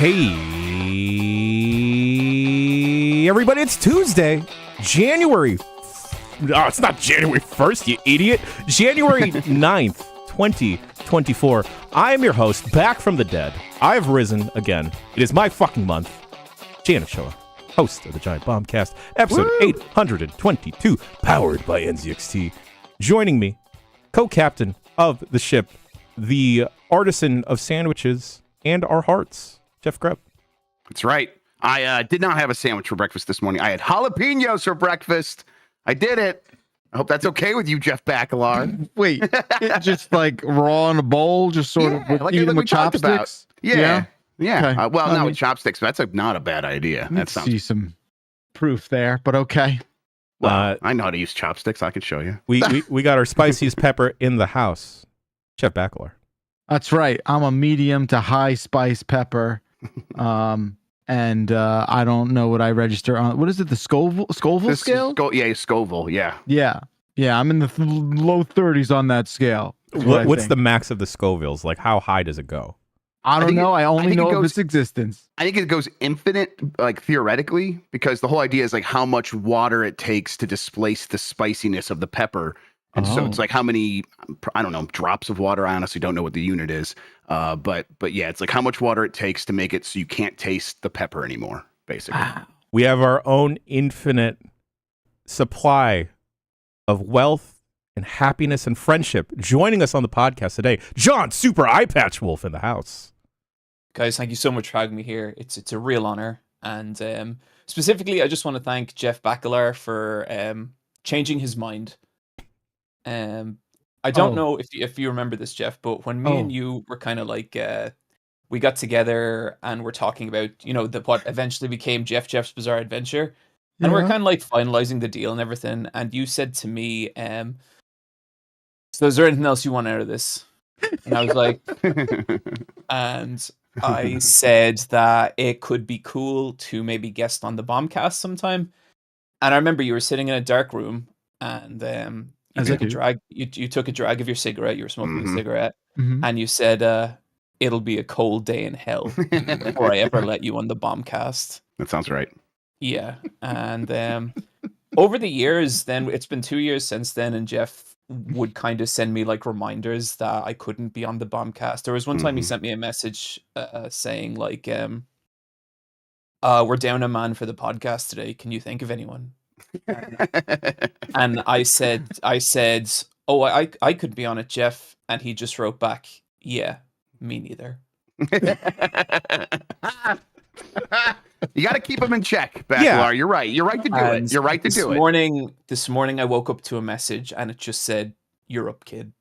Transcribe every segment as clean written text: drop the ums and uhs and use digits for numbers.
Hey, everybody, it's Tuesday, January. No, it's not January 1st, you idiot. January 9th, 2024. I am your host, back from the dead. I have risen again. It is my fucking month. Janet Shoa, host of the Giant Bombcast, episode 822, powered by NZXT. Joining me, co-captain of the ship, the artisan of sandwiches and our hearts, Jeff Grubb. That's right. I did not have a sandwich for breakfast this morning. I had jalapenos for breakfast. I did it. I hope that's okay with you, Jeff Bacalar. Wait, just like raw in a bowl, just sort of like, eat them with chopsticks? Yeah. Okay. Not with chopsticks, but that's not a bad idea. That sounds. See some proof there, but okay. Well, I know how to use chopsticks. I can show you. We got our spiciest pepper in the house, Jeff Bacalar. That's right. I'm a medium to high spice pepper. And I don't know what I register on. What is it? The Scoville scale? Scoville. Yeah. Yeah. I'm in the low 30s on that scale. What's the max of the Scovilles? Like, how high does it go? I don't know. I only know of its existence. I think it goes infinite, like theoretically, because the whole idea is like how much water it takes to displace the spiciness of the pepper. And so it's like how many, I don't know, drops of water. I honestly don't know what the unit is. But yeah, it's like how much water it takes to make it so you can't taste the pepper anymore, basically. We have our own infinite supply of wealth and happiness and friendship. Joining us on the podcast today, John Super Eye Patch Wolf in the house. Guys, thank you so much for having me here. It's a real honor. And specifically, I just want to thank Jeff Bacalar for changing his mind. I don't know if you remember this, Jeff, but when me and you were kind of like we got together and we're talking about what eventually became JeffJeff's Bizarre Adventure, and we're kind of like finalizing the deal and everything, and you said to me, so is there anything else you want out of this? And I was like, and I said that it could be cool to maybe guest on the Bombcast sometime, and I remember you were sitting in a dark room and you took a drag of your cigarette. You were smoking a cigarette, and you said, "It'll be a cold day in hell before I ever let you on the Bombcast." That sounds right. Yeah, and over the years, then it's been 2 years since then, and Jeff would kind of send me like reminders that I couldn't be on the Bombcast. There was one time he sent me a message saying like, "We're down a man for the podcast today. Can you think of anyone?" And I said, "Oh, I could be on it, Jeff." And he just wrote back, "Yeah, me neither." You got to keep them in check, Bacalar. Yeah. You're right. You're right to do it. You're right to do it. This morning, I woke up to a message, and it just said, "You're up, kid."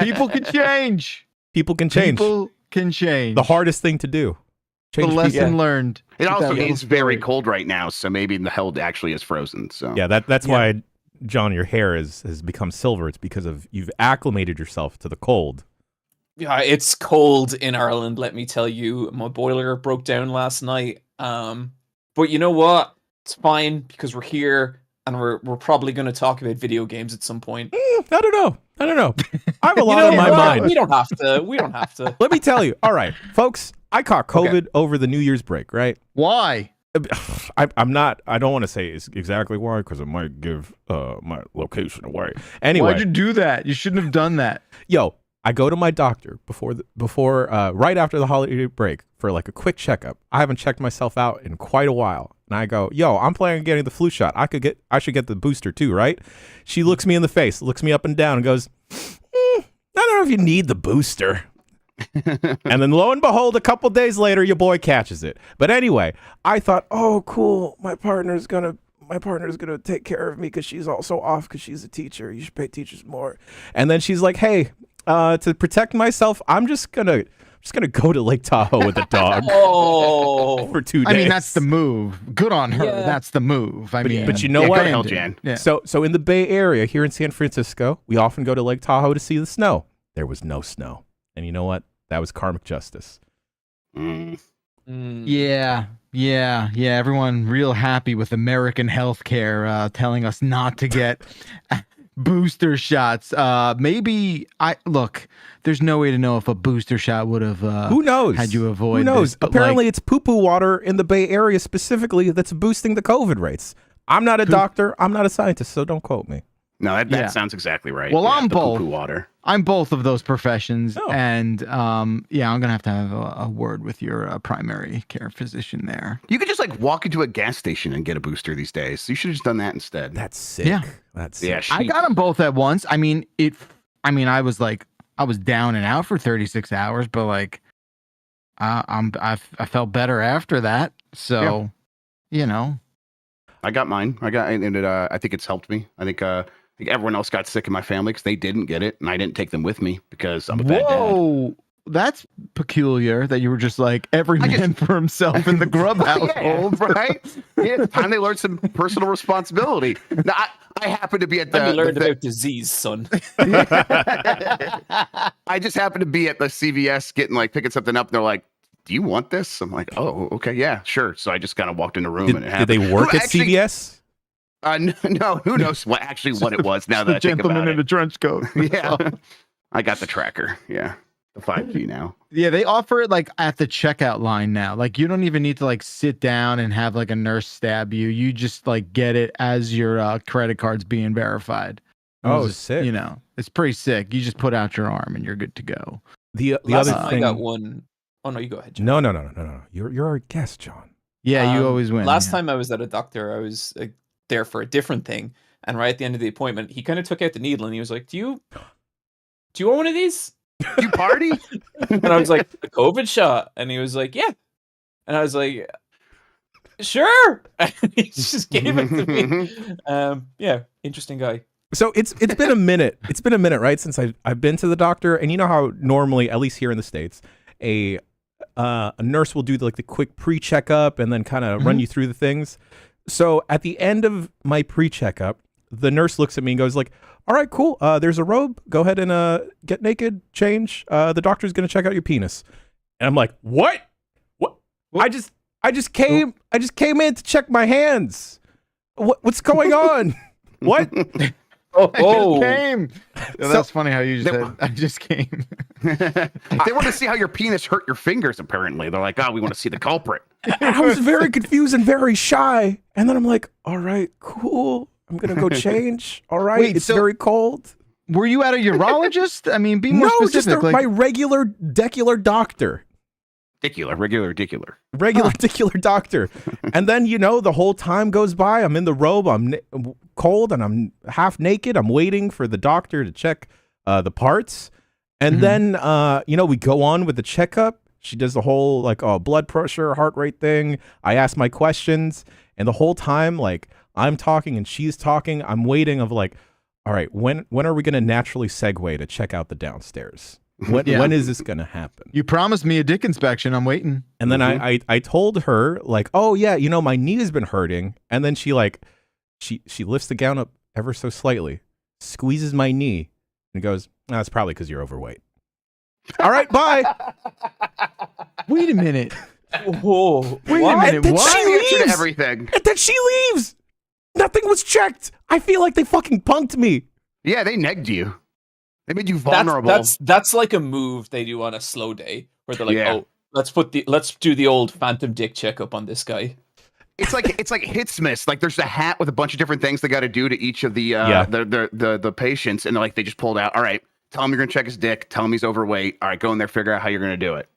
People can change. People can change. People can change. The hardest thing to do. The lesson learned. It also is very cold right now, so maybe the hell actually is frozen. So yeah, that's why, John, your hair has become silver. It's because you've acclimated yourself to the cold. Yeah, it's cold in Ireland, let me tell you. My boiler broke down last night. But you know what? It's fine because we're here and we're probably going to talk about video games at some point. I don't know. I have a lot on my mind. We don't have to. Let me tell you. All right, folks, I caught COVID over the New Year's break, right? Why? I'm not. I don't want to say exactly why because it might give my location away. Anyway, Why'd you do that? You shouldn't have done that. Yo, I go to my doctor right after the holiday break for like a quick checkup. I haven't checked myself out in quite a while. And I go, yo, I'm planning on getting the flu shot. I should get the booster too, right? She looks me in the face, looks me up and down and goes, I don't know if you need the booster. And then lo and behold, a couple days later, your boy catches it. But anyway, I thought, oh, cool. My partner's gonna take care of me because she's also off because she's a teacher. You should pay teachers more. And then she's like, hey, to protect myself, I'm just gonna go to Lake Tahoe with the dog for 2 days. I mean, that's the move. Good on her. Yeah. That's the move. But you know what? Hell, Jan. Yeah. So in the Bay Area here in San Francisco, we often go to Lake Tahoe to see the snow. There was no snow. And you know what? That was karmic justice. Yeah. Everyone real happy with American healthcare telling us not to get booster shots. Maybe there's no way to know if a booster shot would have who knows had you avoid who knows this, apparently it's poo-poo water in the Bay Area specifically that's boosting the COVID rates. I'm not a doctor, I'm not a scientist, so don't quote me. No, that sounds exactly right. Well, I'm both. Poo-poo water. I'm both of those professions, and I'm gonna have to have a word with your primary care physician there. You could just like walk into a gas station and get a booster these days. You should have just done that instead. That's sick. Yeah, that's sick. I got them both at once. I mean, I was down and out for 36 hours, but like, I felt better after that. So, I got mine. I think it's helped me. I think everyone else got sick in my family because they didn't get it, and I didn't take them with me because I'm a bad dad. Whoa, that's peculiar that you were just like every man for himself in the Grubb household, right? Yeah, it's time they learned some personal responsibility. Now, I happen to be at the... learned about disease, son. I just happened to be at the CVS picking something up, and they're like, do you want this? I'm like, oh, okay, yeah, sure. So I just kind of walked in the room and it happened. Did they work at CVS? No, who knows what it was now that I think about it. Gentleman in a trench coat. Yeah. I got the tracker. Yeah. The 5G now. Yeah, they offer it like at the checkout line now. Like you don't even need to like sit down and have like a nurse stab you. You just like get it as your credit card's being verified. Sick. It's pretty sick. You just put out your arm and you're good to go. The other thing. I got one. Oh no, you go ahead, John. No. You're our guest, John. Yeah, you always win. Last time I was at a doctor, I was there for a different thing, and right at the end of the appointment, he kind of took out the needle and he was like, "Do you want one of these? Do you party?" And I was like, "A COVID shot," and he was like, "Yeah," and I was like, "Sure." And he just gave it to me. Yeah, interesting guy. So it's been a minute. It's been a minute, right, since I've been to the doctor, and you know how normally, at least here in the States, a nurse will do the quick pre-checkup and then kind of run you through the things. So at the end of my pre-checkup, the nurse looks at me and goes like, all right, cool. There's a robe. Go ahead and get naked, change. The doctor's going to check out your penis. And I'm like, what? I just came in to check my hands. What's going on? What? I just came. Yeah, that's funny how you just said, I just came. They want to see how your penis hurt your fingers, apparently. They're like, we want to see the culprit. I was very confused and very shy. And then I'm like, all right, cool. I'm going to go change. All right. Wait, it's very cold. Were you at a urologist? I mean, be more specific. Just my regular decular doctor. Regular dicular doctor. And then, the whole time goes by. I'm in the robe. I'm cold and I'm half naked. I'm waiting for the doctor to check the parts. And then, we go on with the checkup. She does the whole blood pressure, heart rate thing. I ask my questions. And the whole time, I'm talking and she's talking. I'm waiting of all right, when are we going to naturally segue to check out the downstairs? When is this going to happen? You promised me a dick inspection. I'm waiting. And then I told her oh yeah, my knee has been hurting. And then she lifts the gown up ever so slightly, squeezes my knee and goes, it's probably because you're overweight. All right, bye. Wait a minute. Whoa. Wait a minute. She leaves. Everything. And then she leaves. Nothing was checked. I feel like they fucking punked me. Yeah, they negged you. They made you vulnerable. That's like a move they do on a slow day where they're like, let's do the old phantom dick checkup on this guy. It's like hits miss. There's a hat with a bunch of different things they got to do to each of the patients, and they just pulled out. All right, tell him you're gonna check his dick. Tell him he's overweight. All right, go in there, figure out how you're gonna do it.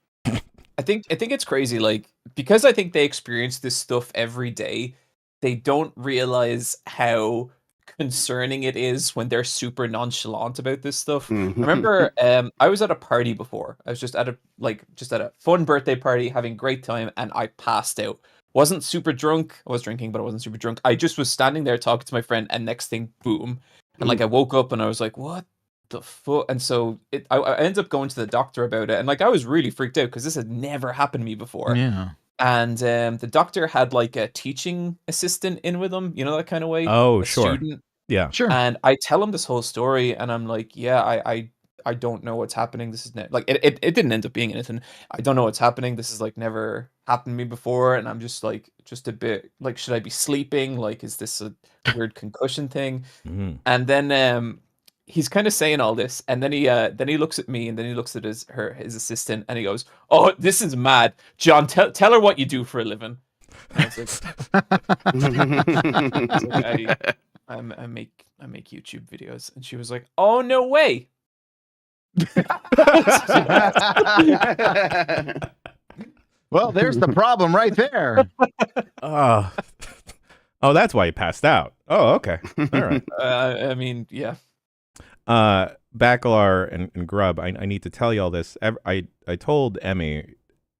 I think it's crazy. Because I think they experience this stuff every day, they don't realize how concerning it is when they're super nonchalant about this stuff. I remember I was at a party before. I was just at a fun birthday party, having a great time, and I passed out. Wasn't super drunk. I was drinking, but I wasn't super drunk. I just was standing there talking to my friend, and next thing, boom. And I woke up and I was like, what the fuck? And so I ended up going to the doctor about it. And I was really freaked out because this had never happened to me before. Yeah. And the doctor had a teaching assistant in with him, that kind of way. Oh, sure. Student. Yeah. Sure. And I tell him this whole story, and I'm like, yeah, I don't know what's happening. This is it didn't end up being anything. I don't know what's happening. This is never happened to me before, and I'm just a bit like, should I be sleeping? Like, is this a weird concussion thing? And then he's kind of saying all this, and then he looks at me, and then he looks at his assistant, and he goes, "Oh, this is mad, John. Tell her what you do for a living." And I was like, I make YouTube videos, and she was like, "Oh, no way." Well, there's the problem right there. Oh, that's why you passed out. Oh, okay. All right. I mean, yeah. Bacalar and Grubb, I need to tell you all this. I told Emmy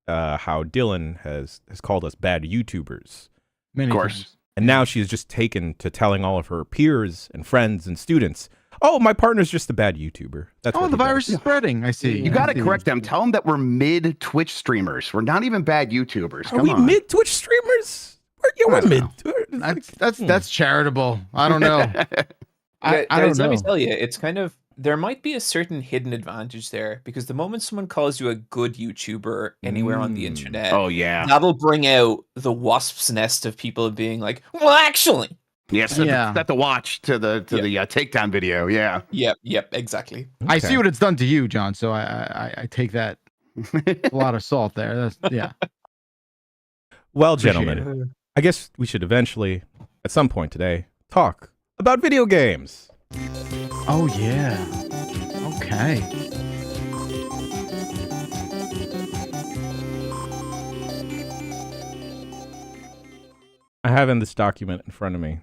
how Dylan has called us bad YouTubers. Many Of course. times. And now she has just taken to telling all of her peers and friends and students, "Oh, my partner's just a bad YouTuber." That's Oh, what the he does. virus is spreading. I see. You got to I see. correct them. Tell them that we're mid Twitch streamers. We're not even bad YouTubers. Are Come we on. mid Twitch streamers? We're don't mid. know. That's charitable. I don't know. I don't Guys, know. let me tell you, it's kind of, there might be a certain hidden advantage there, because the moment someone calls you a good YouTuber anywhere on the internet, Oh, yeah. that'll bring out the wasp's nest of people being like, "Well, actually." Yes. Yeah. Set the watch to the takedown video. Yeah. Yep, exactly. I Okay. see what it's done to you, John. So I take that a lot of salt there. That's yeah. Well, Appreciate gentlemen, I guess we should eventually, at some point today, talk about video games. Oh yeah. Okay. I have in this document in front of me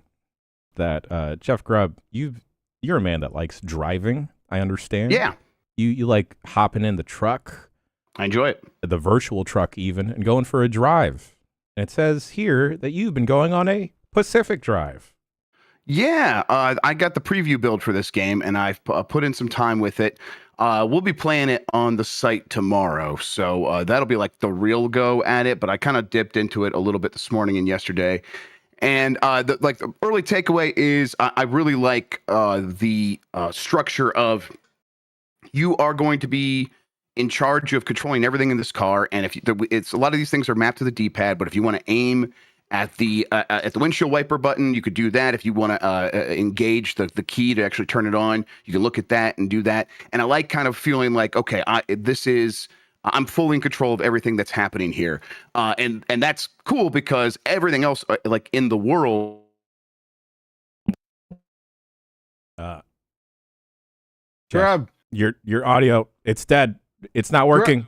that Jeff Grubb, you're a man that likes driving. I understand. Yeah. You like hopping in the truck, I enjoy it. the virtual truck even, and going for a drive. And it says here that you've been going on a Pacific drive. Yeah, I got the preview build for this game, and I've put in some time with it. We'll be playing it on the site tomorrow, so that'll be like the real go at it. But I kind of dipped into it a little bit this morning and yesterday. And the early takeaway is I really like the structure of, you are going to be in charge of controlling everything in this car, and it's a lot of these things are mapped to the D-pad. But if you want to aim at the windshield wiper button, you could do that. If you want to engage the key to actually turn it on, you can look at that and do that. And I like kind of feeling like, okay, I'm fully in control of everything that's happening here, and that's cool because everything else like in the world. Jeff, Grubb. your audio, it's dead. It's not working.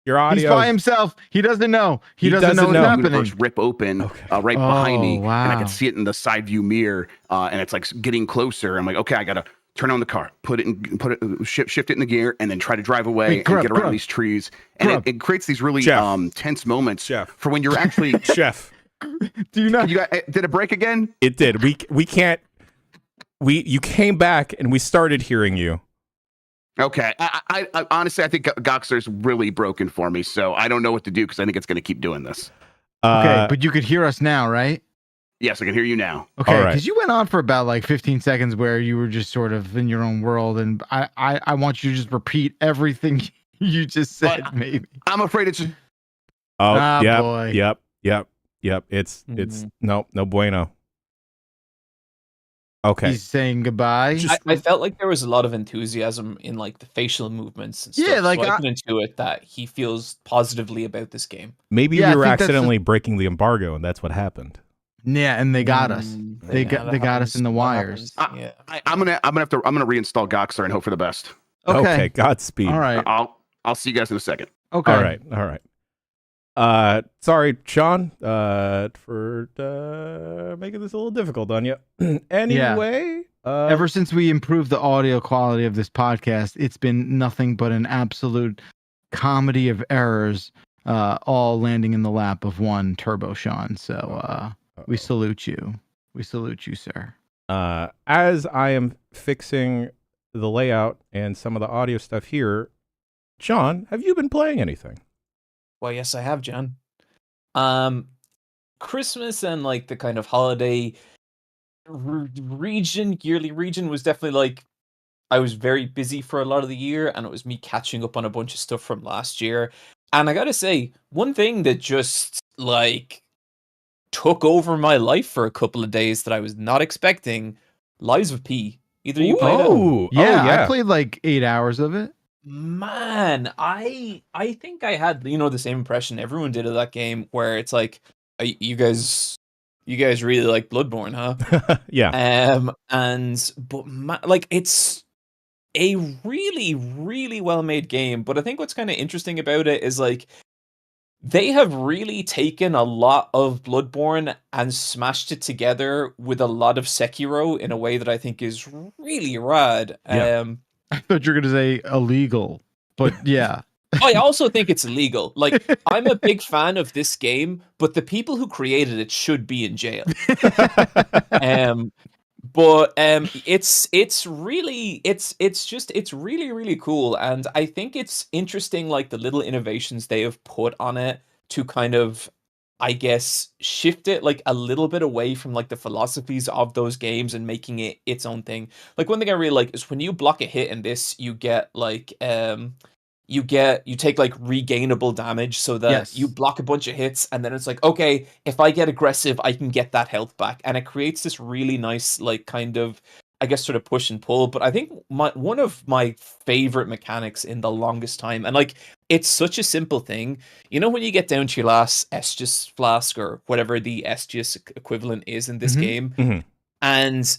Your audio. He's by himself. He doesn't know. He doesn't know what's know. happening. Universe rip open right Oh, behind me, and I wow. can see it in the side view mirror, and it's like getting closer. I'm like, okay, I gotta turn on the car, shift it in the gear, and then try to drive away Wait, Grubb, and get around Grubb. these trees. And Grubb. it creates these really Jeff. tense moments Jeff. for when you're actually. Jeff, Do you not? You got, did it break again? it did. We can't. You came back and we started hearing you. Okay, I honestly, I think Goxler's really broken for me, so I don't know what to do because I think it's going to keep doing this. Okay, but you could hear us now, right? Yes, I can hear you now. Okay, All right. because you went on for about like 15 seconds where you were just sort of in your own world, and I want you to just repeat everything you just said, maybe. I'm afraid it's just. Oh, Ah, yep, boy. yep. It's no bueno. Okay. He's saying goodbye. I felt like there was a lot of enthusiasm in like the facial movements and stuff. Yeah, like, so I could intuit that he feels positively about this game. Maybe Yeah, I we were think that's accidentally breaking the embargo, and that's what happened. Yeah, and they got us. They Yeah, got that us in the happens. wires. That happens. Yeah. I'm gonna reinstall Goxler and hope for the best. Okay. Godspeed. All right. I'll see you guys in a second. Okay. All right. Sorry, Sean, for making this a little difficult on you. Anyway, Ever since we improved the audio quality of this podcast, it's been nothing but an absolute comedy of errors, all landing in the lap of one Turbo Sean. So we salute you. We salute you, sir. as I am fixing the layout and some of the audio stuff here, John, have you been playing anything? Well, yes, I have, John. Christmas and like the kind of holiday yearly region was definitely like, I was very busy for a lot of the year, and it was me catching up on a bunch of stuff from last year. And I gotta say, one thing that just like took over my life for a couple of days that I was not expecting, Lies of P. Either you played it? Yeah, yeah. I played like 8 hours of it. Man, I think I had the same impression everyone did of that game, where it's like, you guys really like Bloodborne, huh? Yeah. Like it's a really, really well made game. But I think what's kind of interesting about it is like they have really taken a lot of Bloodborne and smashed it together with a lot of Sekiro in a way that I think is really rad. Yeah. I thought you were gonna say illegal, but yeah. I also think it's illegal. Like, I'm a big fan of this game, but the people who created it should be in jail. It's really really cool, and I think it's interesting, like the little innovations they have put on it to kind of, I guess, shift it like a little bit away from like the philosophies of those games and making it its own thing. Like, one thing I really like is when you block a hit in this, you get like you take like regainable damage, so that you block a bunch of hits, and then it's like, okay, if I get aggressive, I can get that health back, and it creates this really nice, like, kind of, I guess, sort of push and pull. But I think one of my favorite mechanics in the longest time, and like, it's such a simple thing, when you get down to your last Estus flask or whatever the Estus equivalent is in this game, and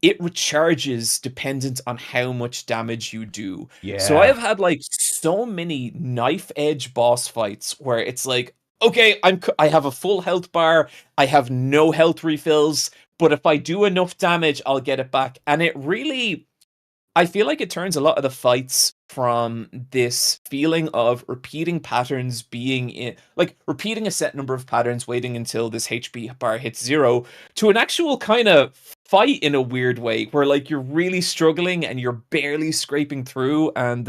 it recharges dependent on how much damage you do. Yeah. So I have had like so many knife edge boss fights where it's like, okay, I have a full health bar, I have no health refills, but if I do enough damage, I'll get it back. And it really, I feel like it turns a lot of the fights from this feeling of repeating patterns being in, like, repeating a set number of patterns, waiting until this HP bar hits 0, to an actual kind of fight in a weird way, where like you're really struggling and you're barely scraping through, and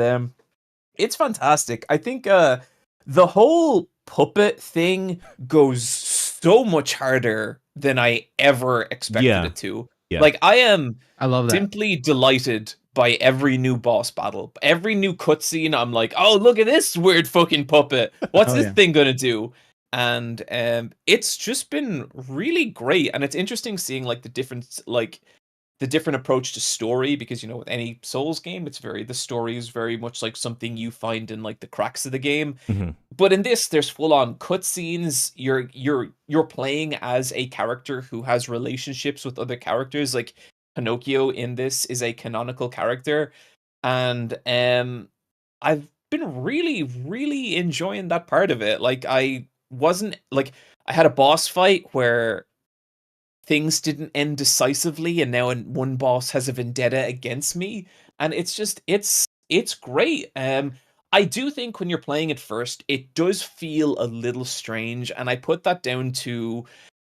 it's fantastic. I think the whole puppet thing goes so much harder than I ever expected it to. Yeah. Like, I love that. Simply delighted by every new boss battle. Every new cutscene, I'm like, oh, look at this weird fucking puppet. What's this thing gonna do? And it's just been really great. And it's interesting seeing like the different approach to story, because with any Souls game, the story is very much like something you find in like the cracks of the game. But in this, there's full on cutscenes. You're playing as a character who has relationships with other characters. Like, Pinocchio in this is a canonical character, and I've been really, really enjoying that part of it. Like, I had a boss fight where things didn't end decisively, and now one boss has a vendetta against me, and it's great. I do think when you're playing it first, it does feel a little strange, and I put that down to,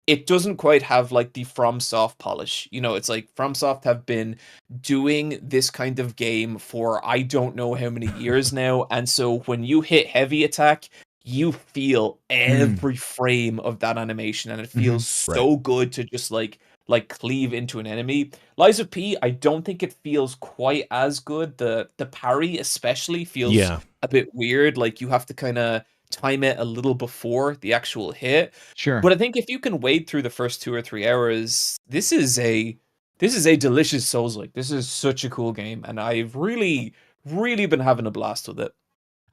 it doesn't quite have like the FromSoft polish. It's like FromSoft have been doing this kind of game for I don't know how many years now, and so when you hit heavy attack, you feel every frame of that animation, and it feels so good to just like cleave into an enemy. Lies of P, I don't think it feels quite as good. The parry especially feels a bit weird. Like, you have to kind of time it a little before the actual hit. Sure. But I think if you can wade through the first 2 or 3 hours, this is a delicious Souls-like. This is such a cool game, and I've really, really been having a blast with it.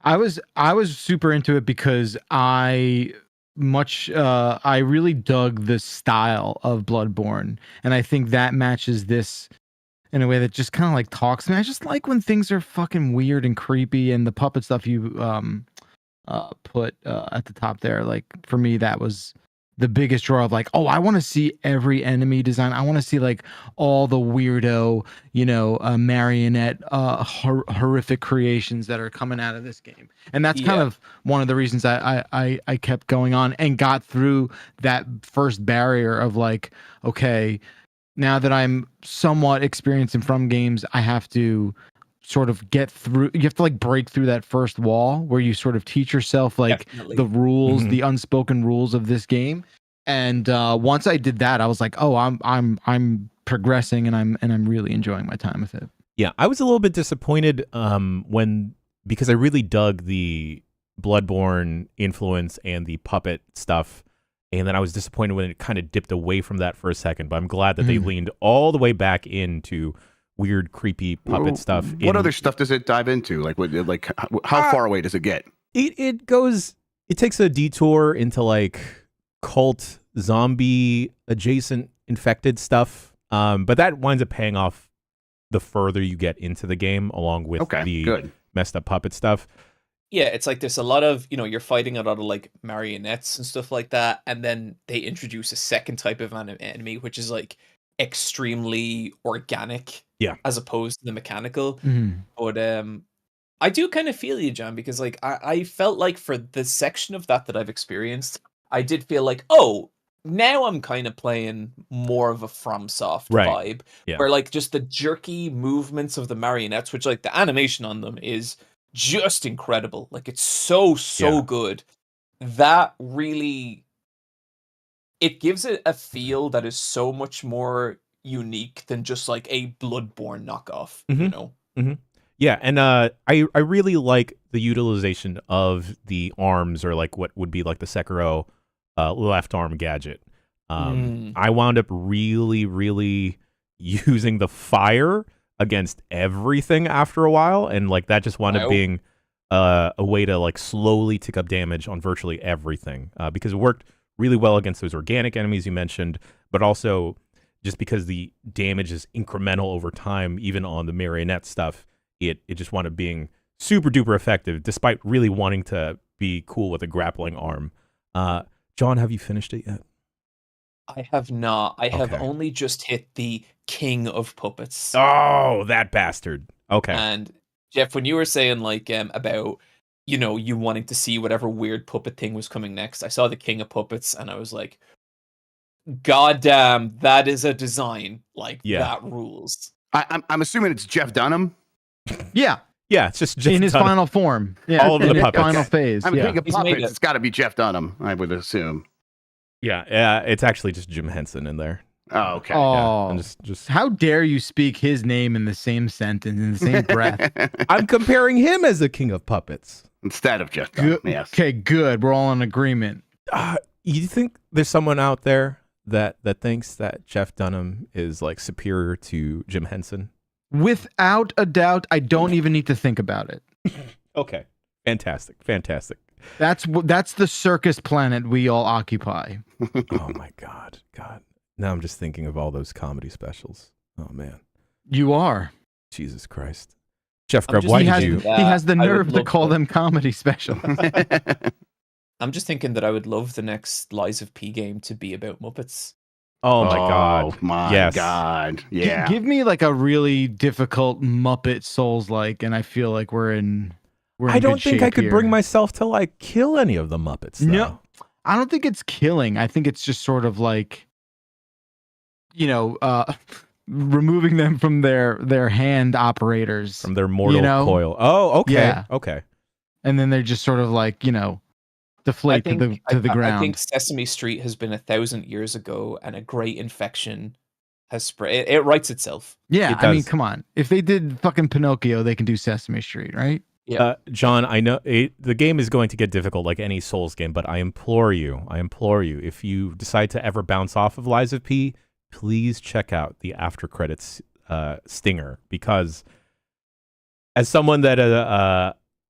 I was super into it because I really dug the style of Bloodborne, and I think that matches this in a way that just kind of like talks to me. I just like when things are fucking weird and creepy, and the puppet stuff you put at the top there, like, for me, that was the biggest draw of like, oh, I want to see every enemy design. I want to see like all the weirdo, marionette, horrific creations that are coming out of this game. And that's kind of one of the reasons I kept going on and got through that first barrier of like, okay, now that I'm somewhat experienced in From games, I have to sort of get through, you have to like break through that first wall where you sort of teach yourself like the rules, the unspoken rules of this game. And once I did that, I was like, oh, I'm progressing, and I'm really enjoying my time with it. Yeah, I was a little bit disappointed because I really dug Bloodborne influence and the puppet stuff. And then I was disappointed when it kind of dipped away from that for a second. But I'm glad that they leaned all the way back into weird, creepy puppet stuff. What other stuff does it dive into? Like how far away does it get? It takes a detour into like cult, zombie, adjacent, infected stuff. But that winds up paying off the further you get into the game, along with the messed up puppet stuff. Yeah, it's like there's a lot of, you're fighting a lot of like marionettes and stuff like that. And then they introduce a second type of enemy, which is like extremely organic as opposed to the mechanical. But I do kind of feel you, John, because like I felt like for the section of that I've experienced, I did feel like, oh, now I'm kind of playing more of a FromSoft vibe, where like just the jerky movements of the marionettes, which like the animation on them is just incredible. Like it's so good. That really, it gives it a feel that is so much more unique than just like a Bloodborne knockoff, you know? Yeah, and I really like the utilization of the arms, or like what would be like the Sekiro left arm gadget. I wound up really using the fire against everything after a while, and like that just wound up being a way to like slowly tick up damage on virtually everything, because it worked really well against those organic enemies you mentioned, but also just because the damage is incremental over time, even on the marionette stuff, it just wound up being super duper effective, despite really wanting to be cool with a grappling arm. John, have you finished it yet? I have not. I have only just hit the king of puppets. Oh, that bastard. Okay. And Jeff, when you were saying like about, you wanting to see whatever weird puppet thing was coming next, I saw the king of puppets and I was like, God damn, that is a design. Like that rules. I'm assuming it's Jeff Dunham. Yeah. Yeah, it's just Jeff in his Dunham. final form. Yeah, all of the puppets. Final phase. I mean, king of puppets, it's got to be Jeff Dunham, I would assume. Yeah, it's actually just Jim Henson in there. Oh, okay. Oh, yeah, just how dare you speak his name in the same sentence, in the same breath? I'm comparing him as the king of puppets instead of Jeff Dunham. Yes. Okay, good. We're all in agreement. You think there's someone out there that thinks that Jeff Dunham is like superior to Jim Henson? Without a doubt, I don't even need to think about it. Okay, fantastic. That's the circus planet we all occupy. Oh my God. Now I'm just thinking of all those comedy specials. Oh man, you are. Jesus Christ, Jeff Grubb, why did you? He has the nerve to call them comedy specials. I'm just thinking that I would love the next Lies of P game to be about Muppets. Oh my God. Oh my God. Yeah. Give me like a really difficult Muppet Souls-like, and I feel like we're in I don't think I could bring myself to like kill any of the Muppets, though. No, I don't think it's killing. I think it's just sort of like, removing them from their hand operators. From their mortal coil. Oh, okay. Yeah. Okay. And then they're just sort of like, deflate to the ground. I think Sesame Street has been 1,000 years ago, and a great infection has spread. It writes itself. Yeah, I mean, come on. If they did fucking Pinocchio, they can do Sesame Street, right? Yeah, John, I know the game is going to get difficult like any Souls game, but I implore you, if you decide to ever bounce off of Lies of P, please check out the after credits stinger, because as someone that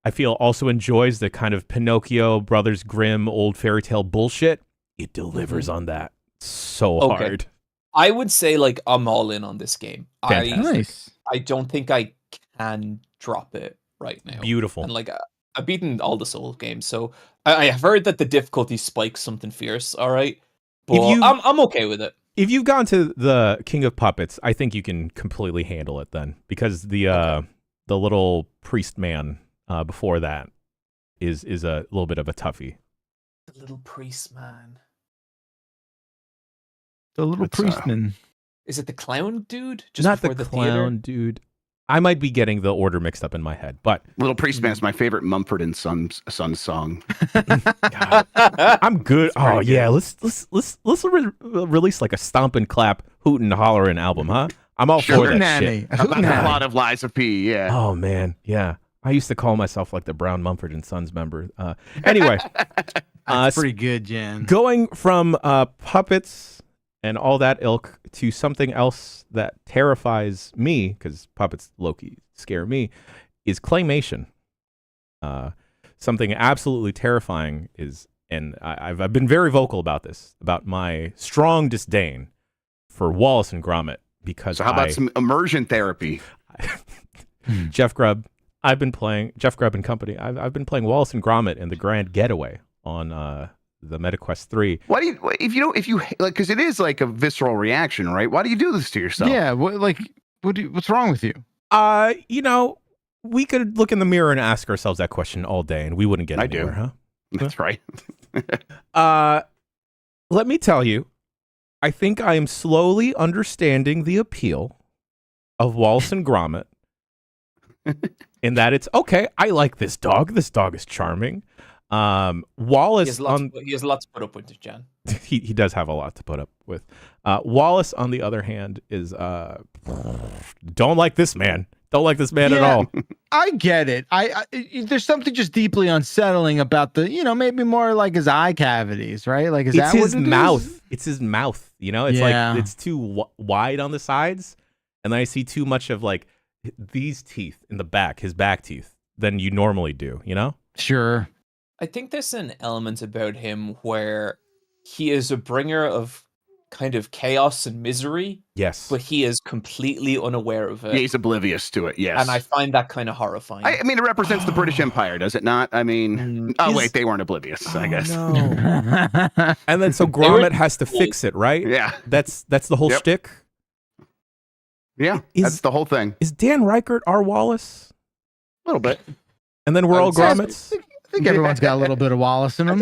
I feel also enjoys the kind of Pinocchio, Brothers Grimm, old fairy tale bullshit, it delivers on that so hard. I would say like I'm all in on this game. Nice. I don't think I can drop it right now. Beautiful. And like I've beaten all the Soul games, so I have heard that the difficulty spikes something fierce. All right, but I'm okay with it. If you've gone to the King of Puppets, I think you can completely handle it then, because the little priest man before that is a little bit of a toughie. The little priest man. The little priestman. Is it the clown dude? Just not before the clown dude. I might be getting the order mixed up in my head, but Little Priest Man is my favorite Mumford and Sons song. God, I'm good. Oh yeah, let's release like a stomp and clap, hoot and hollering album, huh? I'm all for that shit. About the plot of Lies of P. Yeah. Oh man, yeah. I used to call myself like the Brown Mumford and Sons member. Anyway, That's pretty good, Jan. going from puppets and all that ilk to something else that terrifies me, because puppets low-key scare me, is claymation. Something absolutely terrifying is, and I've been very vocal about this, about my strong disdain for Wallace and Gromit, because So how about some immersion therapy? Jeff Grubb, Jeff Grubb and company. I've been playing Wallace and Gromit in the Grand Getaway on the MetaQuest 3. Why do you, if you like, because it is like a visceral reaction, right? Why do you do this to yourself? Yeah, what's wrong with you? We could look in the mirror and ask ourselves that question all day, and we wouldn't get anywhere, huh? That's right. Let me tell you, I think I am slowly understanding the appeal of Wallace and Gromit, in that it's okay. I like this dog. This dog is charming. Wallace, he has lots to put up with, Jan. he does have a lot to put up with. Wallace, on the other hand, is don't like this man. Don't like this man at all. I get it. There's something just deeply unsettling about maybe more like his eye cavities, right? Like, is that his what it mouth? is? It's his mouth. It's like it's too wide on the sides, and then I see too much of like these teeth in the back, his back teeth, than you normally do. Sure. I think there's an element about him where he is a bringer of kind of chaos and misery. Yes. But he is completely unaware of it. Yeah, he's oblivious to it, yes. And I find that kind of horrifying. I mean, it represents the British Empire, does it not? I mean, wait, they weren't oblivious, I guess. No. And then so Gromit has to fix it, right? Yeah. That's the whole shtick. Yeah, that's the whole thing. Is Dan Reichert our Wallace? A little bit. And then we're all Gromits? I think everyone's got a little bit of Wallace in them,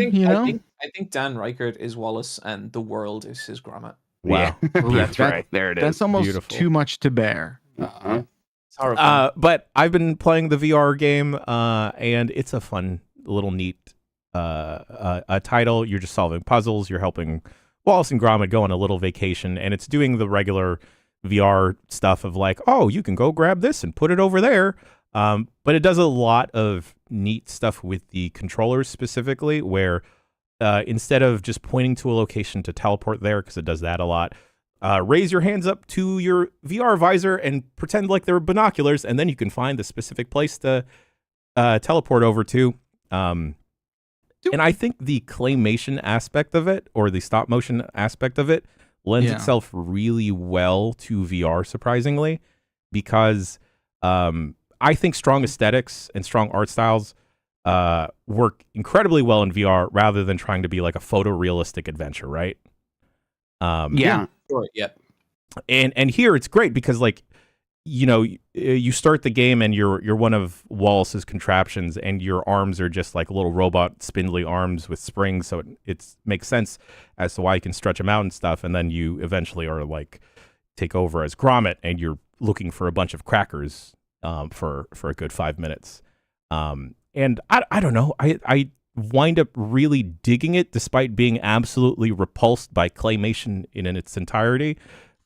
I think Dan Reichert is Wallace and the world is his Gromit. Wow. Yeah. That's right. There it is. That's almost beautiful. too much to bear. But I've been playing the VR game, and it's a fun, little neat title. You're just solving puzzles. You're helping Wallace and Gromit go on a little vacation, and it's doing the regular VR stuff of like, oh, you can go grab this and put it over there. But it does a lot of neat stuff with the controllers specifically, where instead of just pointing to a location to teleport there, because it does that a lot, raise your hands up to your VR visor and pretend like they're binoculars, and then you can find the specific place to teleport over to. And I think the claymation aspect of it, or the stop motion aspect of it, lends itself really well to VR, surprisingly, because I think strong aesthetics and strong art styles work incredibly well in VR, rather than trying to be like a photorealistic adventure, right? Yeah. Sure, yeah. And here it's great because, like, you start the game and you're one of Wallace's contraptions, and your arms are just like little robot spindly arms with springs, so it makes sense as to why you can stretch them out and stuff. And then you eventually are like take over as Gromit, and you're looking for a bunch of crackers for a good 5 minutes. And I don't know, I wind up really digging it, despite being absolutely repulsed by claymation in its entirety.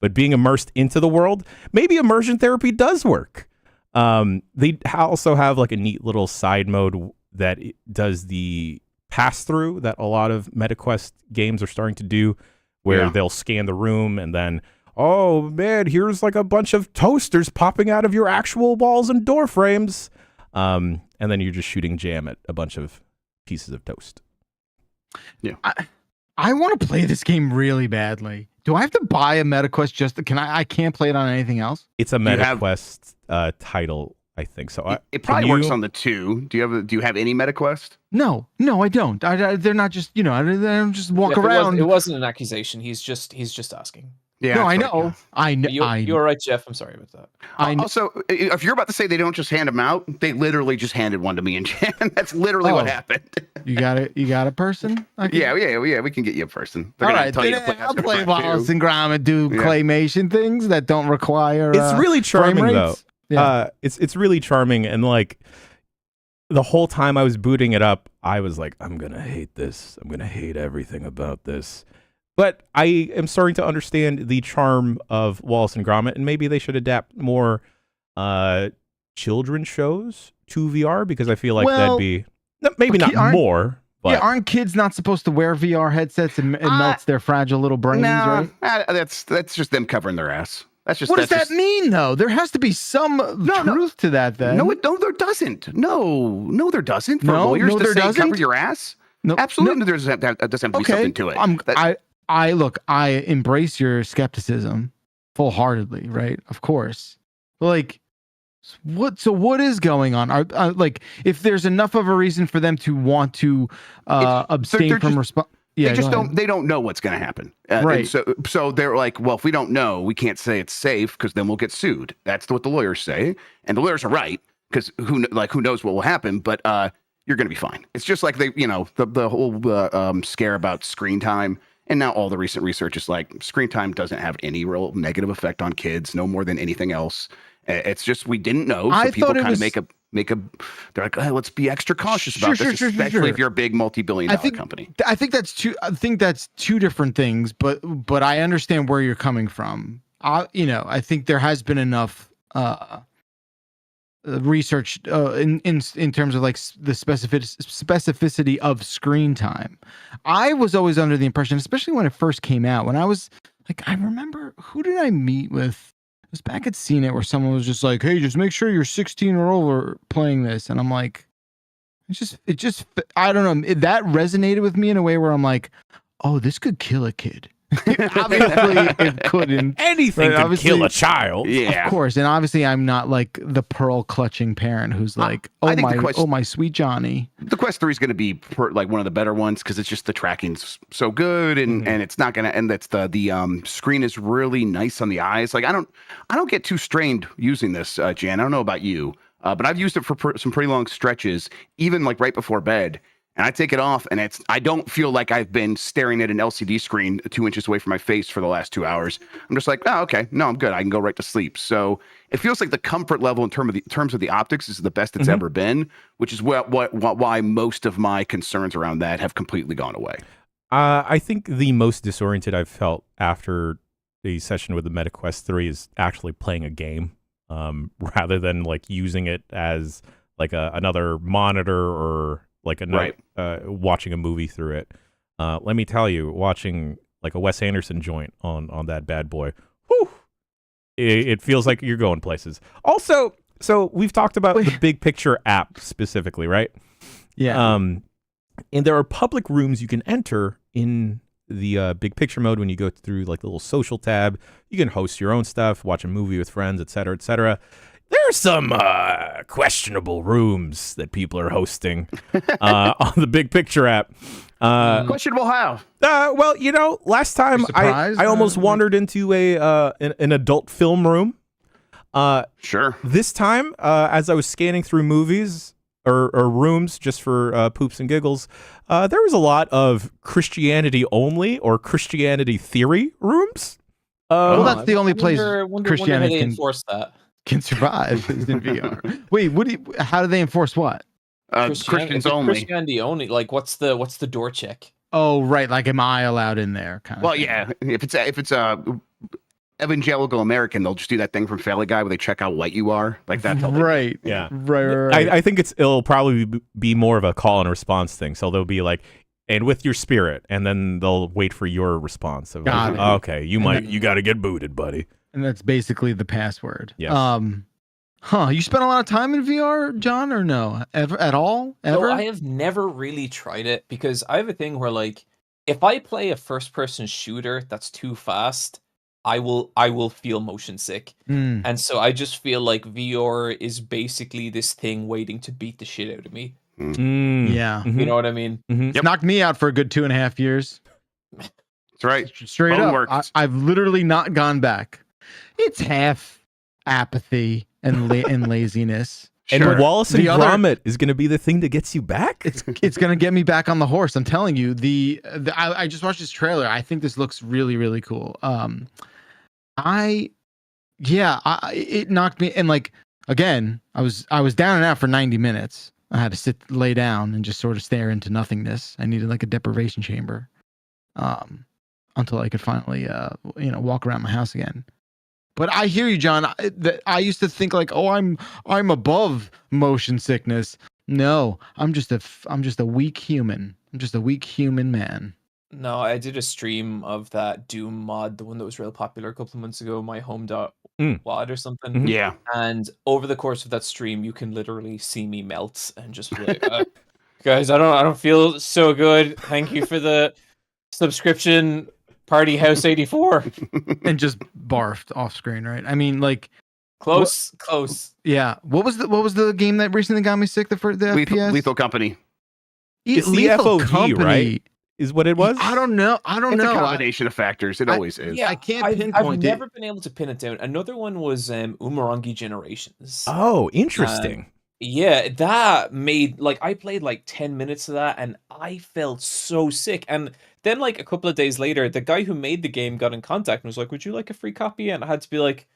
But being immersed into the world, maybe immersion therapy does work. They also have like a neat little side mode that does the pass-through that a lot of MetaQuest games are starting to do, where they'll scan the room and then, oh man, here's like a bunch of toasters popping out of your actual walls and door frames. And then you're just shooting jam at a bunch of pieces of toast. Yeah. I want to play this game really badly. Do I have to buy a MetaQuest just I can't play it on anything else? It's a MetaQuest title, I think. So it probably works on the 2. Do you have any MetaQuest? No, I don't. They're not just, I don't just walk around. It wasn't an accusation. He's just asking. Yeah, no, I know. I know. You're right, Jeff. I'm sorry about that. Also, if you're about to say they don't just hand them out, they literally just handed one to me and Jan. That's literally what happened. You got it. You got a person? Yeah. We can get you a person. All right, I'll play Wallace and Gromit, do claymation things that don't require. It's really charming though. Yeah. It's really charming, and like the whole time I was booting it up, I was like, I'm gonna hate this. I'm gonna hate everything about this. But I am starting to understand the charm of Wallace and Gromit, and maybe they should adapt more children's shows to VR because I feel like Well, that'd be maybe not more. But yeah, aren't kids not supposed to wear VR headsets and it melts their fragile little brains, right? That's just them covering their ass. That's just What does that mean, though? There has to be some truth to that, then. No, there doesn't. No, there doesn't. For No, lawyers no, to there say doesn't? cover your ass? No, Absolutely, no. that doesn't have to be something to it. I embrace your skepticism full-heartedly, right? Of course. But like, what is going on? Like, if there's enough of a reason for them to want to abstain from response. Yeah, they don't know what's going to happen. Right. So they're like, well, if we don't know, we can't say it's safe because then we'll get sued. That's what the lawyers say. And the lawyers are right because who knows what will happen, but you're going to be fine. It's just like the whole scare about screen time. And now all the recent research is like screen time doesn't have any real negative effect on kids, no more than anything else. It's just we didn't know. So people kind of make a they're like, oh, let's be extra cautious about this, especially if you're a big multi-billion-dollar company. I think that's two different things, but I understand where you're coming from. I think there has been enough research in terms of like the specificity of screen time. I was always under the impression, especially when it first came out, when I was like, I remember, who did I meet with? I was back at CNET where someone was just like, hey, just make sure you're 16 or over playing this. And I'm like, it just, I don't know. That resonated with me in a way where I'm like, oh, this could kill a kid. Obviously, it couldn't. Anything could kill a child. Yeah, of course. And obviously, I'm not like the pearl clutching parent who's like, oh my sweet Johnny. The Quest 3 is going to be like one of the better ones because it's just the tracking's so good, and it's not gonna. And that's the screen is really nice on the eyes. Like I don't get too strained using this, Jan. I don't know about you, but I've used it for some pretty long stretches, even like right before bed. And I take it off, and I don't feel like I've been staring at an LCD screen 2 inches away from my face for the last 2 hours. I'm just like, oh, okay, no, I'm good. I can go right to sleep. So it feels like the comfort level in terms of the optics is the best it's ever been, which is why most of my concerns around that have completely gone away. I think the most disoriented I've felt after the session with the MetaQuest 3 is actually playing a game, rather than like using it as like another monitor or like watching a movie through it. Let me tell you, watching like a Wes Anderson joint on that bad boy, whew, it feels like you're going places. Also, so we've talked about the big picture app specifically, right? Yeah. And there are public rooms you can enter in the big picture mode when you go through like the little social tab. You can host your own stuff, watch a movie with friends, etc., etc. There are some questionable rooms that people are hosting on the big picture app. Questionable how? Well, last time I almost wandered into an adult film room. Sure. This time, as I was scanning through movies or rooms just for poops and giggles, there was a lot of Christianity only or Christianity theory rooms. Well, that's the only place Christianity can enforce that. Can survive is in VR. Wait, how do they enforce what? Christians only. Christianity only. Like, what's the door check? Oh, right. Like, am I allowed in there? Yeah. If it's a evangelical American, they'll just do that thing from Family Guy where they check how white you are. Like that. Right. Yeah. Right. I think it'll probably be more of a call and response thing. So they'll be like, and with your spirit, and then they'll wait for your response. Of like, okay, you got to get booted, buddy. And that's basically the password. Yes. You spent a lot of time in VR, John, or no? Ever at all? Ever? No, I have never really tried it because I have a thing where like if I play a first-person shooter that's too fast, I will feel motion sick. And so I just feel like VR is basically this thing waiting to beat the shit out of me. Yeah. You know what I mean? It's knocked me out for a good 2.5 years. That's right. Straight up. I've literally not gone back. It's half apathy and laziness. And Wallace and Gromit is going to be the thing that gets you back? It's going to get me back on the horse. I'm telling you. I just watched this trailer. I think this looks really, really cool. It knocked me, and like again, I was down and out for 90 minutes. I had to lay down and just sort of stare into nothingness. I needed like a deprivation chamber, until I could finally walk around my house again. But I hear you, John. I used to think like, oh, I'm above motion sickness. No, I'm just a weak human. I'm just a weak human man. No, I did a stream of that Doom mod, the one that was real popular a couple of months ago, my home.wad or something. Mhm. Yeah. And over the course of that stream, you can literally see me melt and just be like, guys, I don't feel so good. Thank you for the subscription, Party House 84. And just barfed off screen, right? I mean, like Close. Yeah. What was the game that recently got me sick? The FPS? Lethal Company. It's the FOG, right? Is what it was? I don't know. It's a combination of factors. It always is. Yeah, I can't I've pinpoint it. never been able to pin it down. Another one was Umurangi Generations. Oh, interesting. Yeah, that made like I played like 10 minutes of that and I felt so sick. And then like a couple of days later, the guy who made the game got in contact and was like, "Would you like a free copy?" And I had to be like,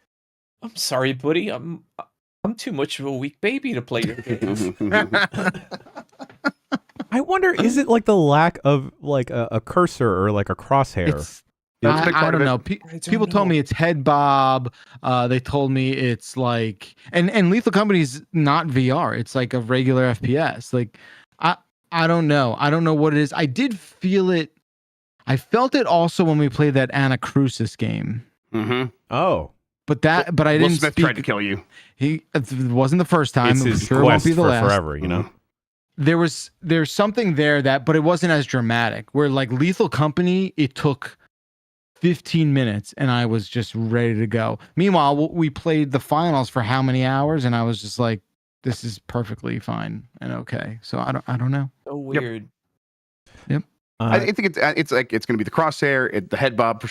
"I'm sorry, buddy. I'm too much of a weak baby to play your games." I wonder, is it like the lack of like a cursor or like a crosshair? I don't know. People told me it's head bob. They told me it's like, and Lethal Company's not VR. It's like a regular FPS. Like, I don't know. I don't know what it is. I did feel it. I felt it also when we played that Anacrusis game. Mm-hmm. Oh. But I Will didn't. Smith tried to kill you. It wasn't the first time. It's his sure won't quest be the for last. forever, you know? There's something there but it wasn't as dramatic. Where like Lethal Company, it took 15 minutes and I was just ready to go. Meanwhile, we played the finals for how many hours, and I was just like, this is perfectly fine and okay. So I don't know. So weird. Yep. I think it's like it's going to be the crosshair, the head bob for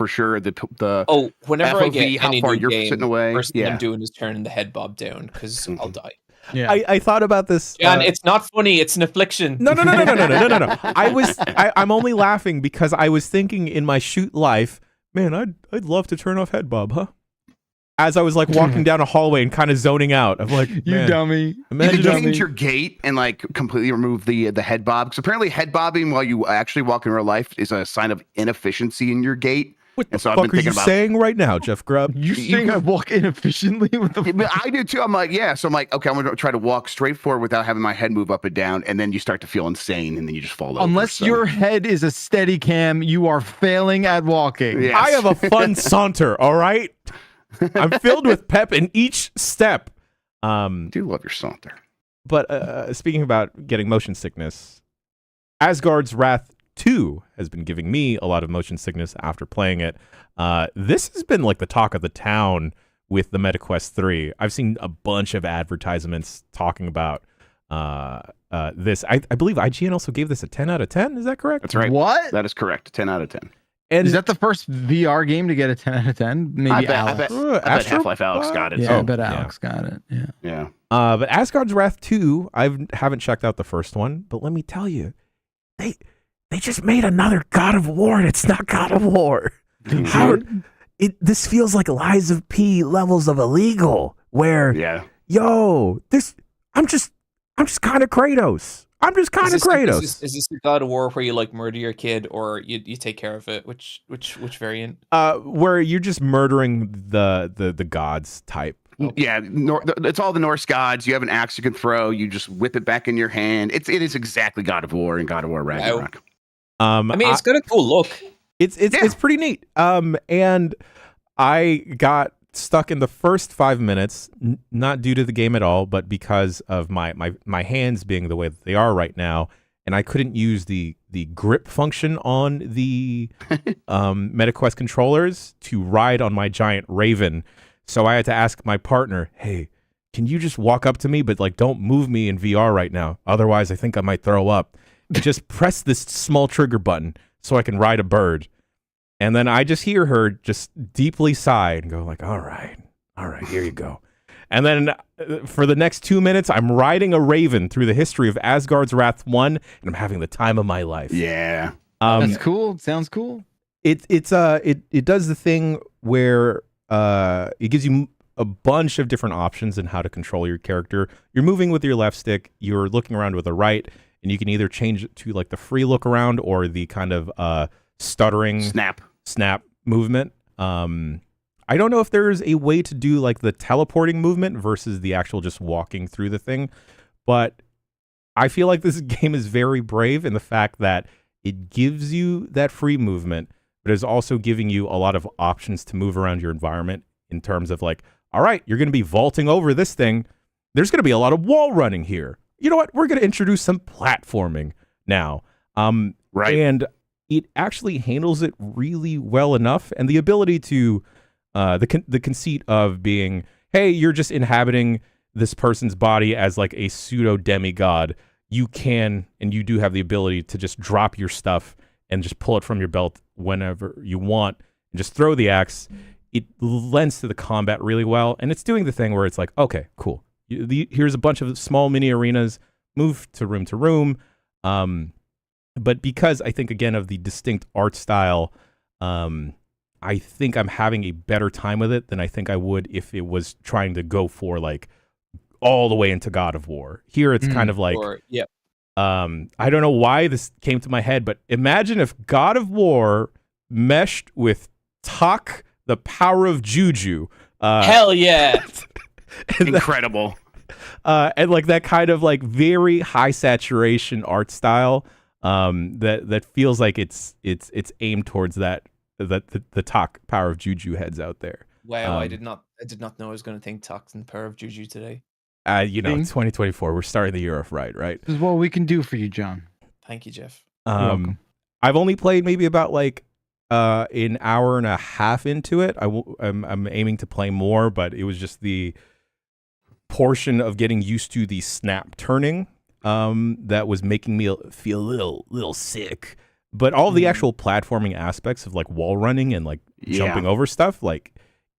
sure. The Whenever FOV, I get how any far new you're game, sitting away. first thing I'm doing is turning the head bob down because I'll die. Yeah. I thought about this. And it's not funny. It's an affliction. No. I'm only laughing because I was thinking in my shoot life, man, I'd love to turn off head bob, huh? As I was like walking down a hallway and kind of zoning out, I'm like, you dummy. You can change your gait and like completely remove the head bob, because apparently head bobbing while you actually walk in real life is a sign of inefficiency in your gait. What the fuck are you saying right now, Jeff Grubb? You saying I walk inefficiently with the I do too. I'm like, yeah. So I'm like, okay, I'm going to try to walk straight forward without having my head move up and down. And then you start to feel insane and then you just fall over. Unless your head is a steady cam, you are failing at walking. Yes. I have a fun saunter, all right? I'm filled with pep in each step. I do love your saunter. But speaking about getting motion sickness, Asgard's Wrath 2 has been giving me a lot of motion sickness after playing it. This has been like the talk of the town with the MetaQuest 3. I've seen a bunch of advertisements talking about this. I believe IGN also gave this a 10 out of 10. Is that correct? That's right. What? That is correct. 10 out of 10. And is that the first VR game to get a 10 out of 10? Maybe I bet Alex. Half-Life Alex got it. Yeah, I bet Alex got it. Yeah. Yeah. But Asgard's Wrath 2, I haven't checked out the first one, but let me tell you, they just made another God of War, and it's not God of War. This feels like Lies of P levels of illegal, where I'm just kind of Kratos. I'm just kind of Kratos. Is this the God of War where you like murder your kid or you take care of it? Which variant? Where you're just murdering the gods type. Yeah, it's all the Norse gods. You have an axe you can throw. You just whip it back in your hand. It is exactly God of War and God of War Ragnarok. I mean, it's got a cool look. It's pretty neat. And I got stuck in the first 5 minutes, not due to the game at all, but because of my hands being the way that they are right now, and I couldn't use the grip function on the MetaQuest controllers to ride on my giant raven. So I had to ask my partner, hey, can you just walk up to me, but like don't move me in VR right now, otherwise I think I might throw up. Just press this small trigger button so I can ride a bird. And then I just hear her just deeply sigh and go like, all right, here you go. And then for the next 2 minutes, I'm riding a raven through the history of Asgard's Wrath 1, and I'm having the time of my life. Yeah. That's cool. Sounds cool. It does the thing where it gives you a bunch of different options in how to control your character. You're moving with your left stick, you're looking around with the right, and you can either change it to like the free look around or the kind of stuttering snap movement. I don't know if there's a way to do like the teleporting movement versus the actual just walking through the thing, but I feel like this game is very brave in the fact that it gives you that free movement, but is also giving you a lot of options to move around your environment in terms of like, all right, you're going to be vaulting over this thing. There's going to be a lot of wall running here. You know what? We're going to introduce some platforming now. Right. And it actually handles it really well enough. And the ability to, the conceit of being, hey, you're just inhabiting this person's body as like a pseudo demigod. You can, and you do have the ability to just drop your stuff and just pull it from your belt whenever you want and just throw the axe. It lends to the combat really well. And it's doing the thing where it's like, okay, cool. Here's a bunch of small mini arenas, move to room. But because I think, again, of the distinct art style, I think I'm having a better time with it than I think I would if it was trying to go for like all the way into God of War. Here it's kind of like, I don't know why this came to my head, but imagine if God of War meshed with Tak, the power of Juju. Hell yeah. Incredible. And like that kind of like very high saturation art style that feels like it's aimed towards the Tak power of Juju heads out there. Wow, I did not know I was going to think Tak and the power of Juju today. You know, it's 2024. We're starting the year off right? This is what we can do for you, John. Thank you, Jeff. Welcome. I've only played maybe about like an hour and a half into it. I'm aiming to play more, but it was just the portion of getting used to the snap turning that was making me feel a little sick. But all the actual platforming aspects of like wall running and like jumping over stuff, like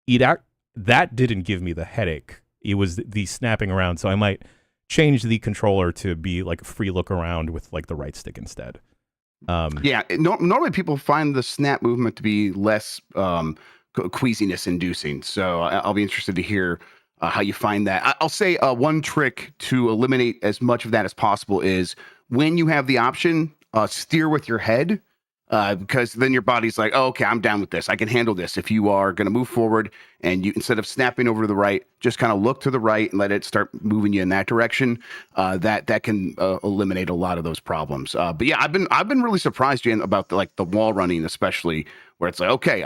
that didn't give me the headache. It was the snapping around. So I might change the controller to be like a free look around with like the right stick instead. Normally people find the snap movement to be less queasiness inducing. So I'll be interested to hear how you find that. I'll say one trick to eliminate as much of that as possible is when you have the option, steer with your head. Because then your body's like, oh, okay, I'm down with this. I can handle this. If you are going to move forward and you, instead of snapping over to the right, just kind of look to the right and let it start moving you in that direction, that can eliminate a lot of those problems. But yeah, I've been really surprised, Jan, about the wall running, especially where it's like, okay,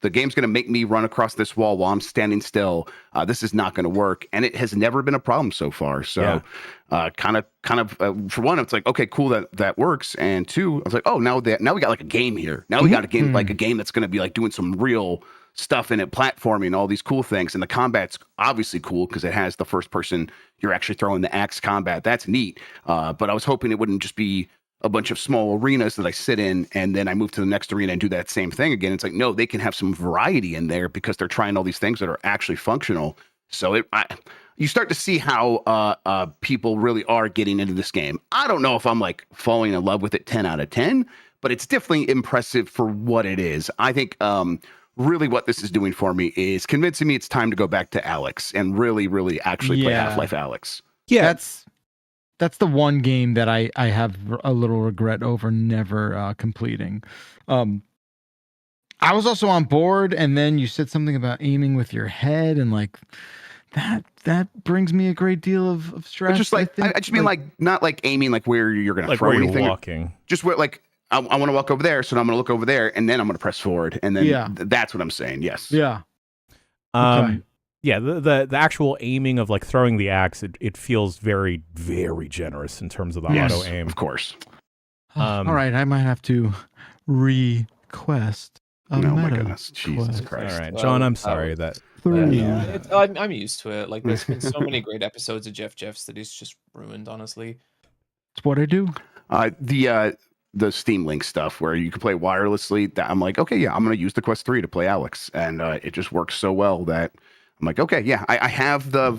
the game's going to make me run across this wall while I'm standing still. This is not going to work. And it has never been a problem so far. So kind of for one, it's like, okay, cool that works. And two, I was like, oh, now we got like a game here. Now we got a game, like a game that's going to be like doing some real stuff in it, platforming, all these cool things. And the combat's obviously cool because it has the first person, you're actually throwing the axe combat. That's neat. But I was hoping it wouldn't just be a bunch of small arenas that I sit in, and then I move to the next arena and do that same thing again. It's like, no, they can have some variety in there because they're trying all these things that are actually functional. So you start to see how people really are getting into this game. I don't know if I'm like falling in love with it 10 out of 10, but it's definitely impressive for what it is. I think really what this is doing for me is convincing me it's time to go back to Alex and really, really actually play Half-Life Alex. Yeah, that's the one game that I have a little regret over never completing. I was also on board, and then you said something about aiming with your head, and like that brings me a great deal of stress. But just like I just mean like not like aiming like where you're gonna like throw where anything. You're walking. Just where like I want to walk over there, so now I'm gonna look over there, and then I'm gonna press forward, and then that's what I'm saying. Yes. Yeah. Okay. Yeah, the actual aiming of like throwing the axe, it feels very, very generous in terms of the auto aim. Of course. All right, I might have to request a meta. My goodness, Jesus Christ! All right, John, I'm sorry that. I'm used to it. Like there's been so many great episodes of JeffJeff's that he's just ruined. Honestly, it's what I do. The Steam Link stuff where you can play wirelessly. That I'm like, okay, yeah, I'm gonna use the Quest 3 to play Alex, and it just works so well that. I'm like, okay, yeah, I have the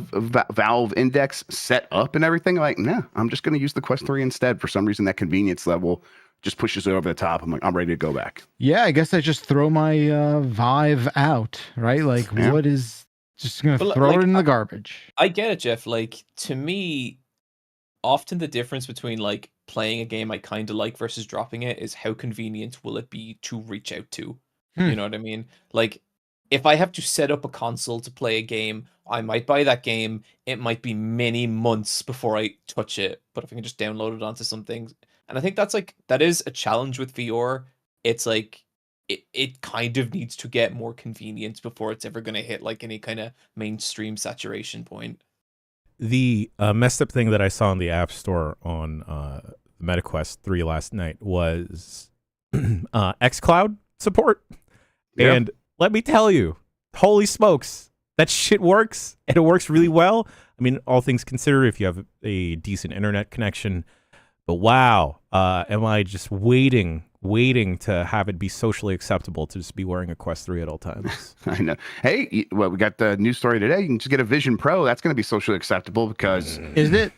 Valve Index set up and everything. I'm like, nah, I'm just going to use the Quest 3 instead. For some reason, that convenience level just pushes it over the top. I'm like, I'm ready to go back. Yeah, I guess I just throw my Vive out, right? Like, what is just going to throw it in the garbage? I get it, Jeff. Like, to me, often the difference between like playing a game I kind of like versus dropping it is how convenient will it be to reach out to. You know what I mean? Like, if I have to set up a console to play a game, I might buy that game. It might be many months before I touch it, but if I can just download it onto some things, and I think that is a challenge with VR. It's like it kind of needs to get more convenient before it's ever going to hit like any kind of mainstream saturation point. The messed up thing that I saw in the App Store on MetaQuest 3 last night was xCloud support. Yep. And let me tell you, holy smokes, that shit works, and it works really well. I mean, all things considered, if you have a decent internet connection. But wow, am I just waiting to have it be socially acceptable to just be wearing a Quest 3 at all times. I know. Hey, well, we got the news story today. You can just get a Vision Pro. That's going to be socially acceptable because... Is it?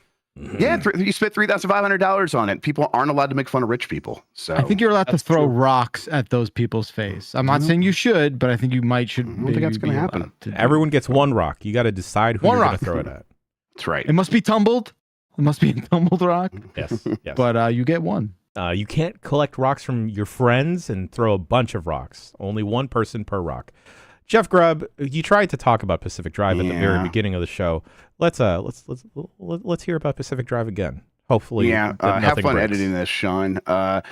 Yeah, you spent $3,500 on it. People aren't allowed to make fun of rich people. So I think you're allowed to throw rocks at those people's face. I'm not saying you should, but I think you should. I don't think that's going to happen. Everyone gets one rock. You got to decide who you're going to throw it at. That's right. It must be tumbled. It must be a tumbled rock. Yes. But you get one. You can't collect rocks from your friends and throw a bunch of rocks. Only one person per rock. Jeff Grubb, you tried to talk about Pacific Drive at the very beginning of the show. Let's hear about Pacific Drive again. Hopefully, have fun editing this, Sean. I've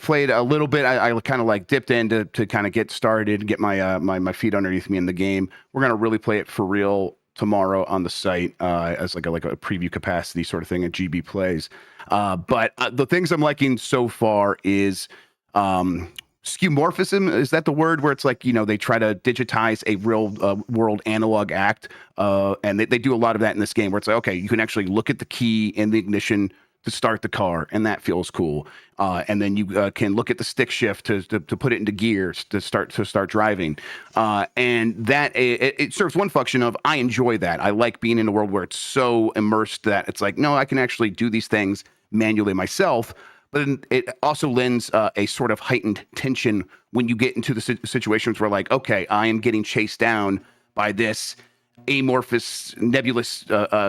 played a little bit. I kind of like dipped in to kind of get started, get my my feet underneath me in the game. We're gonna really play it for real tomorrow on the site as like a preview capacity sort of thing at GB Plays. But the things I'm liking so far is skeuomorphism. Is that the word where it's like, they try to digitize a real world analog act, and they do a lot of that in this game where it's like, okay, you can actually look at the key in the ignition to start the car, and that feels cool. And then you can look at the stick shift to put it into gear to start driving. And that it serves one function of, I enjoy that. I like being in a world where it's so immersed that it's like, no, I can actually do these things manually myself. But it also lends a sort of heightened tension when you get into the situations where, like, okay, I am getting chased down by this amorphous, nebulous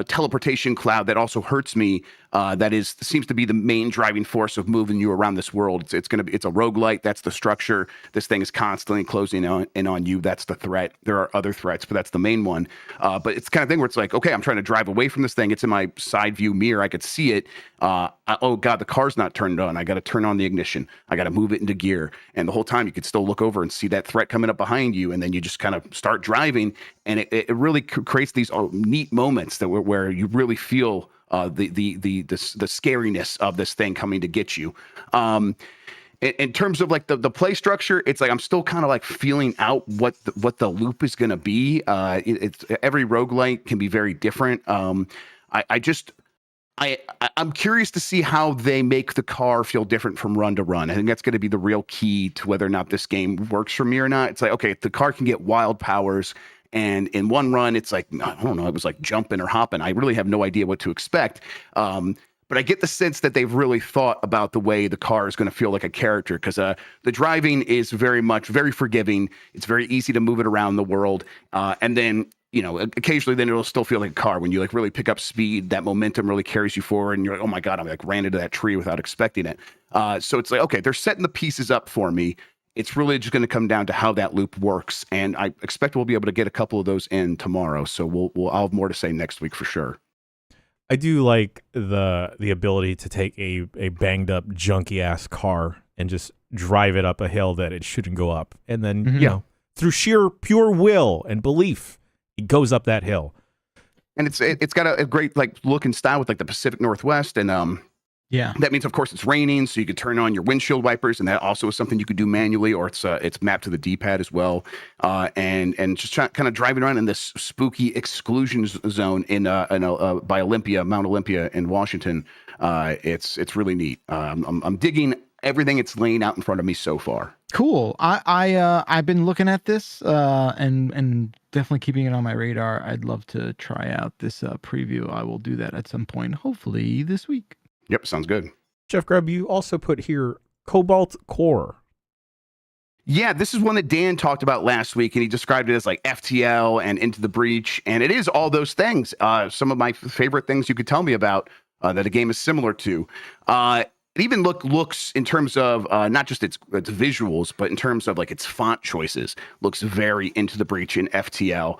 teleportation cloud that also hurts me. That seems to be the main driving force of moving you around this world. It's a roguelite. That's the structure. This thing is constantly closing in on you. That's the threat. There are other threats, but that's the main one. But it's the kind of thing where it's like, okay, I'm trying to drive away from this thing. It's in my side view mirror. I could see it. Oh God, the car's not turned on. I got to turn on the ignition. I got to move it into gear. And the whole time you could still look over and see that threat coming up behind you. And then you just kind of start driving. And it really creates these neat moments where you really feel the scariness of this thing coming to get you. In terms of like the play structure, it's like I'm still kind of like feeling out what the loop is going to be. It's every roguelite can be very different. I'm curious to see how they make the car feel different from run to run. I think that's going to be the real key to whether or not this game works for me or not. It's like, okay, the car can get wild powers, and in one run, it's like, I don't know, it was like jumping or hopping. I really have no idea what to expect. But I get the sense that they've really thought about the way the car is going to feel like a character, because the driving is very forgiving. It's very easy to move it around the world. And then, occasionally then it'll still feel like a car. When you like really pick up speed, that momentum really carries you forward, and you're like, oh my God, I like ran into that tree without expecting it. So it's like, okay, they're setting the pieces up for me. It's really just going to come down to how that loop works. And I expect we'll be able to get a couple of those in tomorrow. So I'll have more to say next week for sure. I do like the ability to take a banged up junky ass car and just drive it up a hill that it shouldn't go up. And then, through sheer pure will and belief, it goes up that hill. And it's got a great like look and style with like the Pacific Northwest. And that means, of course, it's raining, so you could turn on your windshield wipers, and that also is something you could do manually, or it's mapped to the D-pad as well. And just kind of driving around in this spooky exclusion zone by Mount Olympia in Washington. It's really neat. I'm digging everything it's laying out in front of me so far. Cool. I've been looking at this and definitely keeping it on my radar. I'd love to try out this preview. I will do that at some point, hopefully this week. Yep, sounds good. Jeff Grubb, you also put here Cobalt Core. Yeah, this is one that Dan talked about last week, and he described it as like FTL and Into the Breach, and it is all those things. Some of my favorite things you could tell me about that a game is similar to. it even looks in terms of not just its visuals, but in terms of like its font choices, looks very Into the Breach in FTL.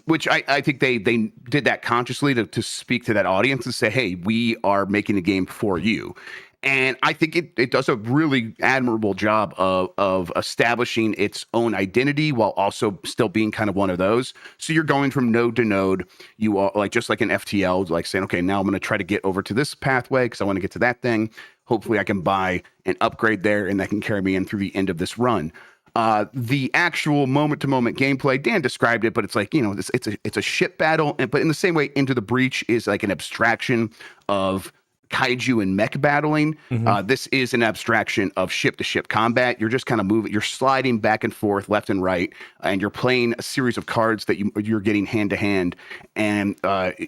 Which I think they did that consciously to speak to that audience and say, hey, we are making a game for you. And I think it does a really admirable job of establishing its own identity while also still being kind of one of those. So you're going from node to node. You are like, just like an FTL, like saying, okay, now I'm going to try to get over to this pathway because I want to get to that thing. Hopefully I can buy an upgrade there and that can carry me in through the end of this run. The actual moment-to-moment gameplay, Dan described it, but it's like, it's a ship battle. But in the same way, Into the Breach is like an abstraction of kaiju and mech battling. This is an abstraction of ship-to-ship combat. You're just kind of moving, you're sliding back and forth, left and right, and you're playing a series of cards that you're getting hand-to-hand, and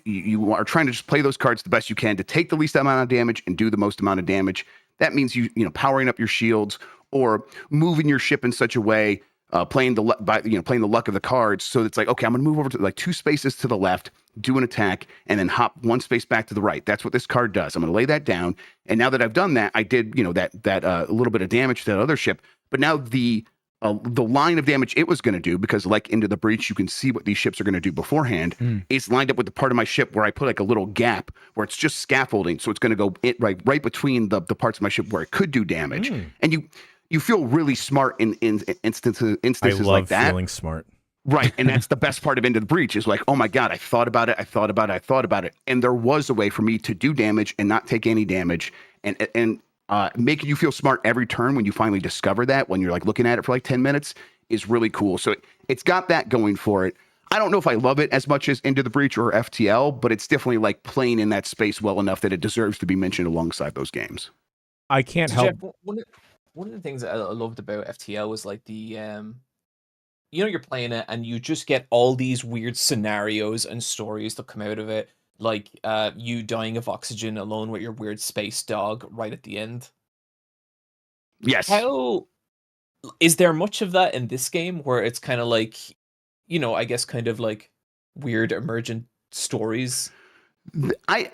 you are trying to just play those cards the best you can to take the least amount of damage and do the most amount of damage. That means powering up your shields or moving your ship in such a way, playing the luck of the cards. So it's like, okay, I'm going to move over to like 2 spaces to the left, do an attack, and then hop 1 space back to the right. That's what this card does. I'm going to lay that down. And now that I've done that, I did, that a little bit of damage to that other ship. But now the line of damage it was going to do, because like Into the Breach, you can see what these ships are going to do beforehand, is lined up with the part of my ship where I put like a little gap where it's just scaffolding. So it's going to go right between the parts of my ship where it could do damage. And you feel really smart in instances like that. I love feeling smart. Right. And that's the best part of Into the Breach is like, oh my God, I thought about it. And there was a way for me to do damage and not take any damage and making you feel smart every turn when you finally discover that, when you're like looking at it for like 10 minutes, is really cool. So it's got that going for it. I don't know if I love it as much as Into the Breach or FTL, but it's definitely like playing in that space well enough that it deserves to be mentioned alongside those games. I can't help. Jeff, one of the things I loved about FTL was like the you're playing it and you just get all these weird scenarios and stories that come out of it, like you dying of oxygen alone with your weird space dog right at the end. Yes. How is there much of that in this game where it's kind of like, I guess kind of like weird emergent stories? I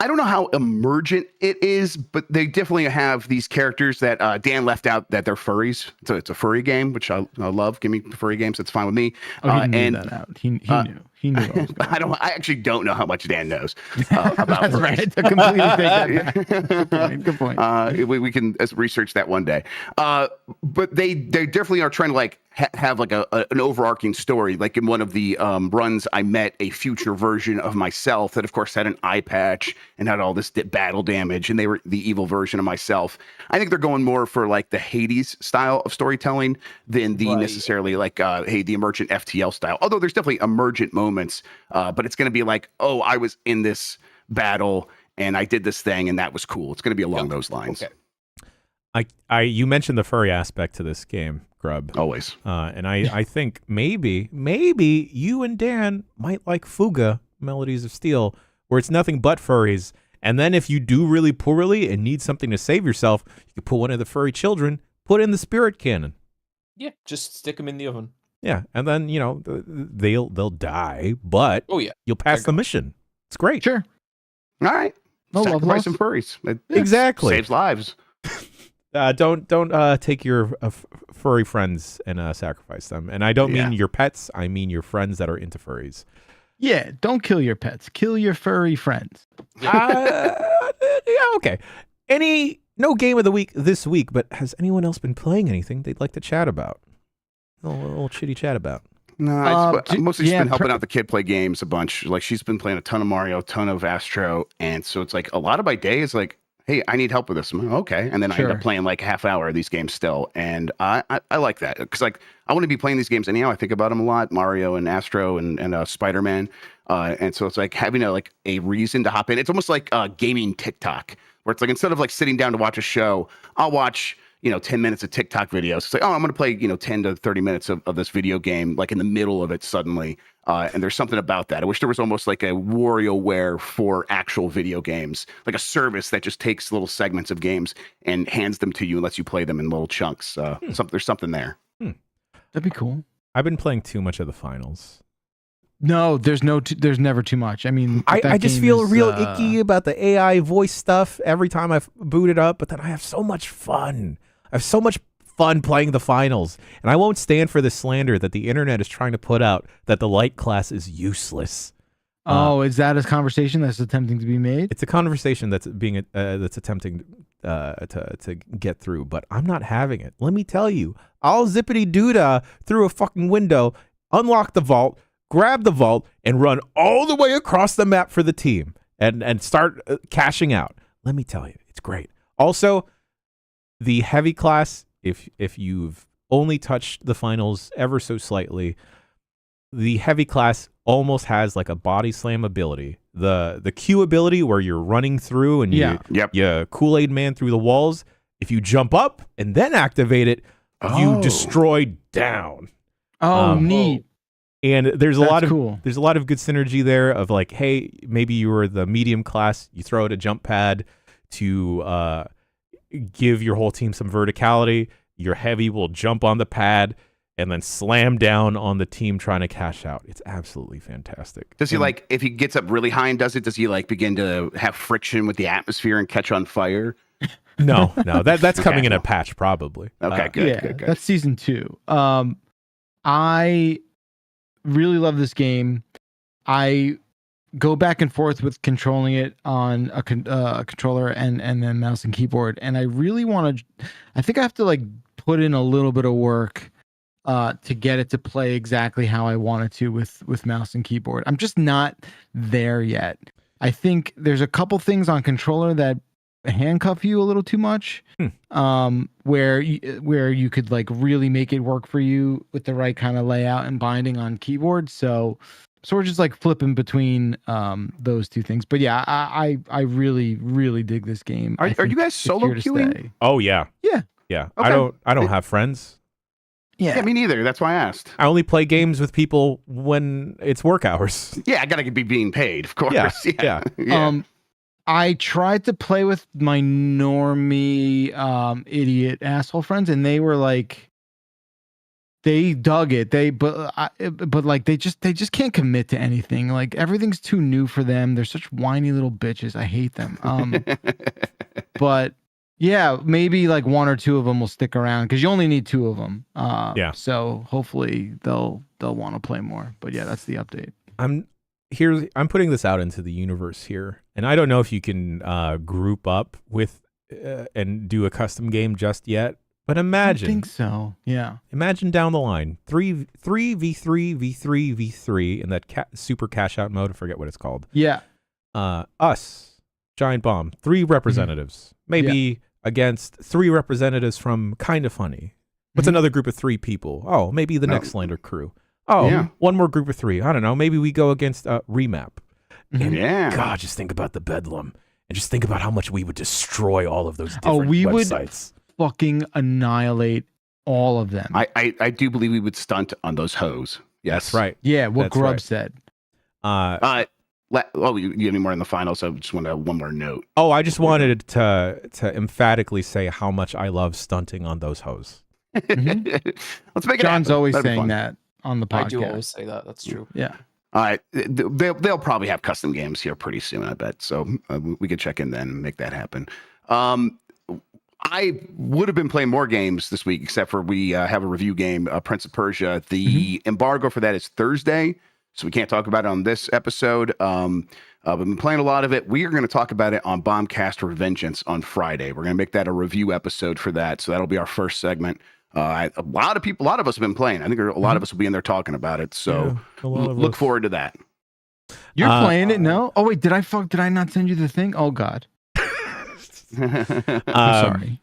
don't know how emergent it is, but they definitely have these characters that Dan left out that they're furries. So it's a furry game, which I love. Give me furry games. That's fine with me. Oh, he knew that out. He knew. He knew. I actually don't know how much Dan knows about That's furries. right. To completely take that back. Good point. We can research that one day. But they definitely are trying to like have like an overarching story. Like in one of the runs, I met a future version of myself that, of course, had an eye patch and had all this battle damage, and they were the evil version of myself. I think they're going more for like the Hades style of storytelling than the necessarily like the emergent FTL style. Although there's definitely emergent moments, but it's going to be like, oh, I was in this battle and I did this thing and that was cool. It's going to be along those lines. Okay. You mentioned the furry aspect to this game, Grubb. Always. And I think maybe you and Dan might like Fuga, Melodies of Steel, where it's nothing but furries. And then if you do really poorly and need something to save yourself, you can put one of the furry children, put in the spirit cannon. Yeah, just stick them in the oven. Yeah, and then, they'll die, but you'll pass the mission. It's great. Sure. All right. Sacrifice some furries. Exactly. Saves lives. Don't take your furry friends and sacrifice them. And I don't mean your pets. I mean your friends that are into furries. Yeah, don't kill your pets. Kill your furry friends. Yeah, okay. No game of the week this week, but has anyone else been playing anything they'd like to chat about? A little chitty chat about. No, I've mostly just been helping out the kid play games a bunch. Like she's been playing a ton of Mario, a ton of Astro, and so it's like a lot of my day is like, hey, I need help with this. I'm like, okay, and then I end up playing like a half hour of these games still, and I like that because like I want to be playing these games anyhow. I think about them a lot, Mario and Astro and Spider-Man, and so it's like having a reason to hop in. It's almost like gaming TikTok, where it's like instead of like sitting down to watch a show, I'll watch 10 minutes of TikTok videos. It's like, oh, I'm going to play 10 to 30 minutes of this video game like in the middle of it suddenly. And there's something about that. I wish there was almost like a WarioWare for actual video games, like a service that just takes little segments of games and hands them to you and lets you play them in little chunks. There's something there. That'd be cool. I've been playing too much of the finals. No, there's never too much. I mean, I just feel real icky about the AI voice stuff every time I boot it up, but then I have so much fun. I have so much fun playing the finals, and I won't stand for the slander that the internet is trying to put out that the light class is useless. Is that a conversation that's attempting to be made? It's a conversation that's being that's attempting to get through, but I'm not having it. Let me tell you, I'll zippity doodah through a fucking window, unlock the vault, grab the vault, and run all the way across the map for the team and start cashing out. Let me tell you, it's great. Also, the heavy class, if you've only touched the finals ever so slightly, the heavy class almost has like a body slam ability. The Q ability where you're running through and you Kool-Aid man through the walls. If you jump up and then activate it, you destroy down. Neat. And there's a lot of cool. There's a lot of good synergy there of like, hey, maybe you were the medium class, you throw out a jump pad to give your whole team some verticality. Your heavy will jump on the pad and then slam down on the team trying to cash out. It's absolutely fantastic. Does he like, if he gets up really high and does it, does he like begin to have friction with the atmosphere and catch on fire? No, that's coming in a patch probably. Okay, good. That's season 2. I really love this game. I go back and forth with controlling it on a controller and then mouse and keyboard, and I really want to. I think I have to like put in a little bit of work to get it to play exactly how I want it to with mouse and keyboard. I'm just not there yet. I think there's a couple things on controller that handcuff you a little too much, where you could like really make it work for you with the right kind of layout and binding on keyboard. So we're just like flipping between those two things. But yeah, I really really dig this game. Are you guys solo queuing? Oh yeah. Okay. I don't have friends. Yeah, me neither. That's why I asked. I only play games with people when it's work hours. Yeah, I gotta be being paid, of course. Yeah. I tried to play with my normie idiot asshole friends, and they were like, they dug it. But like they just can't commit to anything. Like everything's too new for them. They're such whiny little bitches. I hate them. But yeah, maybe like one or two of them will stick around because you only need 2 of them. So hopefully they'll want to play more. But yeah, that's the update. I'm putting this out into the universe here, and I don't know if you can group up with and do a custom game just yet. But imagine. I think so. Yeah. Imagine down the line 3v3 in that super cash out mode. I forget what it's called. Yeah. Us, Giant Bomb, 3 representatives, maybe against 3 representatives from Kinda Funny. What's another group of 3 people? Oh, maybe the next Slander crew. Oh, one more group of 3. I don't know. Maybe we go against Remap. And God, just think about the bedlam, and just think about how much we would destroy all of those different websites. Fucking annihilate all of them. I do believe we would stunt on those hoes. Yes, that's right. Yeah, what Grubb said. You have any more in the final? So I just want to have one more note. Oh, I just wanted to emphatically say how much I love stunting on those hoes. Let's make it. John's happen. always That'd saying that on the podcast. I do always say that. That's true. Yeah. All right, they'll probably have custom games here pretty soon, I bet. So we could check in then and make that happen. I would have been playing more games this week, except for we have a review game, Prince of Persia. The embargo for that is Thursday, so we can't talk about it on this episode. We've been playing a lot of it. We are going to talk about it on Bombcast Revengeance on Friday. We're going to make that a review episode for that, so that'll be our first segment. A lot of us have been playing. I think a lot of us will be in there talking about it. So look forward to that. You're playing it, no? Oh wait, did I not send you the thing? Oh God. I'm sorry.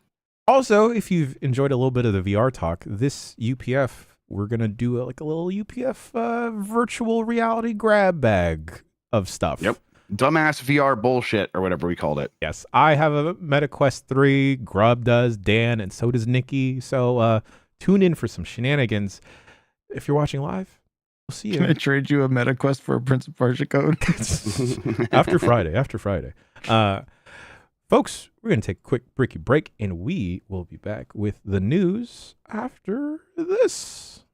Also, if you've enjoyed a little bit of the VR talk, this UPF, we're gonna do a little UPF virtual reality grab bag of stuff. Yep. Dumbass VR bullshit or whatever we called it. Yes, I have a MetaQuest 3, Grubb does, Dan, and so does Nikki. So tune in for some shenanigans. If you're watching live, we'll see you. Can I trade you a MetaQuest for a Prince of Persia code? After Friday. Folks, we're going to take a quick break, and we will be back with the news after this.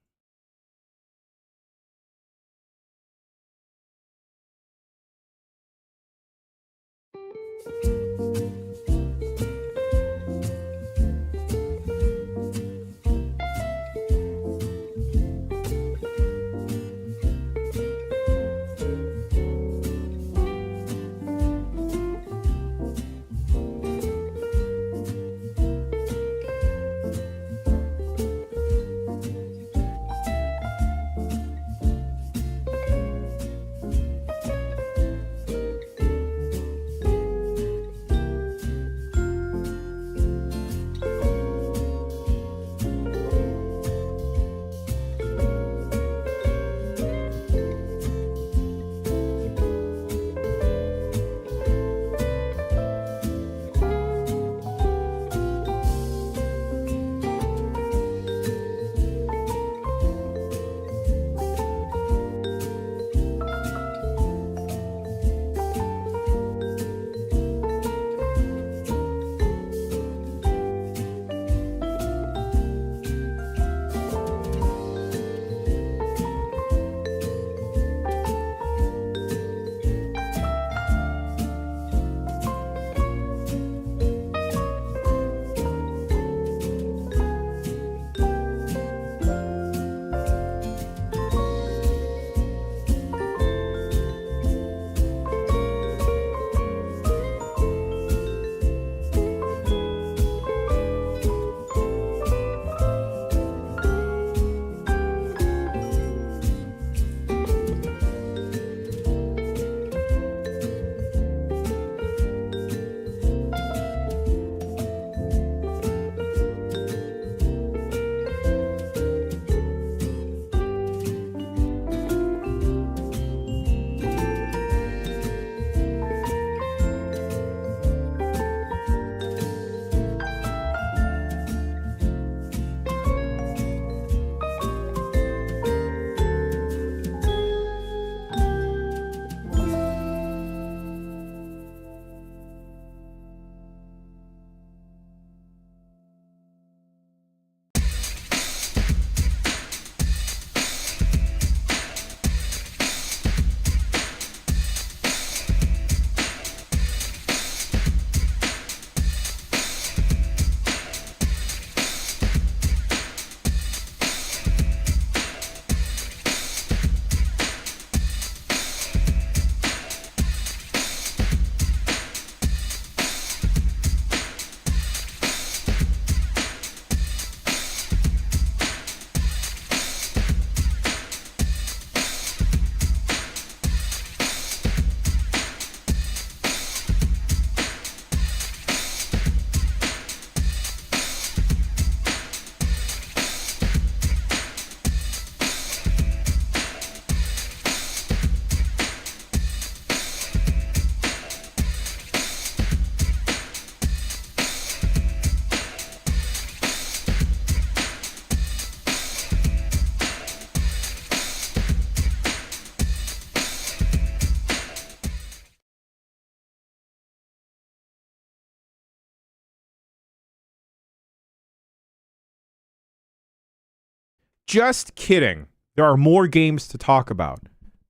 Just kidding. There are more games to talk about.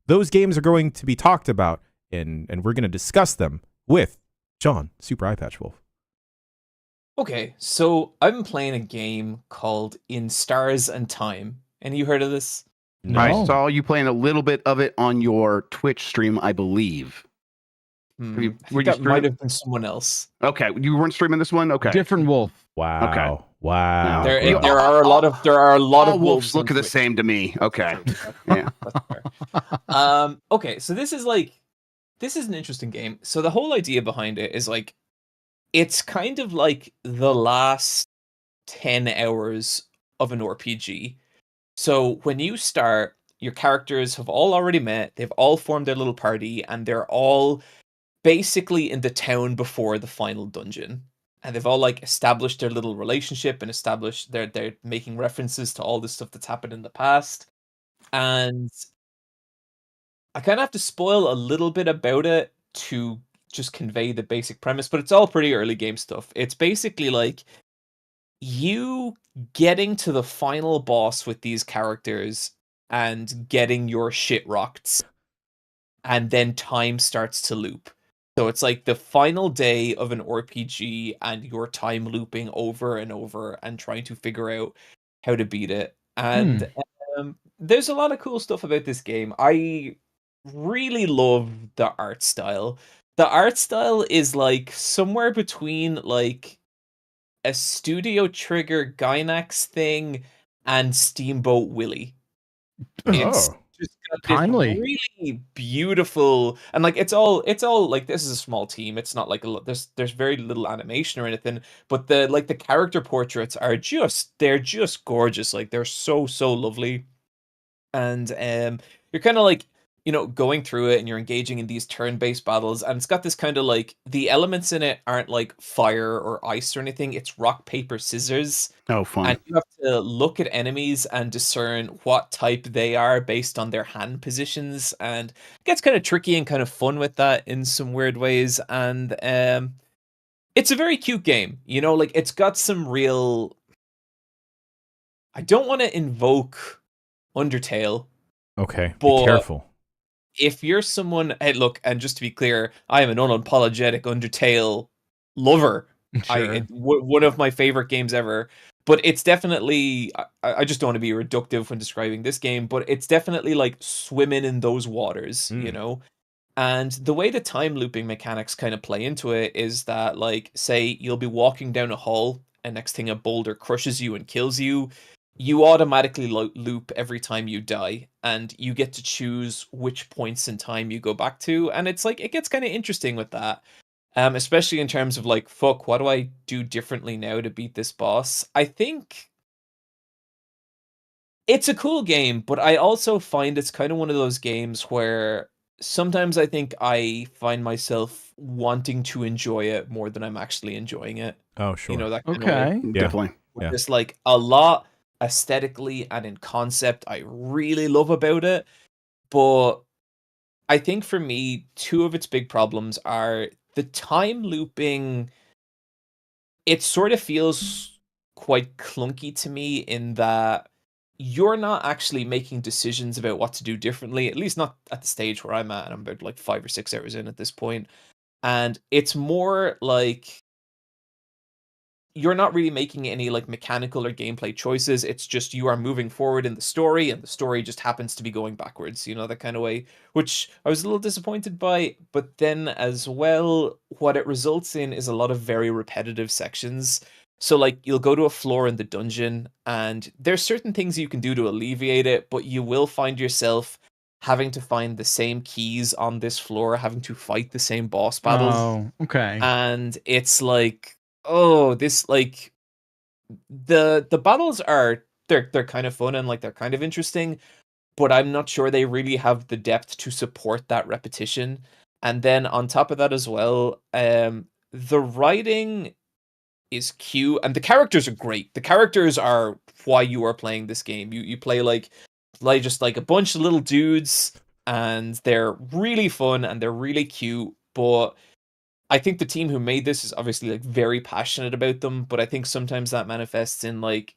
Those games are going to be talked about, and we're going to discuss them with John, Super Eye Patch Wolf. Okay, so I've been playing a game called In Stars and Time. Any of you heard of this? No. I saw you playing a little bit of it on your Twitch stream, I believe. I think that might have been someone else. Okay, you weren't streaming this one. Okay, Different wolf. Wow. Okay. Wow. There You- are a lot of all wolves wolves look on the Twitch. same to me. Okay, yeah. That's fair. Okay, so this is an interesting game. So the whole idea behind it is like it's kind of like the last 10 hours of an RPG. So when you start, your characters have all already met, they've all formed their little party, and they're all basically in the town before the final dungeon. And they've all like established their little relationship and established they're making references to all the stuff that's happened in the past. And I kind of have to spoil a little bit about it to just convey the basic premise, but it's all pretty early game stuff. It's basically like you getting to the final boss with these characters and getting your shit rocked, and then time starts to loop. So it's like the final day of an RPG and you're time looping over and over and trying to figure out how to beat it. And there's a lot of cool stuff about this game. I really love the art style. The art style is like somewhere between like a Studio Trigger Gainax thing and Steamboat Willie. It's just got this Timely. really beautiful, and like it's all like, this is a small team. It's not like there's very little animation or anything, but the character portraits are they're just gorgeous. Like they're so lovely. And you're kind of like, going through it and you're engaging in these turn-based battles, and it's got this kind of like, the elements in it aren't like fire or ice or anything. It's rock, paper, scissors. Oh, fun. And you have to look at enemies and discern what type they are based on their hand positions, and it gets kind of tricky and kind of fun with that in some weird ways. And it's a very cute game, like it's got some real, I don't want to invoke Undertale. Okay, but be careful. If you're someone, hey, look, and just to be clear, I am an unapologetic Undertale lover. Sure. One of my favorite games ever. But it's definitely, I just don't want to be reductive when describing this game, but it's definitely like swimming in those waters, And the way the time looping mechanics kind of play into it is that, like, say you'll be walking down a hall, and next thing a boulder crushes you and kills you. You automatically loop every time you die, and you get to choose which points in time you go back to. And it's like, it gets kind of interesting with that. Especially in terms of like, fuck, what do I do differently now to beat this boss? I think it's a cool game, but I also find it's kind of one of those games where sometimes I think I find myself wanting to enjoy it more than I'm actually enjoying it. Oh, sure. That kind of way. Yeah. Definitely. Yeah. Just like a lot aesthetically and in concept, I really love about it. But I think for me, two of its big problems are the time looping. It sort of feels quite clunky to me in that you're not actually making decisions about what to do differently, at least not at the stage where I'm at, and I'm about like 5 or 6 hours in at this point. And it's more like you're not really making any like mechanical or gameplay choices. It's just you are moving forward in the story, and the story just happens to be going backwards, that kind of way, which I was a little disappointed by. But then as well, what it results in is a lot of very repetitive sections. So like, you'll go to a floor in the dungeon, and there's certain things you can do to alleviate it, but you will find yourself having to find the same keys on this floor, having to fight the same boss battles. Oh, okay. And it's like, oh, this, like, the battles are, they're kind of fun and like they're kind of interesting, but I'm not sure they really have the depth to support that repetition. And then on top of that as well, the writing is cute and the characters are great. The characters are why you are playing this game. You play like just like a bunch of little dudes, and they're really fun and they're really cute, but I think the team who made this is obviously like very passionate about them, but I think sometimes that manifests in like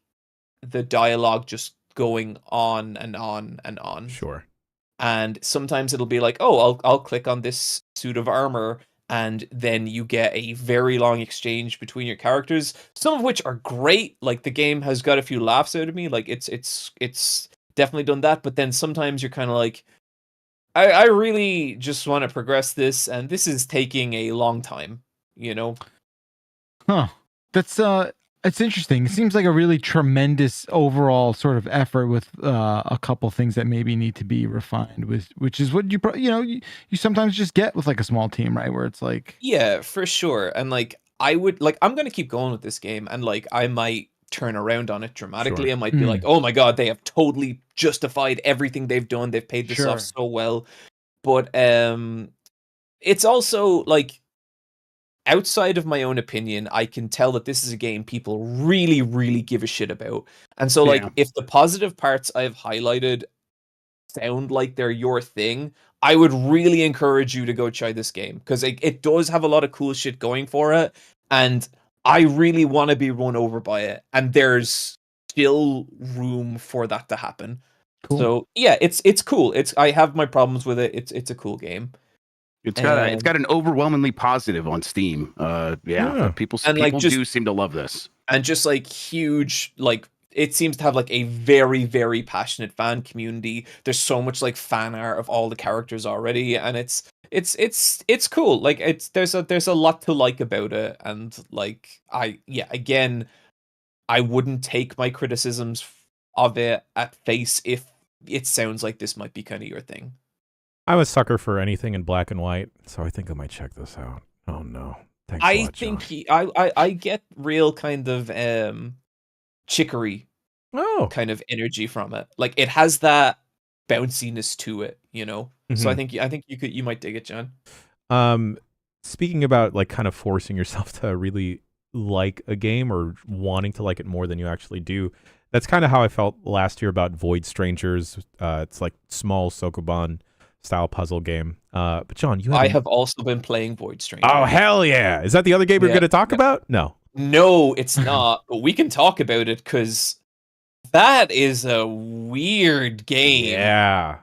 the dialogue just going on and on and on. Sure. And sometimes it'll be like, oh, I'll click on this suit of armor, and then you get a very long exchange between your characters, some of which are great. Like the game has got a few laughs out of me. Like it's definitely done that. But then sometimes you're kind of like, I really just want to progress this, and this is taking a long time, Huh. That's it's interesting. It seems like a really tremendous overall sort of effort with a couple things that maybe need to be refined, which is what you sometimes just get with like a small team, right? Where it's like, yeah, for sure. And like, I'm going to keep going with this game, and like I might turn around on it dramatically. Sure. I might be like, oh my god, they have totally justified everything they've done. They've paid this off so well. But it's also like, outside of my own opinion, I can tell that this is a game people really, really give a shit about. And so like, if the positive parts I've highlighted sound like they're your thing, I would really encourage you to go try this game, because it does have a lot of cool shit going for it, and I really want to be run over by it, and there's still room for that to happen. Cool. So yeah, it's cool. I have my problems with it. It's a cool game. It's got an overwhelmingly positive on Steam. People do seem to love this. And just like huge, like it seems to have like a very, very passionate fan community. There's so much like fan art of all the characters already, and it's cool. Like there's a lot to like about it, and like again, I wouldn't take my criticisms of it at face if it sounds like this might be kind of your thing. I'm a sucker for anything in black and white, so I think I might check this out. Oh no. Thanks a lot, John. I get real kind of chicory kind of energy from it. Like it has that bounciness to it, you know? Mm-hmm. So I think you might dig it, John. Speaking about like kind of forcing yourself to really like a game or wanting to like it more than you actually do. That's kind of how I felt last year about Void Strangers. It's like small Sokoban style puzzle game. But John, I have also been playing Void Strangers. Oh hell yeah! Is that the other game you're going to talk about? No, it's not. But we can talk about it because that is a weird game. Yeah.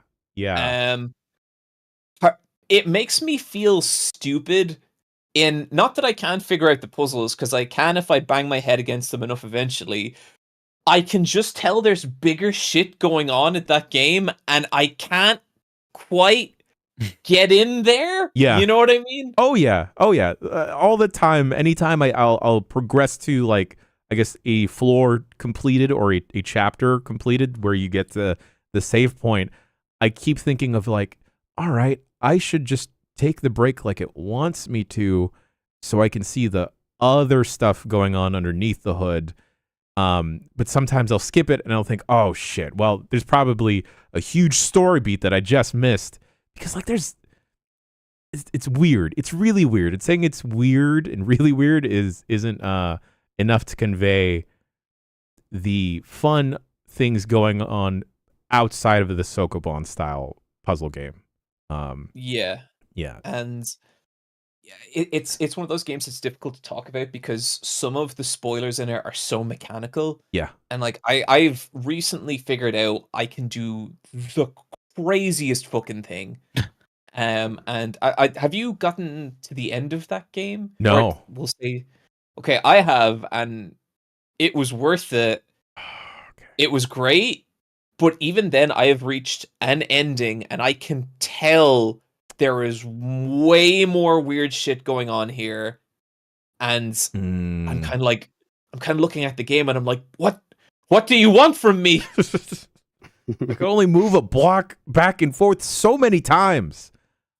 It makes me feel stupid. In not that I can't figure out the puzzles, because I can if I bang my head against them enough eventually. I can just tell there's bigger shit going on at that game, and I can't quite get in there. Yeah, you know what I mean? Oh yeah. All the time, anytime I'll progress to like I guess a floor completed or a chapter completed where you get to the save point, I keep thinking of like, all right, I should just take the break like it wants me to, so I can see the other stuff going on underneath the hood. But sometimes I'll skip it and I'll think, oh shit, well, there's probably a huge story beat that I just missed because like it's weird. It's really weird. It's saying it's weird and really weird isn't enough to convey the fun things going on outside of the Sokoban style puzzle game. Yeah. And it's one of those games that's difficult to talk about because some of the spoilers in it are so mechanical. Yeah. And like I've recently figured out I can do the craziest fucking thing. And I have you gotten to the end of that game? No. Or we'll say okay, I have, and it was worth it. Okay. It was great, but even then I have reached an ending and I can tell there is way more weird shit going on here, and I'm kind of looking at the game and I'm like, what do you want from me? I can only move a block back and forth so many times.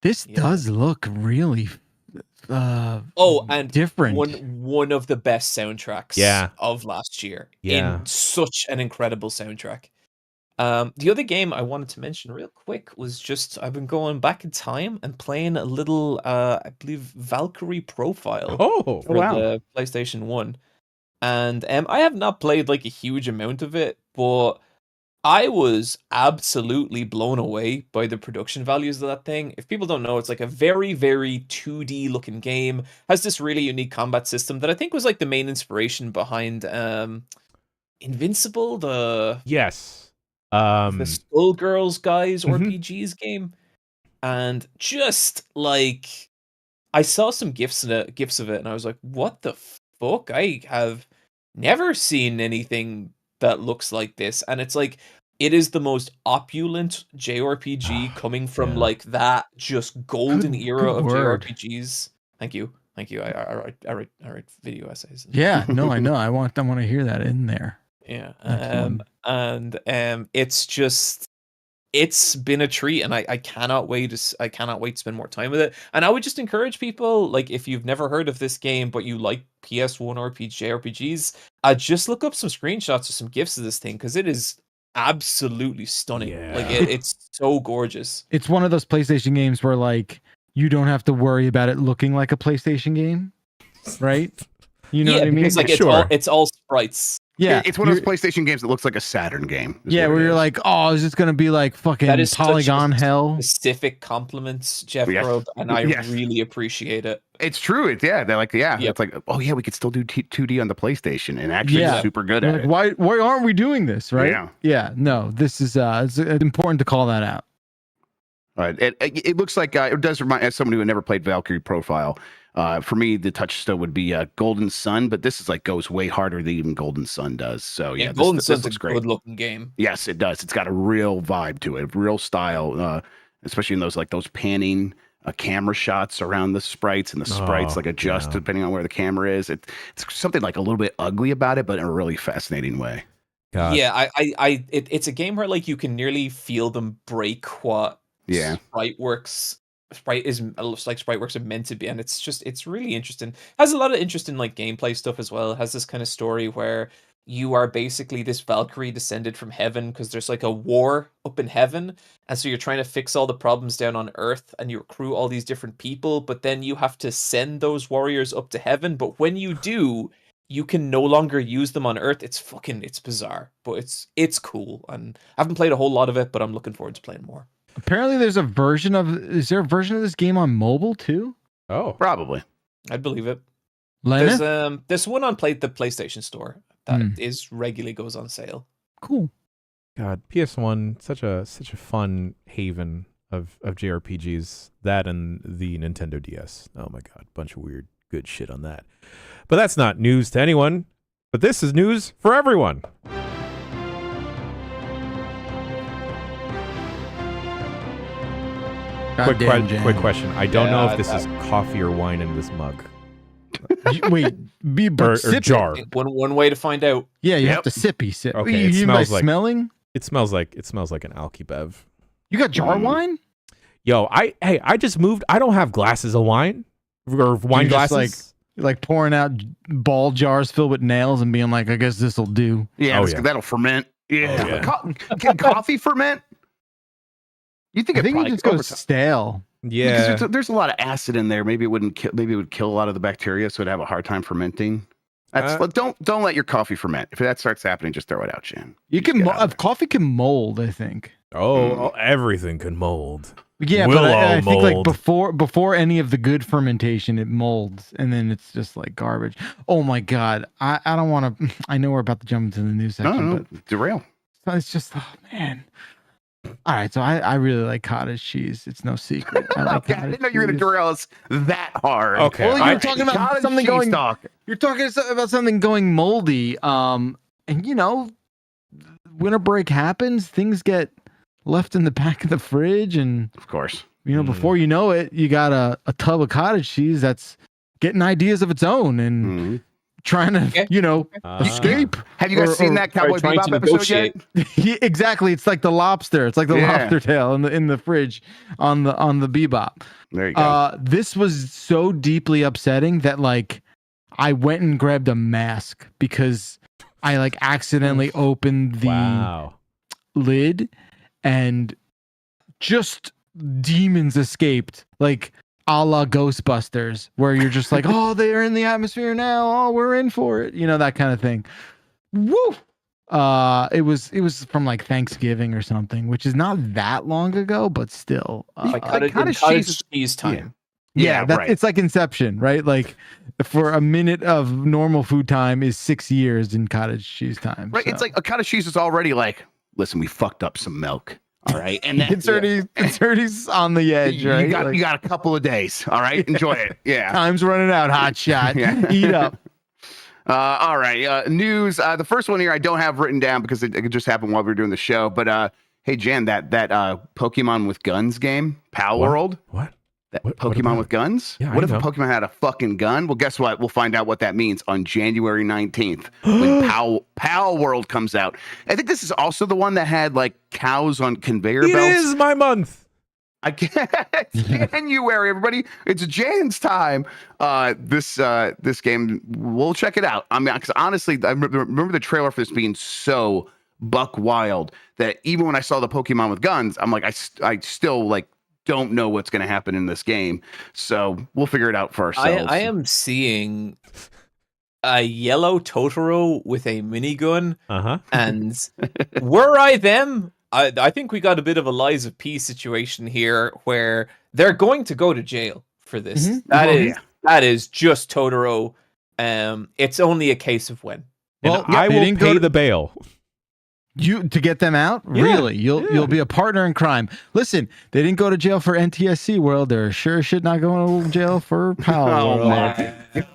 This does look really and different. One of the best soundtracks of last year. Yeah. In such an incredible soundtrack. The other game I wanted to mention real quick was just I've been going back in time and playing a little I believe Valkryie Profile for the PlayStation 1. And I have not played like a huge amount of it, but I was absolutely blown away by the production values of that thing. If people don't know, it's like a very, very 2D looking game. Has this really unique combat system that I think was like the main inspiration behind Invincible, the Skullgirls guys RPGs game. And just like I saw some gifs of it and I was like, what the fuck? I have never seen anything that looks like this. And it's like it is the most opulent JRPG coming from like that just golden era of JRPGs. Thank you. I write video essays. Yeah, no, I know. I want to hear that in there. Yeah. It's been a treat, and I cannot wait to spend more time with it. And I would just encourage people, like, if you've never heard of this game but you like PS1 JRPGs, just look up some screenshots or some GIFs of this thing because it is absolutely stunning. Yeah. Like it's so gorgeous. It's one of those PlayStation games where like you don't have to worry about it looking like a PlayStation game, right? You know what I mean? Because like it's all sprites. Yeah, it's one of those PlayStation games that looks like a Saturn game. Yeah, where you're like, oh, is this going to be like fucking that is polygon hell? Specific compliments, Jeff Grubb, and I really appreciate it. It's true. They're like, it's like, oh yeah, we could still do 2D on the PlayStation, and actually super good at it. Why aren't we doing this, right? Yeah. No, this is it's important to call that out. It looks like it does remind, as someone who had never played Valkryie Profile. For me, the touchstone would be Golden Sun, but this is like goes way harder than even Golden Sun does. So yeah, Golden Sun's looks a great. good-looking game. Yes, it does. It's got a real vibe to it, real style, especially in those panning camera shots around the sprites, and the sprites like adjust depending on where the camera is. It's something like a little bit ugly about it, but in a really fascinating way. God. Yeah, it's a game where like you can nearly feel them break what Spriteworks are meant to be, and it's really interesting. Has a lot of interesting like gameplay stuff as well. It has this kind of story where you are basically this Valkyrie descended from heaven because there's like a war up in heaven, and so you're trying to fix all the problems down on Earth, and you recruit all these different people, but then you have to send those warriors up to heaven. But when you do, you can no longer use them on Earth. It's bizarre, but it's cool, and I haven't played a whole lot of it, but I'm looking forward to playing more. Apparently, is there a version of this game on mobile too? Oh, probably. I'd believe it. Lena? There's one on the PlayStation Store that is regularly goes on sale. Cool. God, PS1, such a fun haven of JRPGs. That and the Nintendo DS. Oh my God, bunch of weird good shit on that. But that's not news to anyone. But this is news for everyone. Quick question. I don't know if this is coffee or wine in this mug. Wait, or jar. One way to find out. Yeah, you have to sippy sip. Okay, you smells like smelling. It smells like an alky bev. You got jar wine? Yo, I just moved. I don't have glasses of wine or wine glasses. Like pouring out ball jars filled with nails and being like, I guess this'll do. Yeah, that'll ferment. Yeah. Can coffee ferment? I think it just goes stale. Yeah, because there's a lot of acid in there. Maybe it wouldn't kill. Maybe it would kill a lot of the bacteria, so it'd have a hard time fermenting. Don't let your coffee ferment. If that starts happening, just throw it out, Jan. Coffee can mold, I think. Oh, everything can mold. Yeah, but I think like before any of the good fermentation, it molds, and then it's just like garbage. Oh my God, I don't want to. I know we're about to jump into the news section, but derail. It's just, oh man. All right, so I really like cottage cheese. It's no secret. I didn't know you were going to derail us that hard. Okay, well, you're talking about something going. You're talking about something going moldy. And winter break happens. Things get left in the back of the fridge, and of course, before you know it, you got a tub of cottage cheese that's getting ideas of its own and trying to, escape. Have you guys seen that Cowboy Bebop episode yet? Yeah, exactly. It's like the lobster. It's like the lobster tail in the fridge on the Bebop. There you go. This was so deeply upsetting that like I went and grabbed a mask because I like accidentally opened the lid and just demons escaped, like a la Ghostbusters, where you're just like, oh, they're in the atmosphere now. Oh, we're in for it. That kind of thing. Woo! It was from like Thanksgiving or something, which is not that long ago, but still. Cottage cheese time. Yeah, it's like Inception, right? Like for a minute of normal food time is 6 years in cottage cheese time. Right. So. It's like a cottage cheese is already like, listen, we fucked up some milk. All right. And it's already on the edge, right? You got a couple of days. All right. Enjoy it. Yeah. Time's running out. Hot shot. Eat up. All right. News. The first one here I don't have written down because it just happened while we were doing the show. But hey, Jan, that Pokemon with guns game, Palworld. What? That Pokemon with guns? Yeah, what if a Pokemon had a fucking gun? Well, guess what? We'll find out what that means on January 19th when Palworld comes out. I think this is also the one that had like cows on conveyor belts. It is my month. I can't. January, everybody. It's Jan's time. This game, we'll check it out. I mean, because honestly, I remember the trailer for this being so buck wild that even when I saw the Pokemon with guns, I'm like, I still like don't know what's going to happen in this game, so we'll figure it out for ourselves. I am seeing a yellow Totoro with a minigun, and were I them, I think we got a bit of a Lies of P situation here, where they're going to go to jail for this. That is just Totoro. It's only a case of when. Well, I will pay the bail. To get them out? Yeah, Really? You'll be a partner in crime. Listen, they didn't go to jail for NTSC World. They're sure shit not going to jail for Palworld.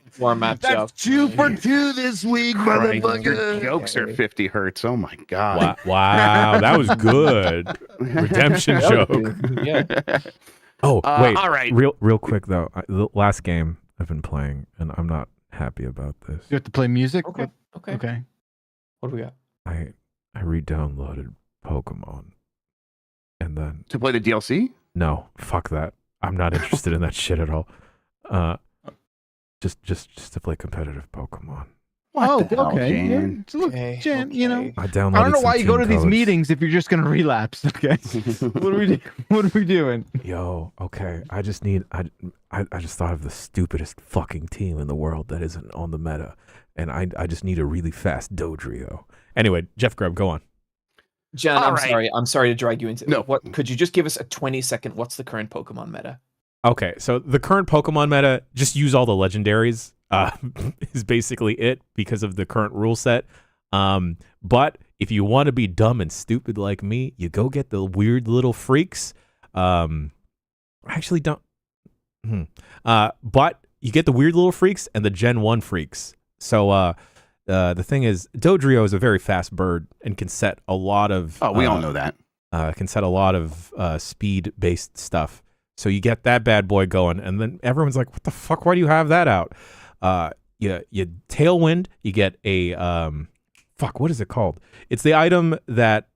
Format That's 2 for 2 this week, motherfucker. Your jokes are 50 hertz. Oh my god! Wow, that was good. Redemption joke. Yeah. Oh wait, all right. Real quick though, the last game I've been playing, and I'm not happy about this. You have to play music. Okay. What do we got? I re-downloaded Pokemon, and then To play the DLC? no, fuck that. I'm not interested in that shit at all. Just to play competitive Pokemon. What the hell, okay. Jan? So look, Jan, you know, I downloaded. I don't know why some you go to team these codes. meetings if you're just gonna relapse. Okay, what are we doing? Yo, okay. I just thought of the stupidest fucking team in the world that isn't on the meta, and I just need a really fast Dodrio. Anyway, Jeff Grubb, go on. Jan, All I'm right. sorry. I'm sorry to drag you into. No. What could you just give us a 20-second? What's the current Pokemon meta? Okay, so the current Pokemon meta, just use all the legendaries, is basically it because of the current rule set. But if you want to be dumb and stupid like me, you go get the weird little freaks. Actually don't. But you get the weird little freaks and the Gen 1 freaks. So the thing is, Dodrio is a very fast bird and can set a lot of... Oh, we all know that. Can set a lot of speed-based stuff. So you get that bad boy going, and then everyone's like, what the fuck? Why do you have that out? You Tailwind, you get a... fuck, what is it called? It's the item that...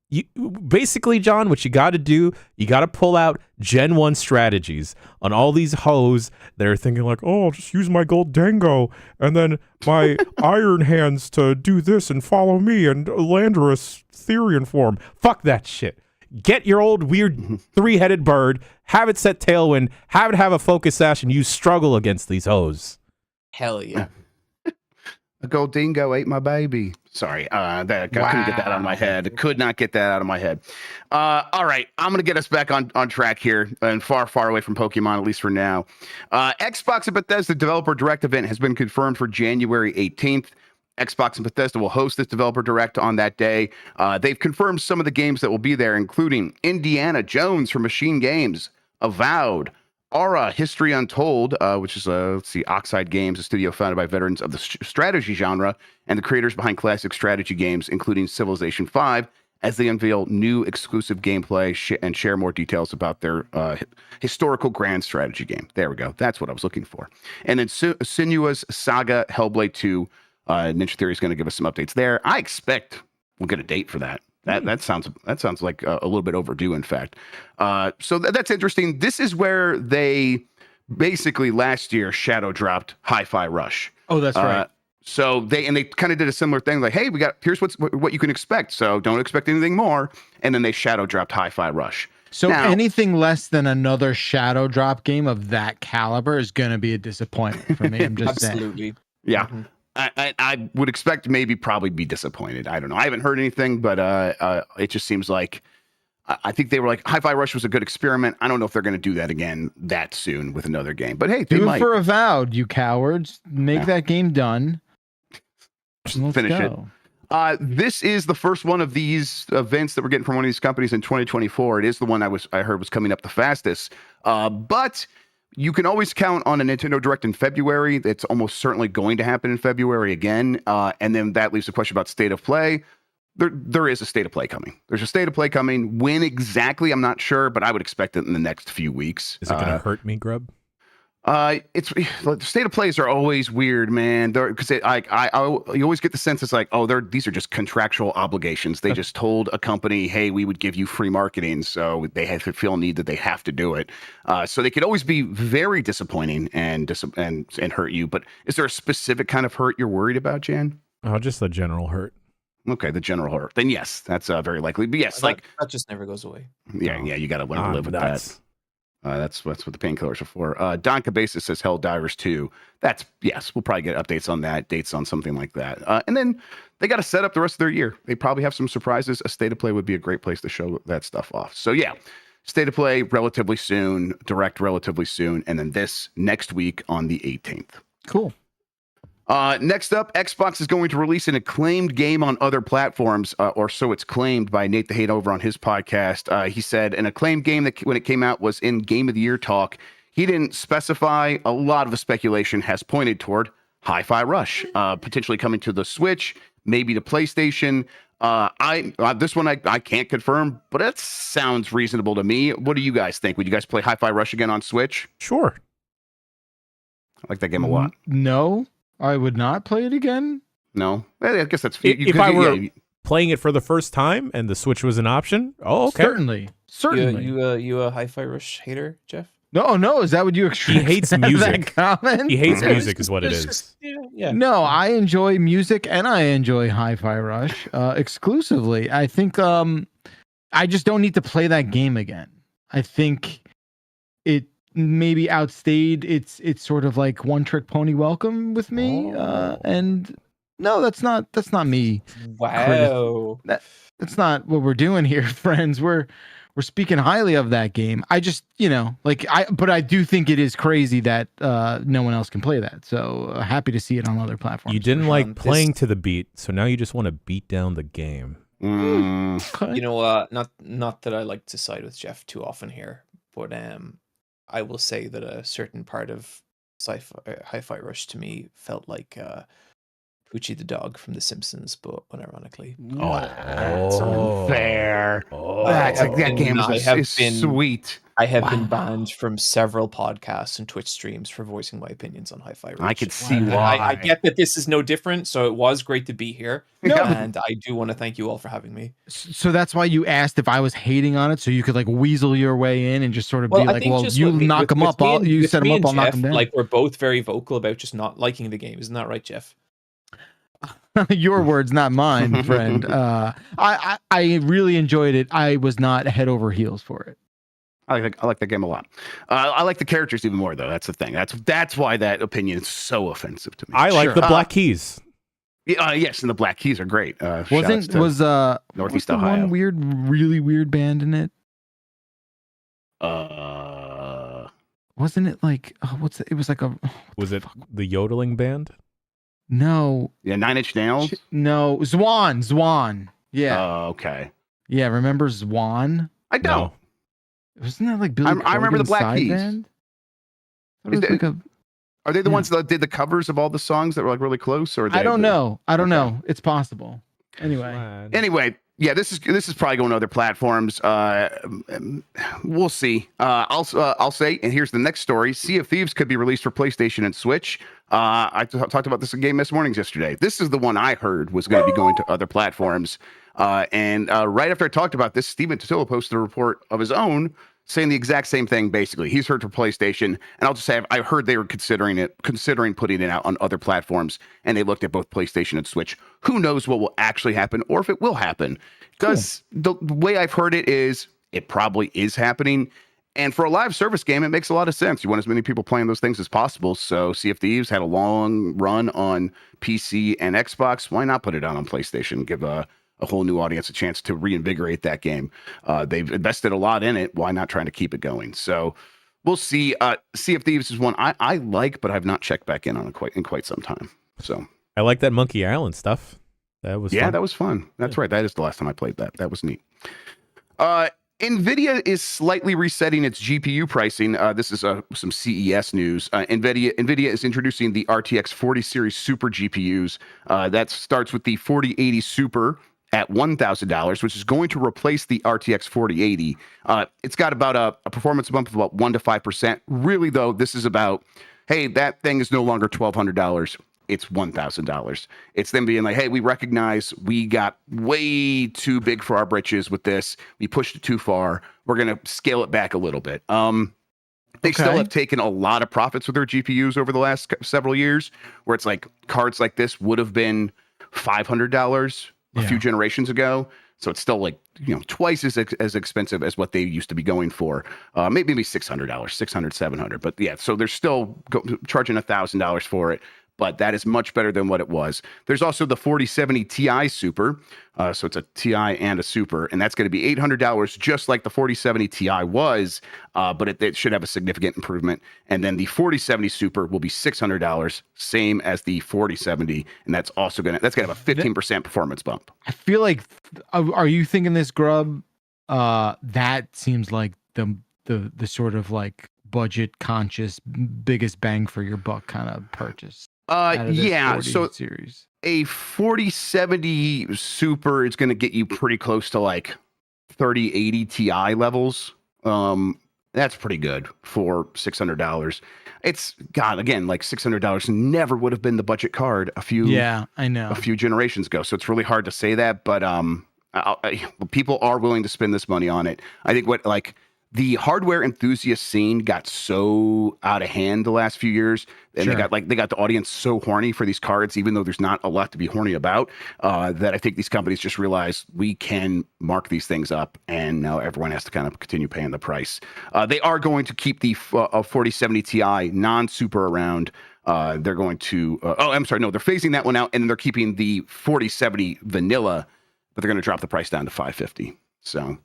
you basically, John, what you got to do, you got to pull out Gen 1 strategies on all these hoes that are thinking like, oh, I'll just use my gold dango and then my iron hands to do this and follow me and Landorus Therian form. Fuck that shit. Get your old weird three-headed bird, have it set Tailwind, have it have a focus sash, and you struggle against these hoes. Hell yeah. A gold dingo ate my baby. Sorry, I couldn't get that out of my head. Could not get that out of my head. All right, I'm going to get us back on track here and far away from Pokemon, at least for now. Xbox and Bethesda Developer Direct event has been confirmed for January 18th. Xbox and Bethesda will host this Developer Direct on that day. They've confirmed some of the games that will be there, including Indiana Jones from Machine Games, Avowed, Aura, History Untold, which is Oxide Games, a studio founded by veterans of the strategy genre and the creators behind classic strategy games, including Civilization V, as they unveil new exclusive gameplay and share more details about their historical grand strategy game. There we go. That's what I was looking for. And then Senua's Saga Hellblade 2. Ninja Theory is going to give us some updates there. I expect we'll get a date for that. That sounds like a little bit overdue, in fact. So that's interesting. This is where they basically last year shadow dropped Hi-Fi Rush. Oh, that's right. So they kind of did a similar thing, like, hey, here's what you can expect. So don't expect anything more. And then they shadow dropped Hi-Fi Rush. So now, anything less than another shadow drop game of that caliber is going to be a disappointment for me. I'm just Absolutely. saying. Yeah. Mm-hmm. I would expect probably be disappointed. I don't know. I haven't heard anything, but it just seems like I think they were like, Hi-Fi Rush was a good experiment. I don't know if they're going to do that again that soon with another game. But hey, do it for Avowed, you cowards. Make that game done. Just finish it. This is the first one of these events that we're getting from one of these companies in 2024. It is the one I heard was coming up the fastest. But you can always count on a Nintendo Direct in February. It's almost certainly going to happen in February again. And then that leaves a question about state of play. There is a state of play coming. There's a state of play coming. When exactly, I'm not sure, but I would expect it in the next few weeks. Is it going to hurt me, Grubb? It's the state of plays are always weird, man. Because you always get the sense it's like, these are just contractual obligations. They just told a company, hey, we would give you free marketing, so they have to feel a need that they have to do it. So they could always be very disappointing and hurt you. But is there a specific kind of hurt you're worried about, Jan? Oh, just the general hurt. Okay, the general hurt. Then yes, that's very likely. But yes, that just never goes away. Yeah, you got to learn to live with that. That's what the painkillers are for. Donka Basis says Helldivers 2. Yes, we'll probably get updates on that, dates on something like that. And then they got to set up the rest of their year. They probably have some surprises. A state of play would be a great place to show that stuff off. So yeah, state of play relatively soon, Direct relatively soon, and then this next week on the 18th. Cool. Next up, Xbox is going to release an acclaimed game on other platforms, or so it's claimed by Nate the Hate over on his podcast. He said an acclaimed game that when it came out was in Game of the Year talk. He didn't specify. A lot of the speculation has pointed toward Hi-Fi Rush, potentially coming to the Switch, maybe to PlayStation. This one I can't confirm, but it sounds reasonable to me. What do you guys think? Would you guys play Hi-Fi Rush again on Switch? Sure. I like that game a lot. No, I would not play it again. No, I guess that's If I were playing it for the first time and the Switch was an option, okay. Certainly. You a Hi-Fi Rush hater, Jeff? No. Is that what you He hates music. Comment? He hates music is what it is. Yeah. No, I enjoy music and I enjoy Hi-Fi Rush exclusively. I think I just don't need to play that game again. I think it maybe outstayed its sort of like one trick pony welcome with me. And no, that's not me. Wow. That's not what we're doing here, friends. We're speaking highly of that game. I just, but I do think it is crazy that no one else can play that. So happy to see it on other platforms. You didn't like playing to the beat, so now you just want to beat down the game. Okay. You know, not that I like to side with Jeff too often here, but I will say that a certain part of Hi-Fi Rush to me felt like Poochie the dog from The Simpsons, but unironically. That's unfair. That game is sweet. I have been banned from several podcasts and Twitch streams for voicing my opinions on Hi-Fi Rush. I could see why. I get that this is no different, so it was great to be here. And I do want to thank you all for having me. So that's why you asked if I was hating on it, so you could like weasel your way in and just sort of be like, well, you knock them up, you set them up, I'll knock them down. Like, we're both very vocal about just not liking the game. Isn't that right, Jeff? Your words, not mine, friend. I really enjoyed it. I was not head over heels for it. I like that game a lot. I like the characters even more, though. That's the thing. That's why that opinion is so offensive to me. I like the Black Keys. Yes, and the Black Keys are great. Was Northeast Ohio one really weird band in it? Wasn't it like it was like was it the yodeling band? No. Yeah, 9 Inch Nails. No, Zwan. Yeah. Oh, okay. Yeah, remember Zwan? I don't. Wasn't that like Billy I remember the Black side Keys. band? Are they the ones that did the covers of all the songs that were like really close? Or I don't know. It's possible. Anyway, yeah, this is probably going to other platforms. We'll see. I'll say, and here's the next story: Sea of Thieves could be released for PlayStation and Switch. I talked about this in Game Miss Mornings yesterday. This is the one I heard was going to be going to other platforms. And right after I talked about this, Steven Totillo posted a report of his own saying the exact same thing. Basically, he's heard for PlayStation, and I'll just say I heard they were considering putting it out on other platforms, and they looked at both PlayStation and Switch. Who knows what will actually happen, or if it will happen? Because the way I've heard it is, it probably is happening. And for a live service game, it makes a lot of sense. You want as many people playing those things as possible. So Sea of Thieves had a long run on PC and Xbox. Why not put it out on PlayStation? Give a whole new audience a chance to reinvigorate that game. They've invested a lot in it. Why not trying to keep it going? So we'll see. Sea of Thieves is one I like, but I've not checked back in on it in quite some time. So I like that Monkey Island stuff. That was fun. That was fun. That's right. That is the last time I played that. That was neat. Nvidia is slightly resetting its GPU pricing. This is some CES news. Nvidia is introducing the RTX 40 series Super GPUs. That starts with the 4080 Super at $1,000, which is going to replace the RTX 4080. It's got about a performance bump of about 1 to 5%. Really, though, this is about, hey, that thing is no longer $1,200. It's $1,000. It's them being like, hey, we recognize we got way too big for our britches with this. We pushed it too far. We're going to scale it back a little bit. They still have taken a lot of profits with their GPUs over the last several years, where it's like cards like this would have been $500 a few generations ago. So it's still like, twice as expensive as what they used to be going for. Maybe $600, $600, $700. But yeah, so they're still charging $1,000 for it. but that is much better than what it was. There's also the 4070 Ti Super. So it's a Ti and a Super, and that's going to be $800, just like the 4070 Ti was, but it should have a significant improvement. And then the 4070 Super will be $600, same as the 4070, and that's going to have a 15% performance bump. I feel like, are you thinking this, Grubb? That seems like the sort of like budget conscious, biggest bang for your buck kind of purchase. Yeah. So series. A 4070 Super is going to get you pretty close to like 3080 Ti levels. That's pretty good for $600. It's again, like $600 never would have been the budget card a few generations ago. So it's really hard to say that, but people are willing to spend this money on it. I think the hardware enthusiast scene got so out of hand the last few years, and they got the audience so horny for these cards, even though there's not a lot to be horny about, that I think these companies just realized we can mark these things up, and now everyone has to kind of continue paying the price. They are going to keep the 4070 Ti non-super around. They're going to they're phasing that one out, and they're keeping the 4070 vanilla, but they're going to drop the price down to $550. So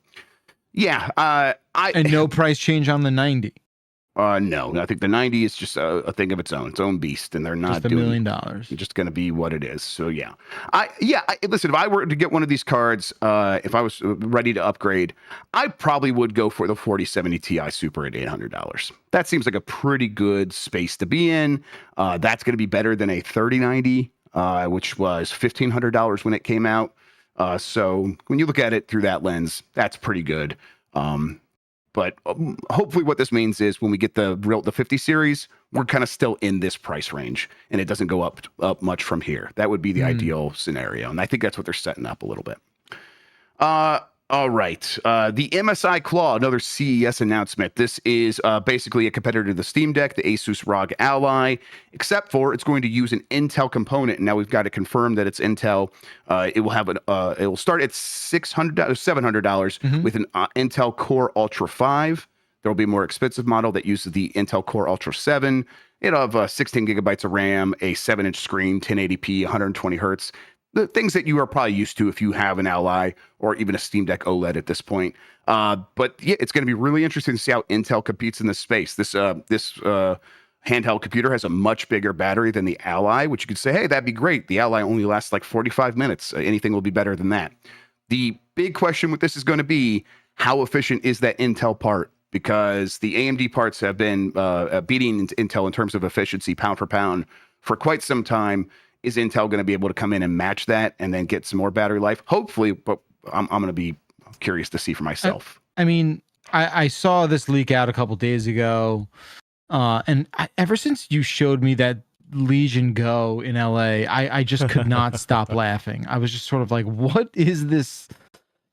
yeah, and no price change on the 90. No, I think the 90 is just a thing of its own beast, and they're not just $1 million. It's just going to be what it is. So yeah, listen, if I were to get one of these cards, if I was ready to upgrade, I probably would go for the 4070 Ti Super at $800. That seems like a pretty good space to be in. That's going to be better than a 3090, which was $1,500 when it came out. So when you look at it through that lens, that's pretty good. But hopefully what this means is when we get the 50 series, we're kind of still in this price range, and it doesn't go up much from here. That would be the ideal scenario, and I think that's what they're setting up a little bit. All right. The MSI Claw, another CES announcement. This is basically a competitor to the Steam Deck, the Asus ROG Ally, except for it's going to use an Intel component. And now we've got to confirm that it's Intel. It will start at $700 with an Intel Core Ultra 5. There will be a more expensive model that uses the Intel Core Ultra 7. It'll have 16 gigabytes of RAM, a 7-inch screen, 1080p, 120 hertz. The things that you are probably used to if you have an Ally or even a Steam Deck OLED at this point. But yeah, it's going to be really interesting to see how Intel competes in this space. This handheld computer has a much bigger battery than the Ally, which you could say, hey, that'd be great. The Ally only lasts like 45 minutes. Anything will be better than that. The big question with this is going to be, how efficient is that Intel part? Because the AMD parts have been beating Intel in terms of efficiency, pound for pound, for quite some time. Is Intel going to be able to come in and match that and then get some more battery life? Hopefully, but I'm going to be curious to see for myself. I saw this leak out a couple days ago, and ever since you showed me that Legion Go in LA, I just could not stop laughing. I was just sort of like, what is this,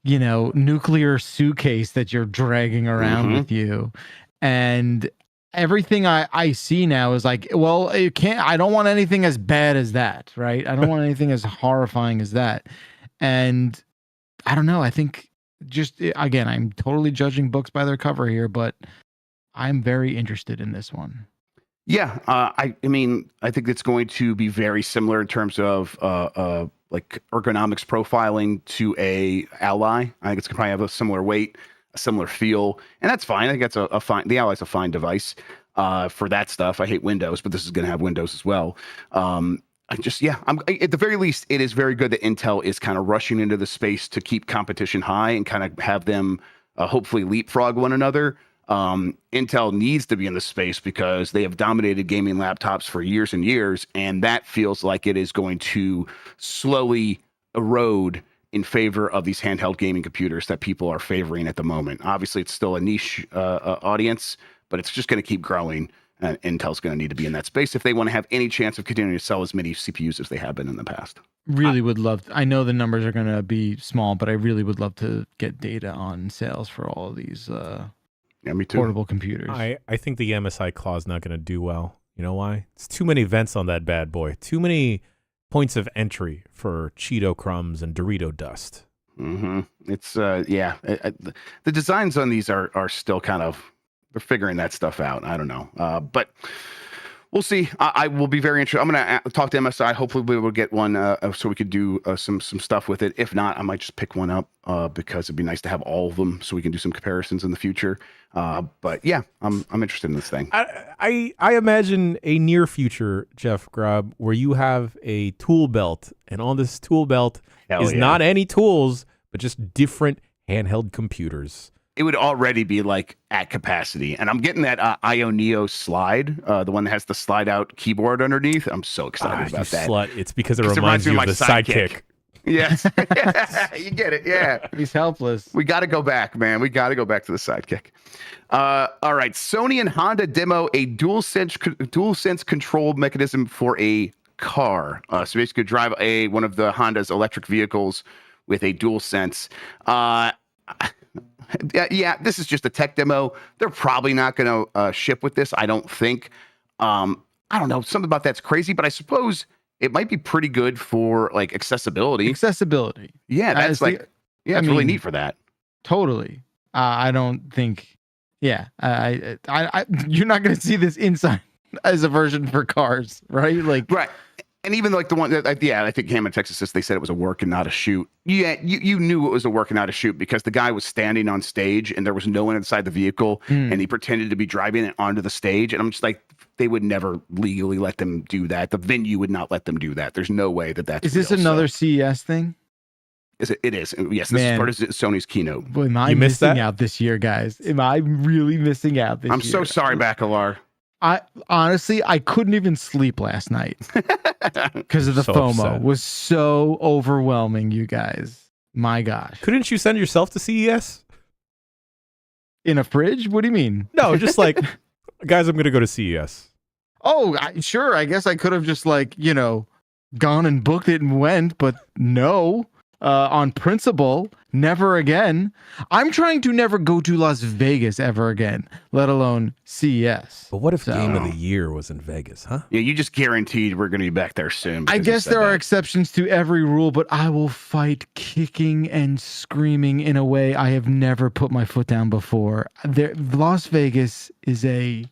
nuclear suitcase that you're dragging around with you? And everything I see now is like, well, I don't want anything as bad as that, right? I don't want anything as horrifying as that. And I don't know. I think again, I'm totally judging books by their cover here, but I'm very interested in this one. Yeah. I think it's going to be very similar in terms of like ergonomics profiling to a Ally. I think it's going to probably have a similar weight, a similar feel, and that's fine. I think that's a fine. The Ally's a fine device for that stuff. I hate Windows, but this is going to have Windows as well. I'm at the very least, it is very good that Intel is kind of rushing into the space to keep competition high and kind of have them hopefully leapfrog one another. Intel needs to be in the space because they have dominated gaming laptops for years and years, and that feels like it is going to slowly erode in favor of these handheld gaming computers that people are favoring at the moment. Obviously, it's still a niche audience, but it's just going to keep growing. And Intel's going to need to be in that space if they want to have any chance of continuing to sell as many CPUs as they have been in the past. Really would love I know the numbers are going to be small, but I really would love to get data on sales for all of these me too. Portable computers. I think the MSI Claw is not going to do well. You know why? It's too many vents on that bad boy. Too many points of entry for Cheeto crumbs and Dorito dust. It's the designs on these are still kind of, they're figuring that stuff out. I don't know, but We'll see. I will be very interested. I'm going to talk to MSI. Hopefully, we will get one so we could do some stuff with it. If not, I might just pick one up because it'd be nice to have all of them so we can do some comparisons in the future. But yeah, I'm interested in this thing. I imagine a near future, Jeff Grubb, where you have a tool belt, and on this tool belt is not any tools, but just different handheld computers. It would already be like at capacity. And I'm getting that IO Neo slide, the one that has the slide out keyboard underneath. I'm so excited about that. Slut. It's because it reminds you of the sidekick. Yes. You get it. Yeah. He's helpless. We got to go back, man. We got to go back to the sidekick. All right. Sony and Honda demo a DualSense control mechanism for a car. So basically drive one of the Honda's electric vehicles with a DualSense. Yeah, this is just a tech demo. They're probably not going to ship with this, I don't think. I don't know. Something about that's crazy, but I suppose it might be pretty good for like accessibility. Accessibility. Yeah, that's it's really neat for that. Totally. I don't think. Yeah, I you're not going to see this inside as a version for cars, right? Like, right. And even like the one that, I think Hammond, Texas, they said it was a work and not a shoot. Yeah, you knew it was a work and not a shoot because the guy was standing on stage and there was no one inside the vehicle and he pretended to be driving it onto the stage. And I'm just like, they would never legally let them do that. The venue would not let them do that. There's no way that's Is this another CES thing? It is. Yes, this is part of Sony's keynote. Boy, am I missing out this year, guys? Am I really missing out this year? I'm so sorry, Bacalar. I couldn't even sleep last night because of the FOMO. Upset. Was so overwhelming, you guys. My gosh. Couldn't you send yourself to CES? In a fridge? What do you mean? No, just like, guys, I'm going to go to CES. Oh, sure. I guess I could have just gone and booked it and went, but no. On principle, never again. I'm trying to never go to Las Vegas ever again, let alone CES. But what if Game of the Year was in Vegas, huh? Yeah, you just guaranteed we're going to be back there soon. I guess there are exceptions to every rule, but I will fight kicking and screaming in a way I have never put my foot down before. Las Vegas is a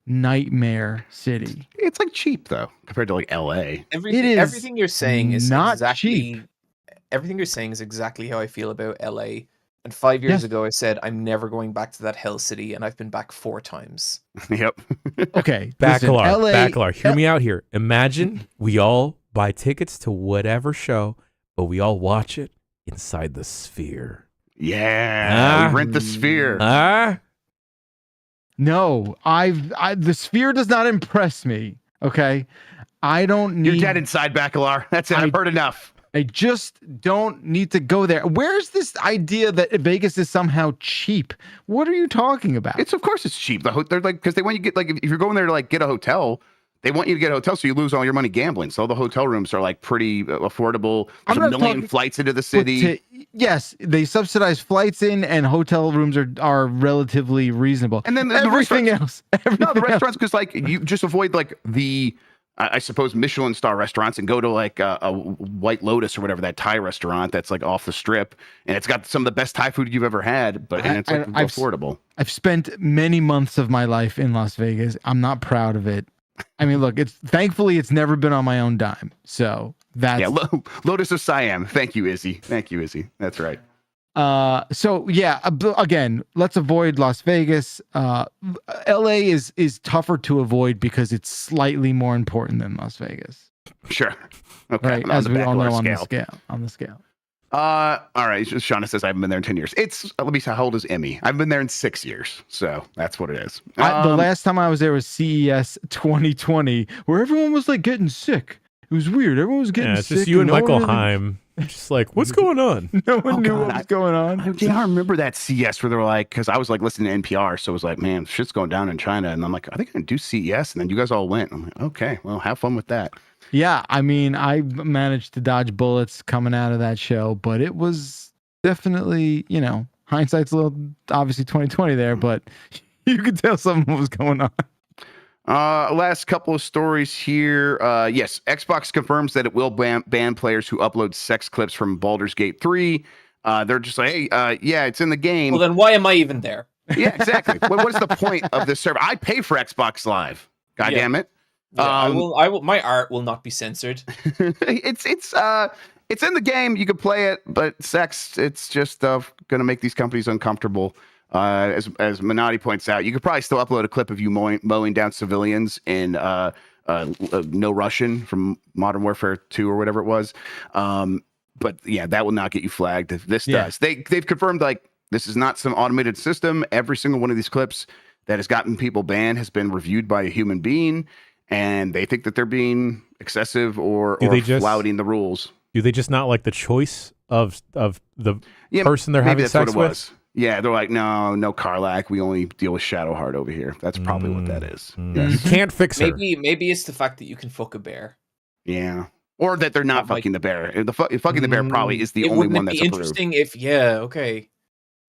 nightmare city. It's like cheap though, compared to like LA. Everything you're saying is not exactly cheap. Everything you're saying is exactly how I feel about LA. And 5 years ago, I said I'm never going back to that hell city, and I've been back 4 times. Yep. Okay, Bacalar, hear me out here. Imagine we all buy tickets to whatever show, but we all watch it inside the Sphere. Yeah, we rent the Sphere. No, the Sphere does not impress me. Okay, I don't need. You're dead inside, Bacalar. That's it. I've heard enough. I just don't need to go there. Where's this idea that Vegas is somehow cheap? What are you talking about? Of course it's cheap. They're like, because they want you to get if you're going there to get a hotel, they want you to get a hotel so you lose all your money gambling. So the hotel rooms are pretty affordable. There's a million flights into the city. Yes, they subsidize flights in, and hotel rooms are relatively reasonable. And then everything else. The restaurants, because you just avoid the I suppose Michelin star restaurants and go to a White Lotus or whatever, that Thai restaurant that's off the strip, and it's got some of the best Thai food you've ever had, and it's affordable. I've spent many months of my life in Las Vegas. I'm not proud of it. I mean, look, thankfully it's never been on my own dime. So that's Lotus of Siam. Thank you, Izzy. That's right. So yeah, again, let's avoid Las Vegas. LA is tougher to avoid because it's slightly more important than Las Vegas. Sure. Okay. Right, as we all know on the scale. All right. Shauna says I haven't been there in 10 years. Let me see, how old is Emmy? I've been there in 6 years. So that's what it is. The last time I was there was CES 2020, where everyone was getting sick. It was weird. Everyone was getting sick. It's just you and Michael Heim. Just what's going on? No one knew what was going on. I remember that CES where they were because I was listening to NPR, so it was man, shit's going down in China, and I'm I think I'm gonna do CES, and then you guys all went. I'm okay, well, have fun with that. Yeah, I mean, I managed to dodge bullets coming out of that show, but it was definitely, hindsight's a little obviously 2020 there, but you could tell something was going on. Last couple of stories here. Yes, Xbox confirms that it will ban players who upload sex clips from Baldur's Gate 3. They're just hey, yeah, it's in the game. Well, then why am I even there? Yeah, exactly. What's the point of this server? I pay for Xbox Live. God damn it. Yeah, I will. My art will not be censored. It's in the game. You can play it, but sex, it's just going to make these companies uncomfortable. As Minotti points out, you could probably still upload a clip of you mowing down civilians in No Russian from Modern Warfare 2 or whatever it was. But yeah, that will not get you flagged. This does. They've confirmed like this is not some automated system. Every single one of these clips that has gotten people banned has been reviewed by a human being, and they think that they're being excessive or flouting the rules. Do they just not like the choice of the person they're having sex with? Yeah, they're like, no, Karlak. We only deal with Shadowheart over here. That's probably what that is. Yes. You can't fix her. Maybe it's the fact that you can fuck a bear. Yeah, or that they're not fucking the bear. Fucking the bear probably is the only one that's approved. Interesting if okay. I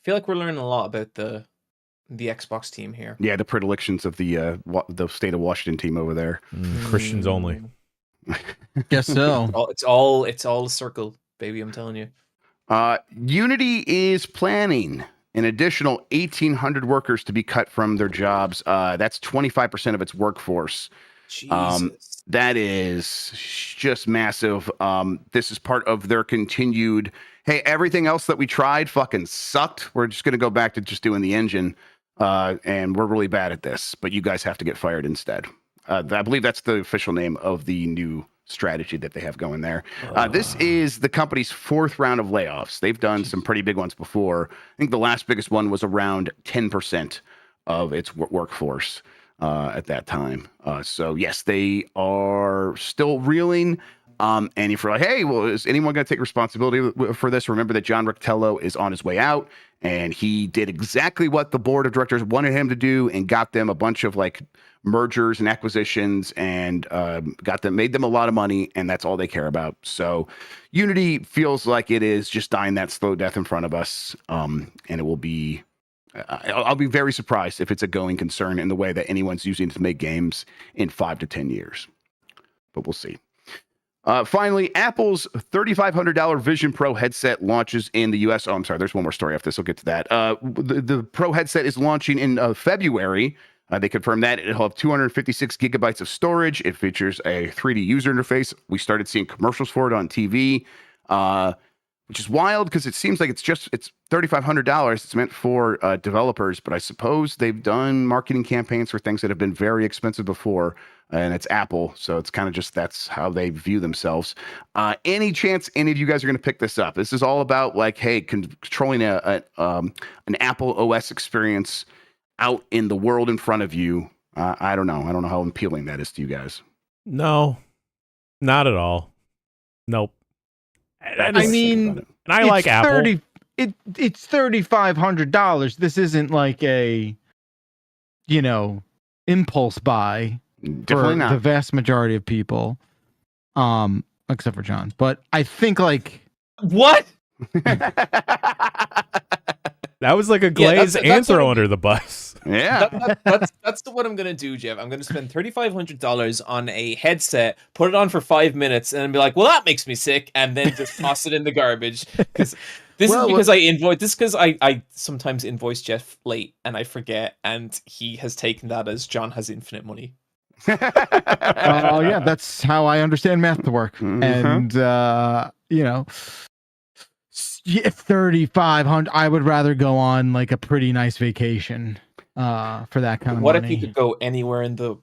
feel like we're learning a lot about the Xbox team here. Yeah, the predilections of the state of Washington team over there. Christians only. Guess so. It's all a circle, baby. I'm telling you. Unity is planning an additional 1,800 workers to be cut from their jobs. That's 25% of its workforce. Jesus. That is just massive. This is part of their continued, hey, everything else that we tried fucking sucked. We're just going to go back to just doing the engine. And we're really bad at this, but you guys have to get fired instead. I believe that's the official name of the new strategy that they have going there. This is the company's fourth round of layoffs. They've done some pretty big ones before. I think the last biggest one was around 10% of its workforce at that time. So yes, they are still reeling. And if you're like, hey, well, is anyone going to take responsibility for this? Remember that John Rictello is on his way out, and he did exactly what the board of directors wanted him to do and got them a bunch of like mergers and acquisitions and made them a lot of money, and that's all they care about. So Unity feels like it is just dying that slow death in front of us, and it will be I'll be very surprised if it's a going concern in the way that anyone's using it to make games in 5 to 10 years, but we'll see. Finally, Apple's $3,500 Vision Pro headset launches in the US. Oh, I'm sorry. There's one more story after this. I'll get to that. The Pro headset is launching in February. They confirmed that it'll have 256 gigabytes of storage. It features a 3D user interface. We started seeing commercials for it on TV, which is wild because it seems like it's $3,500. It's meant for developers, but I suppose they've done marketing campaigns for things that have been very expensive before, and it's Apple, so it's kind of just that's how they view themselves. Any chance any of you guys are going to pick this up? This is all about like, hey, controlling an Apple OS experience out in the world in front of you. I don't know. I don't know how appealing that is to you guys. No, not at all. Nope. I mean, and I like Apple. It's $3,500. This isn't like a, impulse buy. Definitely for not. The vast majority of people, except for John. But I think like what? That was like a glazed answer under the bus. Yeah, that's what I'm gonna do, Jeff. I'm gonna spend $3,500 on a headset, put it on for 5 minutes, and be like, "Well, that makes me sick," and then just toss it in the garbage. Because I sometimes invoice Jeff late, and I forget, and he has taken that as John has infinite money. Oh yeah, that's how I understand math to work, and $3,500. I would rather go on like a pretty nice vacation for that kind of money. What if you could go anywhere in the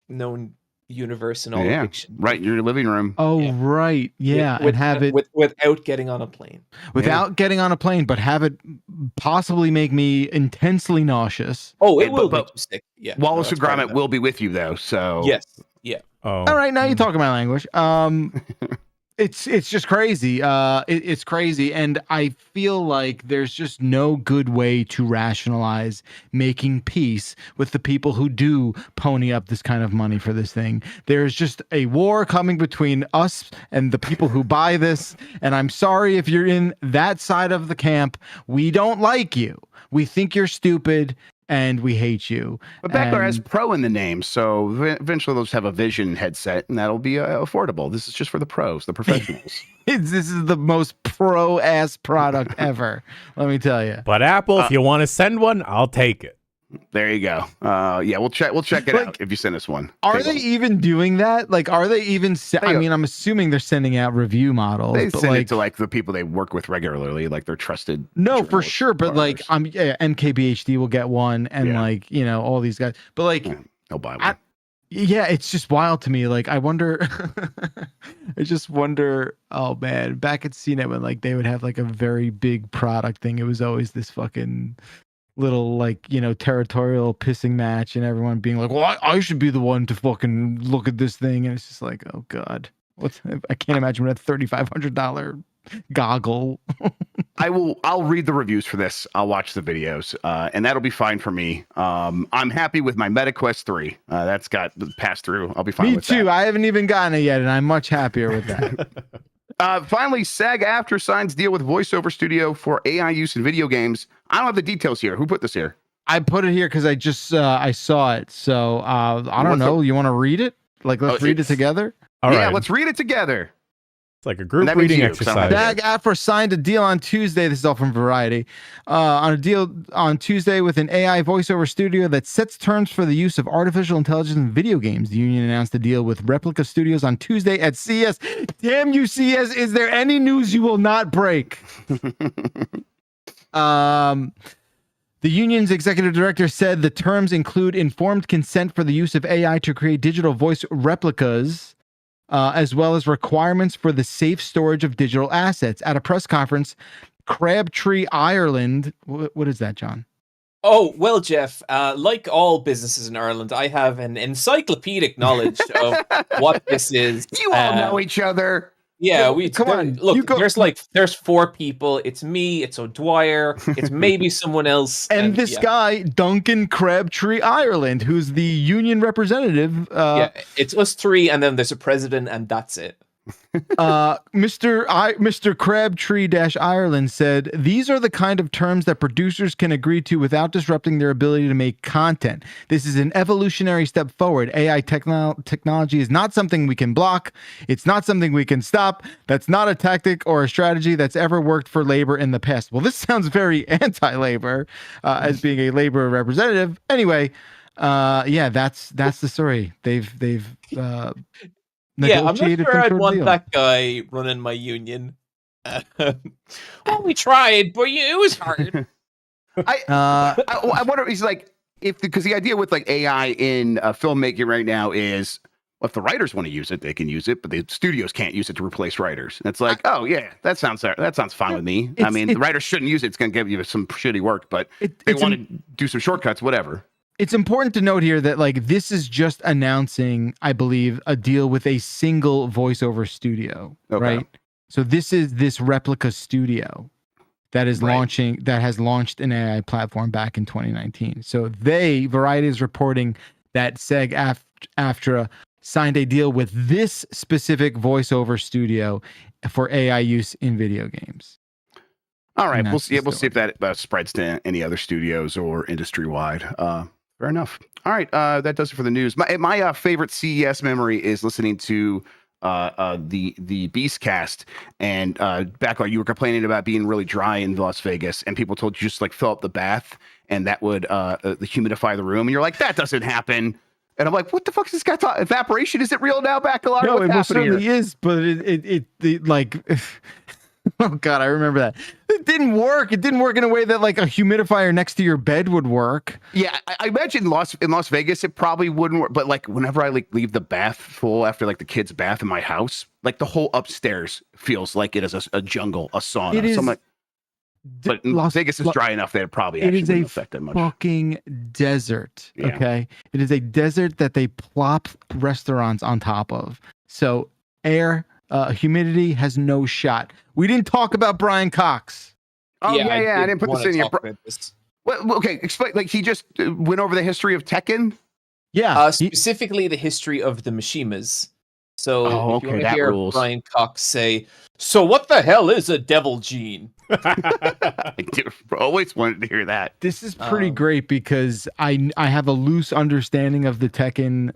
known universe and all the fiction? Right in your living room. Oh, yeah. Right. Yeah. And have it without getting on a plane. Without getting on a plane, but have it possibly make me intensely nauseous. Oh, it will make you sick. Yeah. Wallace Gromit will be with you though. So yes. Yeah. Oh. All right. Now you're talking my language. It's just crazy. It's crazy, and I feel like there's just no good way to rationalize making peace with the people who do pony up this kind of money for this thing. There's just a war coming between us and the people who buy this, and I'm sorry if you're in that side of the camp. We don't like you. We think you're stupid. And we hate you. But Beckler has Pro in the name, so eventually they'll just have a Vision headset, and that'll be affordable. This is just for the pros, the professionals. This is the most pro-ass product ever, let me tell you. But Apple, if you want to send one, I'll take it. There you go. Yeah, we'll check it out if you send us one. Are they even doing that? Like, are they even? I mean, I'm assuming they're sending out review models. They but send like, it to like the people they work with regularly, like they're trusted. No, for sure. But like, MKBHD will get one, and like, you know, all these guys. But like, they'll buy one. Yeah, it's just wild to me. Like, I wonder. I just wonder. Oh man, back at CNET when like they would have like a very big product thing, it was always this fucking little like, you know, territorial pissing match, and everyone being like, well, I should be the one to fucking look at this thing, and it's just like, oh god, I can't imagine what a $3,500 goggle. I'll read the reviews for this. I'll watch the videos, and that'll be fine for me. I'm happy with my MetaQuest 3. That's got passed through. I'll be fine with that. Me too. I haven't even gotten it yet, and I'm much happier with that. Finally, SAGAftra signs deal with VoiceOver Studio for AI use in video games. I don't have the details here. Who put this here? I put it here because I just I saw it. So I don't know. You want to read it? Like, let's read it together. All right, let's read it together. It's like a group reading exercise. SAGAftra signed a deal on Tuesday. This is all from Variety. On a deal on Tuesday with an AI voiceover studio that sets terms for the use of artificial intelligence in video games. The union announced a deal with Replica Studios on Tuesday at CES. Damn you, CES! Is there any news you will not break? The union's executive director said the terms include informed consent for the use of AI to create digital voice replicas, as well as requirements for the safe storage of digital assets. At a press conference, Crabtree Ireland, what is that, John? Oh, well, Jeff, like all businesses in Ireland, I have an encyclopedic knowledge of what this is. You all know each other. Yeah, come on. Look, there's 4 people. It's me. It's O'Dwyer. It's maybe someone else. And this guy, Duncan Crabtree Ireland, who's the union representative. It's us 3, and then there's a president, and that's it. Mr. Crabtree-Ireland said, these are the kind of terms that producers can agree to without disrupting their ability to make content. This is an evolutionary step forward. AI technology is not something we can block. It's not something we can stop. That's not a tactic or a strategy that's ever worked for labor in the past. Well, this sounds very anti-labor, as being a labor representative. Anyway, that's the story. They've I'm not sure I'd want that guy running my union. Well, we tried, but it was hard. I wonder, he's like, because the idea with like AI in filmmaking right now is, well, if the writers want to use it, they can use it, but the studios can't use it to replace writers. And it's like, oh yeah, that sounds fine with me. I mean, the writers shouldn't use it. It's going to give you some shitty work, but they want to do some shortcuts, whatever. It's important to note here that like this is just announcing, I believe, a deal with a single voiceover studio, right? So this is this Replica Studio that is launching, that has launched an AI platform back in 2019. So Variety is reporting that SAG-AFTRA signed a deal with this specific voiceover studio for AI use in video games. All right, we'll see if that spreads to any other studios or industry wide. Fair enough. All right, that does it for the news. My favorite CES memory is listening to the Beastcast, and back when you were complaining about being really dry in Las Vegas, and people told you just like fill up the bath, and that would humidify the room, and you're like, that doesn't happen. And I'm like, what the fuck is this guy talking? Evaporation? Is it real now, Bacalar? No, it most certainly is, but it like. Oh God, I remember that. It didn't work. It didn't work in a way that like a humidifier next to your bed would work. Yeah, I imagine in Las Vegas it probably wouldn't work. But like whenever I like leave the bath full after like the kids' bath in my house, like the whole upstairs feels like it is a jungle, a sauna. It is, but Vegas is dry enough that it probably actually wouldn't affect that much. Fucking desert. Yeah. Okay, it is a desert that they plop restaurants on top of. So air. Humidity has no shot. We didn't talk about Brian Cox. Oh yeah. I didn't put this in here. Well, okay, explain. Like he just went over the history of Tekken. Yeah, specifically the history of the Mishimas. So if you want to hear Brian Cox say, "So what the hell is a devil gene?" I always wanted to hear that. This is pretty great because I have a loose understanding of the Tekken.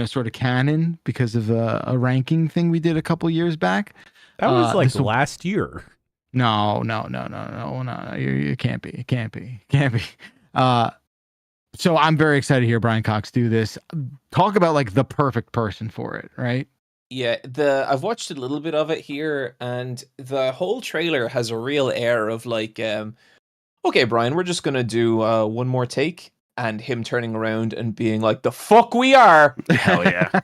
Sort of canon because of a ranking thing we did a couple years back. That was like last year. No. You can't be. So I'm very excited to hear Brian Cox do this. Talk about like the perfect person for it, right? Yeah, I've watched a little bit of it here, and the whole trailer has a real air of like, okay, Brian, we're just gonna do one more take, and him turning around and being like, "The fuck we are!" Hell yeah!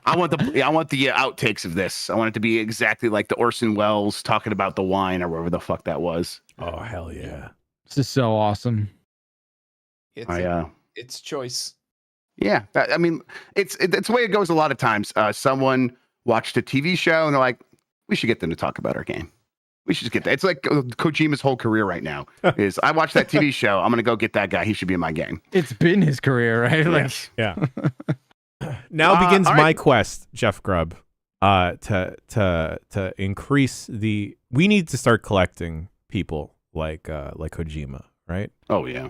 I want the outtakes of this. I want it to be exactly like the Orson Welles talking about the wine or whatever the fuck that was. Oh hell yeah! This is so awesome. It's choice. Yeah, I mean, it's the way it goes a lot of times. Someone watched a TV show and they're like, "We should get them to talk about our game. We should just get that." It's like Kojima's whole career right now is, I watched that TV show. I'm gonna go get that guy. He should be in my game. It's been his career, right? Yes. Yeah. Now begins my quest, Jeff Grubb, to increase the. We need to start collecting people like Kojima, right? Oh yeah.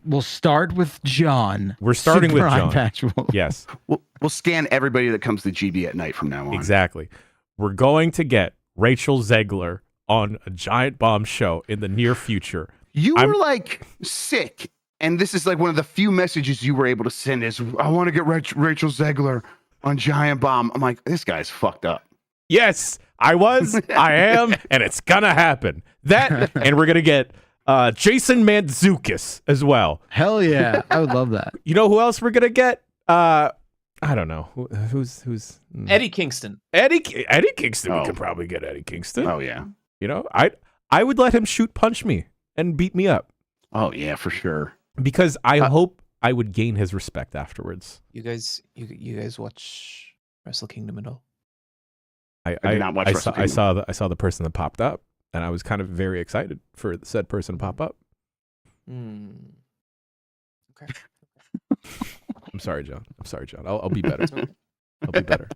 We'll start with John. We're starting with John. Patchwell. Yes. We'll scan everybody that comes to GB at night from now on. Exactly. We're going to get Rachel Zegler on a Giant Bomb show in the near future. You were like sick, and this is like one of the few messages you were able to send is, "I want to get Rachel Zegler on Giant Bomb." I'm like, this guy's fucked up. Yes, I was, I am, and it's gonna happen. That, and we're gonna get Jason Mantzoukas as well. Hell yeah, I would love that. You know who else we're gonna get? I don't know who's Eddie Kingston. Eddie Kingston. We could probably get Eddie Kingston. Oh yeah. You know, I would let him punch me and beat me up. Oh yeah, for sure. Because I hope I would gain his respect afterwards. You guys watch Wrestle Kingdom at all? I did not watch Wrestle Kingdom. I saw the person that popped up, and I was kind of very excited for said person to pop up. Okay. I'm sorry, John. I'll be better. I'll be better.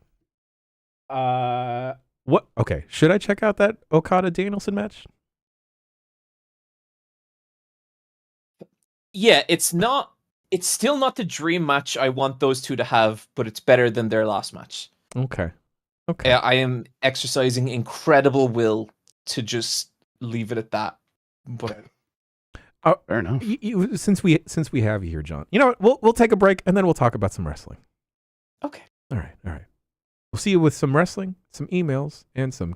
What? Okay. Should I check out that Okada Danielson match? Yeah, it's still not the dream match I want those two to have, but it's better than their last match. Okay. I am exercising incredible will to just leave it at that. But fair enough. Since we have you here, John, you know what? We'll take a break and then we'll talk about some wrestling. Okay. All right. We'll see you with some wrestling, some emails, and some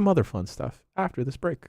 other fun stuff after this break.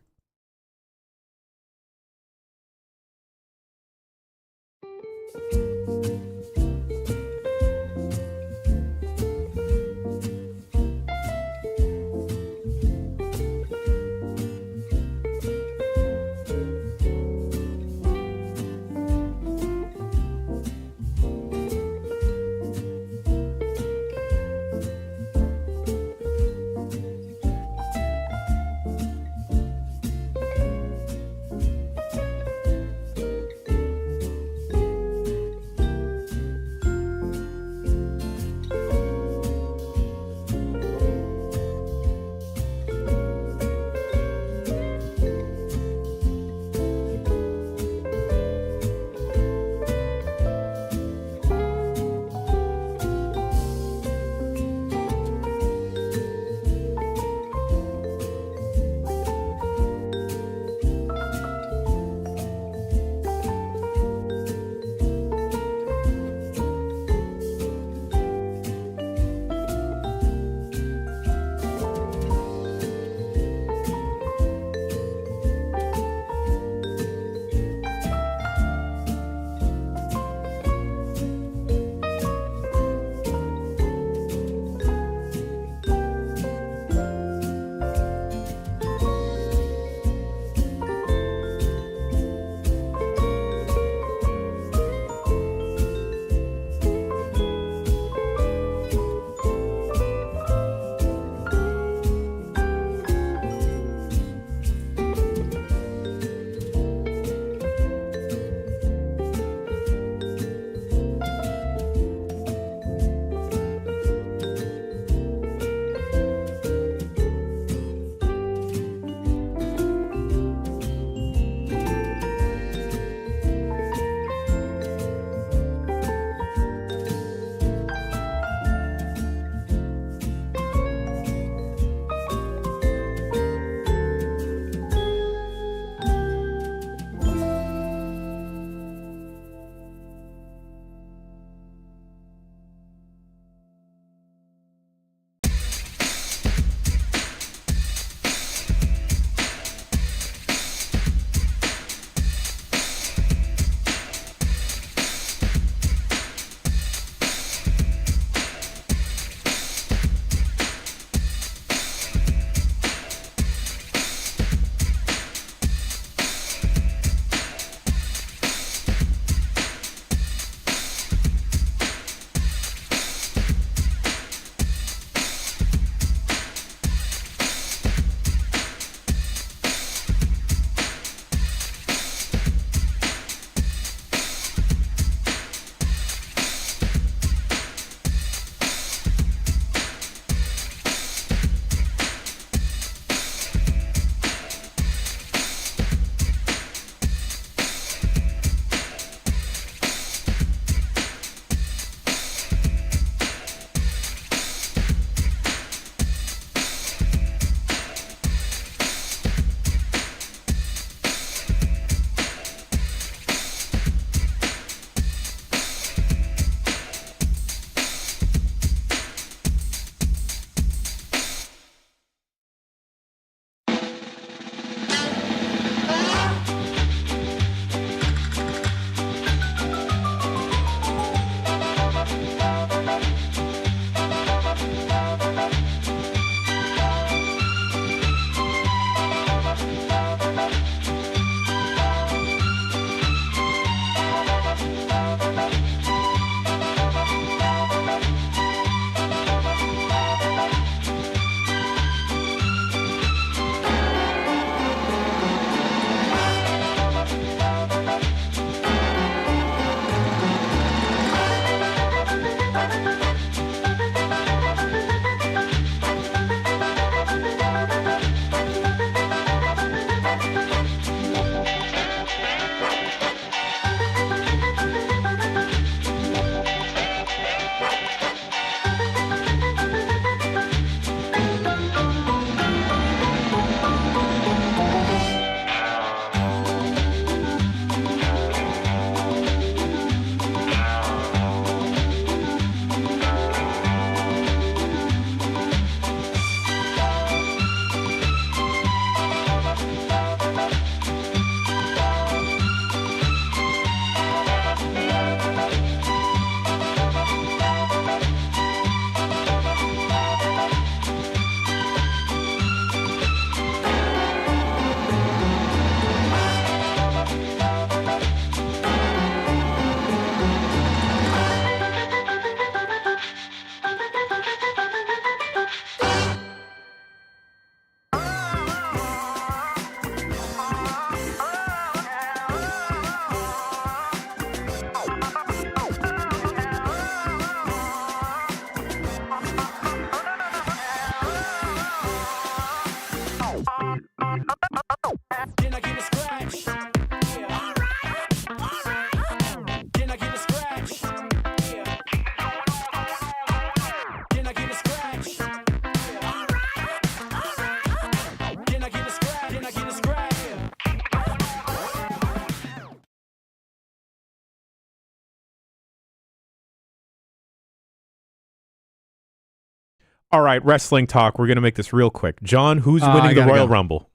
All right, wrestling talk. We're going to make this real quick. John, who's winning the Royal Rumble?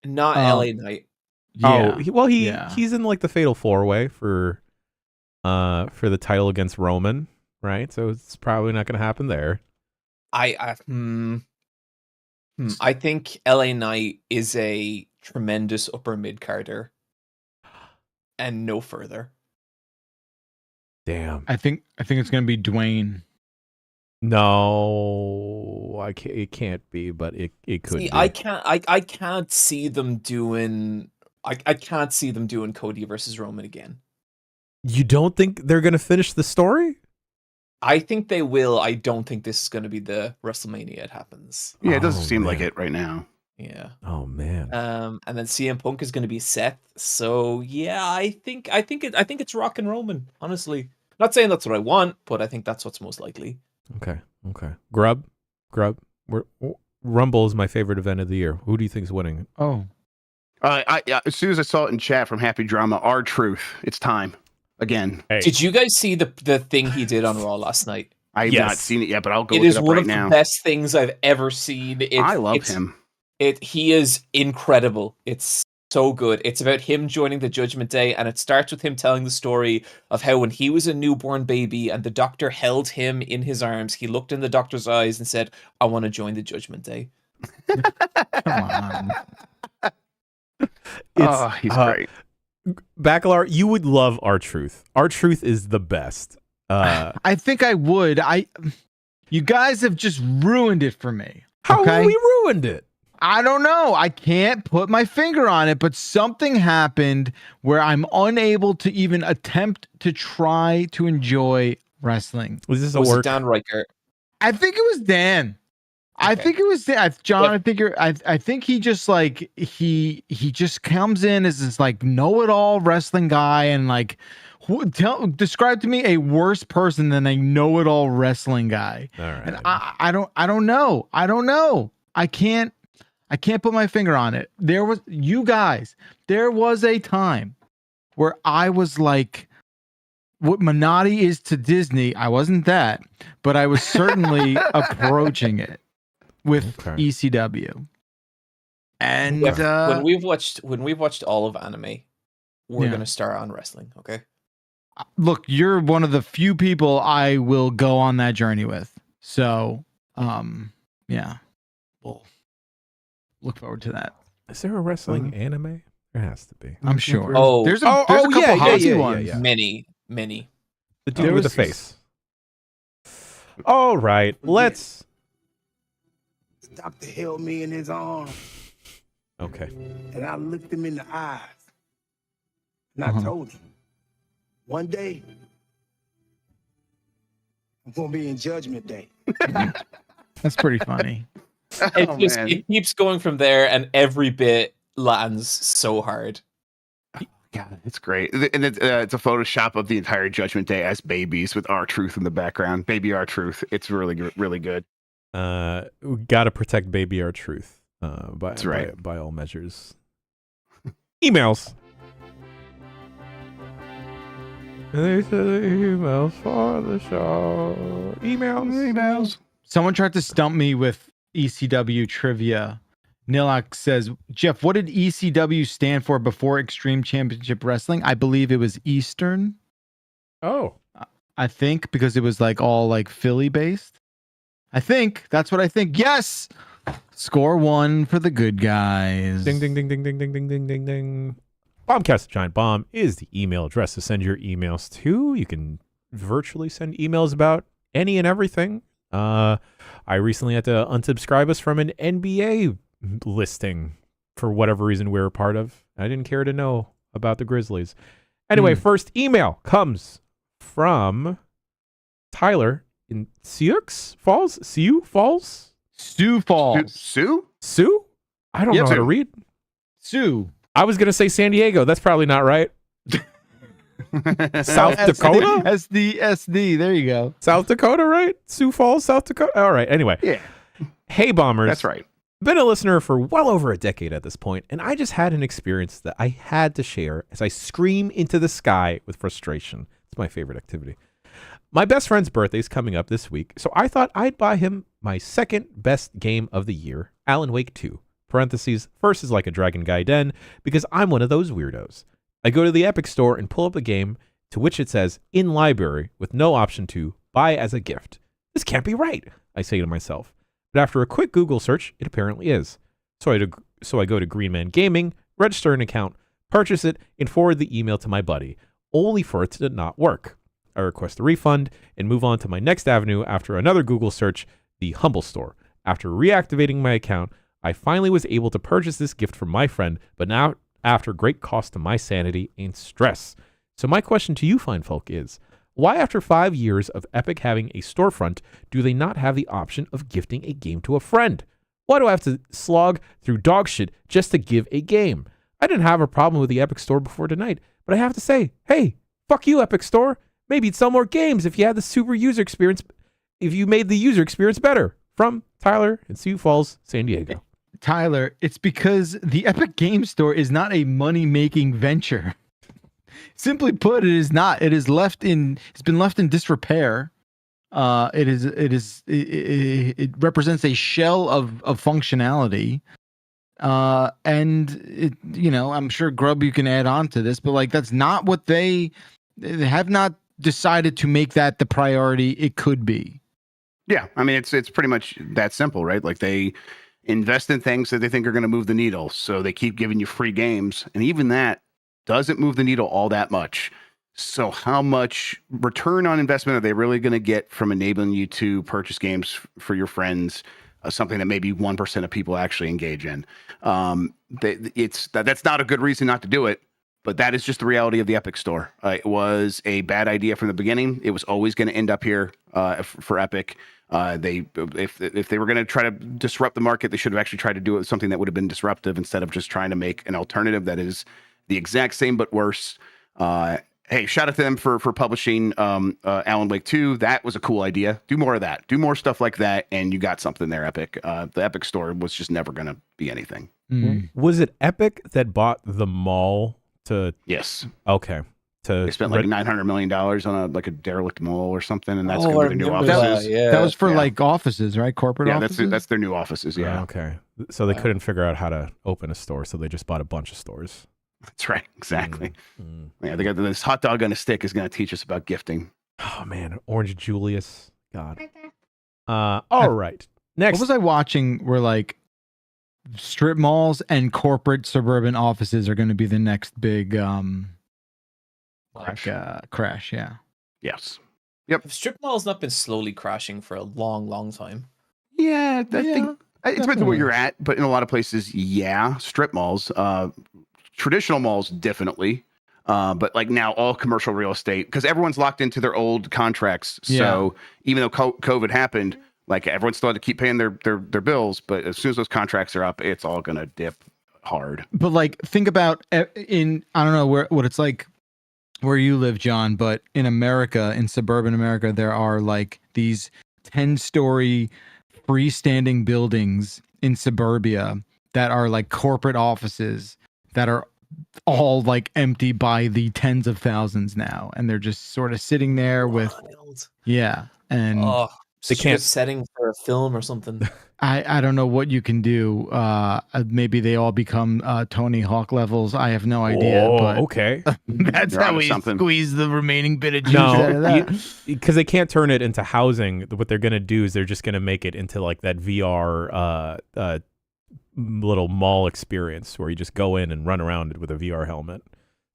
Not LA Knight. Yeah. Oh, he's in like the Fatal 4-Way for the title against Roman, right? So it's probably not going to happen there. I think LA Knight is a tremendous upper mid-carder and no further. Damn. I think it's gonna be Dwayne. No, it can't be, but it could be. I can't see them doing I can't see them doing Cody versus Roman again. You don't think they're gonna finish the story? I think they will. I don't think this is gonna be the WrestleMania it happens. Yeah, it doesn't seem like it right now. Yeah. Oh man. And then CM Punk is gonna be Seth. So yeah, I think it's Rock and Roman, honestly. Not saying that's what I want, but I think that's what's most likely. Okay. Grubb. Rumble is my favorite event of the year. Who do you think is winning? Oh. As soon as I saw it in chat from Happy Drama, R-Truth. It's time again. Hey. Did you guys see the thing he did on Raw last night? I have not seen it yet, but I'll go look look it up one right of now. The best things I've ever seen. I love him. He is incredible. It's so good. It's about him joining the Judgment Day, and it starts with him telling the story of how when he was a newborn baby and the doctor held him in his arms, he looked in the doctor's eyes and said, "I want to join the Judgment Day." Come on. He's great. Bacalar, you would love R-Truth. R-Truth is the best. I think I would. You guys have just ruined it for me. How have we ruined it? I don't know. I can't put my finger on it, but something happened where I'm unable to even attempt to try to enjoy wrestling. Was this it Dan Riker? I think it was Dan. Okay. I think it was Dan. John, I think he just like he just comes in as this like know-it-all wrestling guy and like describe to me a worse person than a know-it-all wrestling guy. All right. And I don't know. I can't put my finger on it. There was a time where I was like what Minotti is to Disney. I wasn't that, but I was certainly approaching it with ECW. And when we've watched all of anime, we're going to start on wrestling, okay? Look, you're one of the few people I will go on that journey with. So, yeah. Well, look forward to that. Is there a wrestling anime? There has to be. I'm sure. There's a couple Hottie ones. Yeah. Many. The dude with the face. All right, let's. The doctor held me in his arms. Okay. And I looked him in the eyes. And I told him, one day, I'm going to be in Judgment Day. That's pretty funny. It keeps going from there, and every bit lands so hard. God, it's great. And it's a Photoshop of the entire Judgment Day as babies with R-Truth in the background. Baby R-Truth. It's really good. We gotta protect Baby R-Truth. That's right. By all measures. Emails. They said emails for the show. Emails. Someone tried to stump me with ECW trivia. Nilak says, Jeff, what did ECW stand for before Extreme Championship Wrestling? I believe it was Eastern. Oh. I think because it was like all like Philly based. I think that's what I think. Yes. Score 1 for the good guys. Ding, ding, ding, ding, ding, ding, ding, ding, ding, ding. Bombcast Giant Bomb is the email address to send your emails to. You can virtually send emails about any and everything. I recently had to unsubscribe us from an NBA listing for whatever reason we were a part of. I didn't care to know about the Grizzlies. Anyway, first email comes from Tyler in Sioux Falls? Sioux Falls. Sue? I don't know how to read. Sioux. I was going to say San Diego. That's probably not right. South Dakota? SD. There you go. South Dakota, right? Sioux Falls, South Dakota. All right. Anyway. Yeah. Hey, Bombers. That's right. Been a listener for well over a decade at this point, and I just had an experience that I had to share as I scream into the sky with frustration. It's my favorite activity. My best friend's birthday is coming up this week, so I thought I'd buy him my second best game of the year, Alan Wake 2. Parentheses, first is like a Dragon Gaiden, because I'm one of those weirdos. I go to the Epic Store and pull up the game, to which it says, in library, with no option to buy as a gift. This can't be right, I say to myself. But after a quick Google search, it apparently is. So I go to Green Man Gaming, register an account, purchase it, and forward the email to my buddy, only for it to not work. I request a refund and move on to my next avenue after another Google search, the Humble Store. After reactivating my account, I finally was able to purchase this gift from my friend, but now after great cost to my sanity and stress. So my question to you, fine folk, is, why after 5 years of Epic having a storefront, do they not have the option of gifting a game to a friend? Why do I have to slog through dog shit just to give a game? I didn't have a problem with the Epic Store before tonight, but I have to say, hey, fuck you, Epic Store. Maybe you'd sell more games if you had the super user experience, if you made the user experience better. From Tyler in Sioux Falls, San Diego. Tyler, it's because the Epic Game Store is not a money-making venture. Simply put, it is not. It's been left in disrepair. It represents a shell of functionality. And it, I'm sure Grubb, you can add on to this, but like, that's not what they have not decided to make that the priority it could be. Yeah. I mean, it's pretty much that simple, right? Like, they invest in things that they think are going to move the needle. So they keep giving you free games. And even that doesn't move the needle all that much. So how much return on investment are they really going to get from enabling you to purchase games for your friends? Something that maybe 1% of people actually engage in. That's not a good reason not to do it, but that is just the reality of the Epic Store. It was a bad idea from the beginning. It was always going to end up here for Epic. If they were going to try to disrupt the market, they should have actually tried to do it with something that would have been disruptive instead of just trying to make an alternative that is the exact same but worse. Hey, shout out to them for publishing Alan Wake 2. That was a cool idea. Do more of that. Do more stuff like that, and you got something there, Epic. The Epic Store was just never going to be anything. Mm. Was it Epic that bought the mall to... Yes. Okay. They spent like $900 million on a derelict mall or something, and that's going to be their new offices. That was for like offices, right? Corporate offices? Yeah, that's their new offices, yeah. Oh, okay. So they couldn't figure out how to open a store, so they just bought a bunch of stores. That's right, exactly. Yeah, they got this hot dog on a stick is going to teach us about gifting. Oh man, Orange Julius, God. All right, next. What was I watching? Where like strip malls and corporate suburban offices are going to be the next big crash. Yeah. Yes. Yep. Have strip malls not been slowly crashing for a long, long time? Yeah, I think it depends on where you're at, but in a lot of places, yeah, strip malls. Traditional malls, definitely. But like now all commercial real estate, because everyone's locked into their old contracts. So even though COVID happened, like everyone still had to keep paying their bills. But as soon as those contracts are up, it's all going to dip hard. But like, think about I don't know what it's like where you live, John, but in America, in suburban America, there are like these 10-story freestanding buildings in suburbia that are like corporate offices that are all like empty by the tens of thousands now, and they're just sort of sitting there with and they can't setting for a film or something. I don't know what you can do. Maybe they all become Tony Hawk levels. I have no idea. But okay. That's how we squeeze the remaining bit of juice out of that. Because they can't turn it into housing. What they're going to do is they're just going to make it into like that VR little mall experience where you just go in and run around with a VR helmet.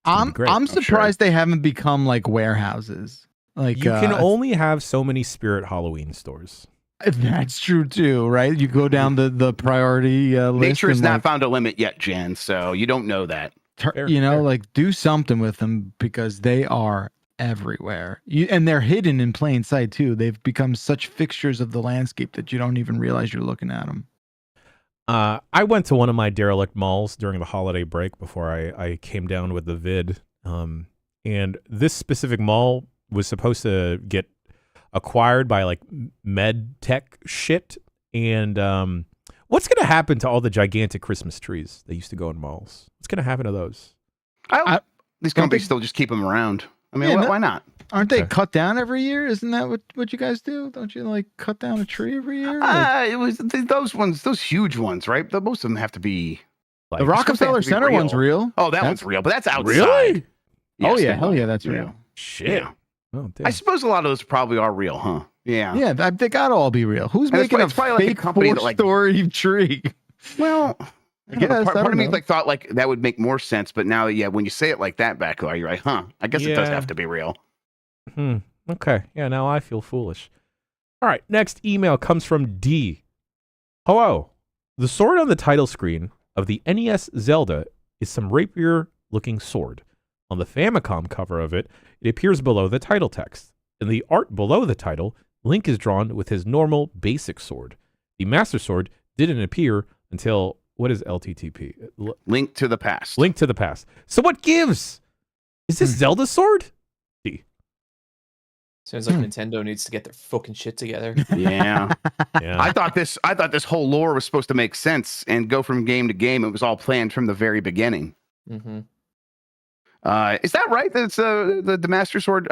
I'm surprised they haven't become like warehouses. Like you can only have so many Spirit Halloween stores. That's true too, right? You go down the priority list. Nature has and, not like, found a limit yet, Jan. So you don't know that. Fair, you know, fair. like do something with them because they are everywhere. And they're hidden in plain sight too. They've become such fixtures of the landscape that you don't even realize you're looking at them. I went to one of my derelict malls during the holiday break before I came down with the vid. And this specific mall was supposed to get acquired by like med tech shit. And what's going to happen to all the gigantic Christmas trees that used to go in malls? What's going to happen to those? These companies still just keep them around. I mean, why not? Aren't they Okay. cut down every year? Isn't that what you guys do? Don't you like cut down a tree every year? It was those ones, those huge ones, right? Most of them have to be. Like, The Rockefeller supposed to be Center real. one's real. Oh, that one's real, but that's outside. Really? Oh Yes, yeah, they hell are. yeah, that's real. Shit. Yeah. Oh, damn. I suppose a lot of those probably are real, huh? Yeah. Yeah, they gotta all be real. Who's And it's making probably a like a fake company that, like- 4-story tree? Well, I guess, part I of don't me know. like thought like that would make more sense, but now, yeah, when you say it like that back, you're like, huh? I guess it does Yeah. have to be real. Okay. Yeah, now I feel foolish. All right. Next email comes from D. Hello. The sword on the title screen of the NES Zelda is some rapier-looking sword. On the Famicom cover of it, it appears below the title text. In the art below the title, Link is drawn with his normal basic sword. The Master Sword didn't appear until, what is LTTP? Link to the past. Link to the Past. So what gives? Is this Zelda's sword? Sounds like Nintendo needs to get their fucking shit together. Yeah. Yeah. I thought this whole lore was supposed to make sense and go from game to game. It was all planned from the very beginning. Mm-hmm. Is that right? That it's the Master Sword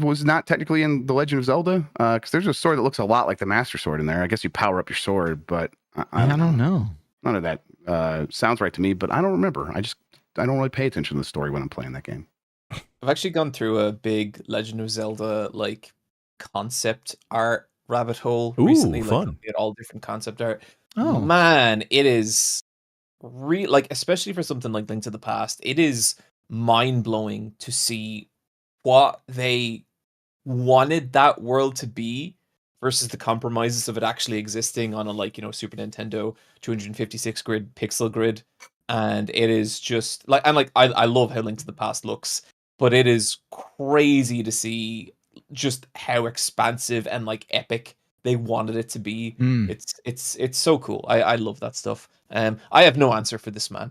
was not technically in the Legend of Zelda? Because there's a sword that looks a lot like the Master Sword in there. I guess you power up your sword, but I don't know. None of that sounds right to me. But I don't remember. I don't really pay attention to the story when I'm playing that game. I've actually gone through a big Legend of Zelda like concept art rabbit hole Ooh, recently. fun. Like at all different concept art. Oh, Man, it is like especially for something like Link to the Past, it is mind blowing to see what they wanted that world to be versus the compromises of it actually existing on a Super Nintendo 256 grid pixel grid. And it is just I love how Link to the Past looks, but it is crazy to see just how expansive and like epic they wanted it to be. It's so cool. I love that stuff. I have no answer for this man.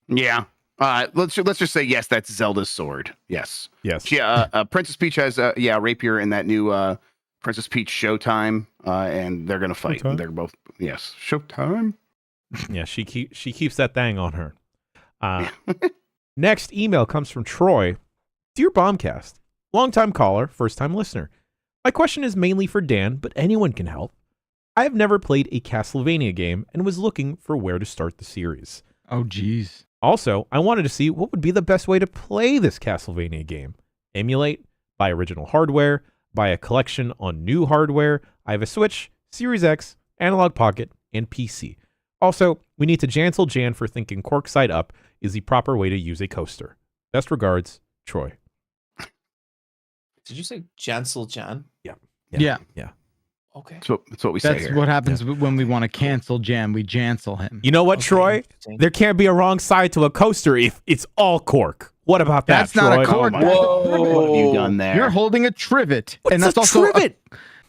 Yeah. Let's just say yes. That's Zelda's sword. Yes. Yes. Princess Peach has a rapier in that new Princess Peach Showtime, and they're gonna fight. Showtime? They're both Showtime. Yeah, she keeps that thing on her. Next email comes from Troy. Dear Bombcast, longtime caller, first-time listener. My question is mainly for Dan, but anyone can help. I have never played a Castlevania game and was looking for where to start the series. oh, geez. Also, I wanted to see what would be the best way to play this Castlevania game. Emulate, buy original hardware, buy a collection on new hardware. I have a Switch, Series X, Analogue Pocket, and PC. Also, we need to jansel Jan for thinking cork side up is the proper way to use a coaster. Best regards, Troy. Did you say Jansel Jan? Yeah. Okay. That's what we say That's here. what happens when we want to cancel Jan. We jansel him. You know what, Okay, Troy? interesting. There can't be a wrong side to a coaster if it's all cork. What about that, That's not a Troy? cork. my That's a God. trivet. What have you done there? You're holding a trivet, What's and that's a also trivet?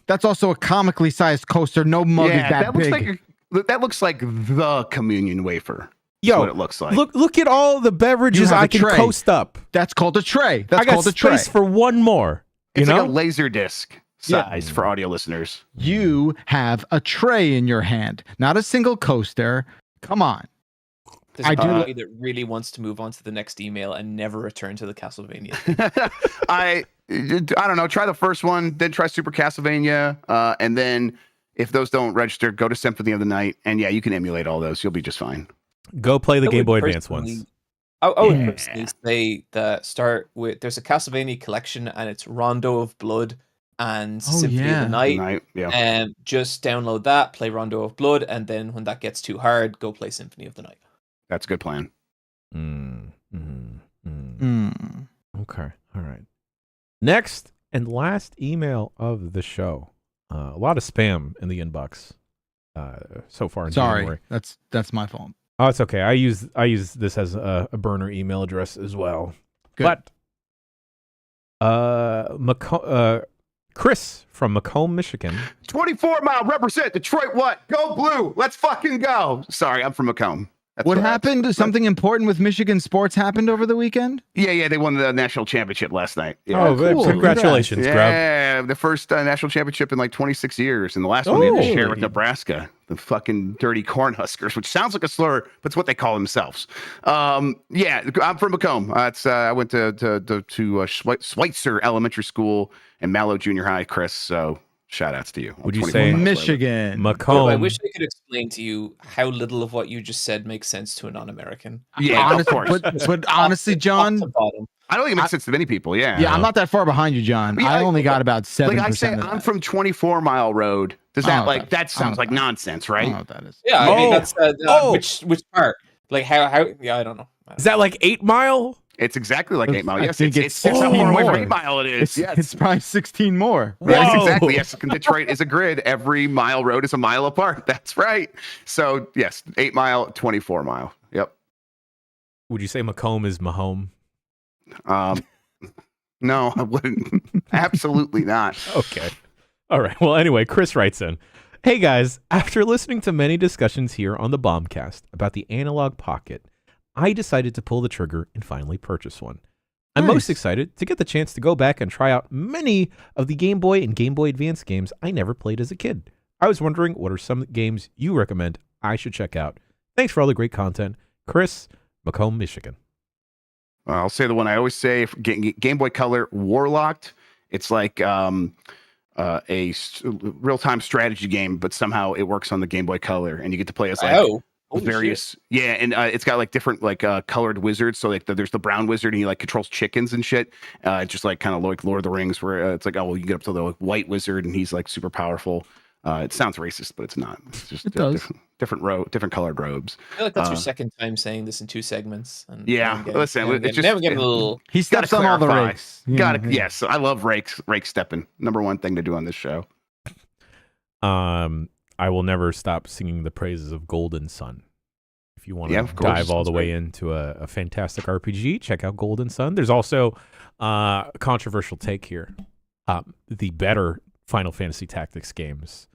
that's also a comically sized coaster. No mug is that looks big. that looks like the communion wafer. That's Yo, what it looks like. look at all the beverages You have I a can tray. coast up. That's called a tray. That's I got called a tray. space for one more. It's You like know? a laser disc Yeah. size for audio listeners. You have a tray in your hand, not a single coaster. Come on. There's I a do- part of me that really wants to move on to the next email and never return to the Castlevania. I don't know. Try the first one, then try Super Castlevania, and then if those don't register, go to Symphony of the Night, and yeah, you can emulate all those. You'll be just fine. Go play the I Game would Boy Advance personally- ones. I would Yeah. personally say that start with there's a Castlevania collection and it's Rondo of Blood and Oh, Symphony of yeah. the Night. Night, yeah. And just download that, play Rondo of Blood, and then when that gets too hard, go play Symphony of the Night. That's a good plan. Okay. All right. Next and last email of the show A lot of spam in the inbox so far in January. That's my fault. Oh, it's okay. I use this as a burner email address as well. Good. But Chris from Macomb, Michigan. 24 mile represent Detroit. What? Go blue. Let's fucking go. Sorry, I'm from Macomb. What happened? Something important with Michigan sports happened over the weekend? Yeah, they won the national championship last night. Yeah. Oh, cool. Congratulations, Grubb. Yeah, the first national championship in like 26 years, and the last one they had to share with Nebraska, the fucking dirty Cornhuskers, which sounds like a slur, but it's what they call themselves. Yeah, I'm from Macomb. I went to Schweitzer Elementary School and Mallow Junior High, Chris. So shout outs to you. Would you say Michigan? Macomb. I wish I could explain to you how little of what you just said makes sense to a non-American. Yeah, of course. But honestly, John, I don't think it makes sense to many people. Yeah, I'm not that far behind you, John. Yeah, I only got about 7%. Like I say, I'm from 24 Mile Road. Does that that sounds like nonsense, right? I don't know what that is. Yeah, I mean that's which part? Like how? Yeah, I don't know. Is that like 8 Mile? It's exactly like 8 Mile. Yes, think it's 6 how far away from 8 Mile it is. It's probably 16 more. Yes, exactly. Yes, Detroit is a grid. Every mile road is a mile apart. That's right. So yes, 8 Mile, 24 Mile. Yep. Would you say Macomb is Mahome? No, I wouldn't. Absolutely not. Okay. All right. Well, anyway, Chris writes in, "Hey guys, after listening to many discussions here on the Bombcast about the Analogue Pocket, I decided to pull the trigger and finally purchase one. I'm most excited to get the chance to go back and try out many of the Game Boy and Game Boy Advance games I never played as a kid. I was wondering what are some games you recommend I should check out. Thanks for all the great content. Chris, Macomb, Michigan." I'll say the one I always say, Game Boy Color Warlocked. It's like a real-time strategy game, but somehow it works on the Game Boy Color, and you get to play as like various and it's got like different like colored wizards. So like there's the brown wizard, and he like controls chickens and shit. It's just like kind of like Lord of the Rings, where it's like, oh well, you get up to the white wizard, and he's like super powerful. It sounds racist, but it's not. It's just different colored robes. I feel like that's your second time saying this in 2 segments. And listen, it's just never getting a little. He steps on all the rakes. Yes, I love rake stepping. Number one thing to do on this show. I will never stop singing the praises of Golden Sun. If you want to dive all the way into a fantastic RPG, check out Golden Sun. There's also a controversial take here. The better Final Fantasy Tactics games,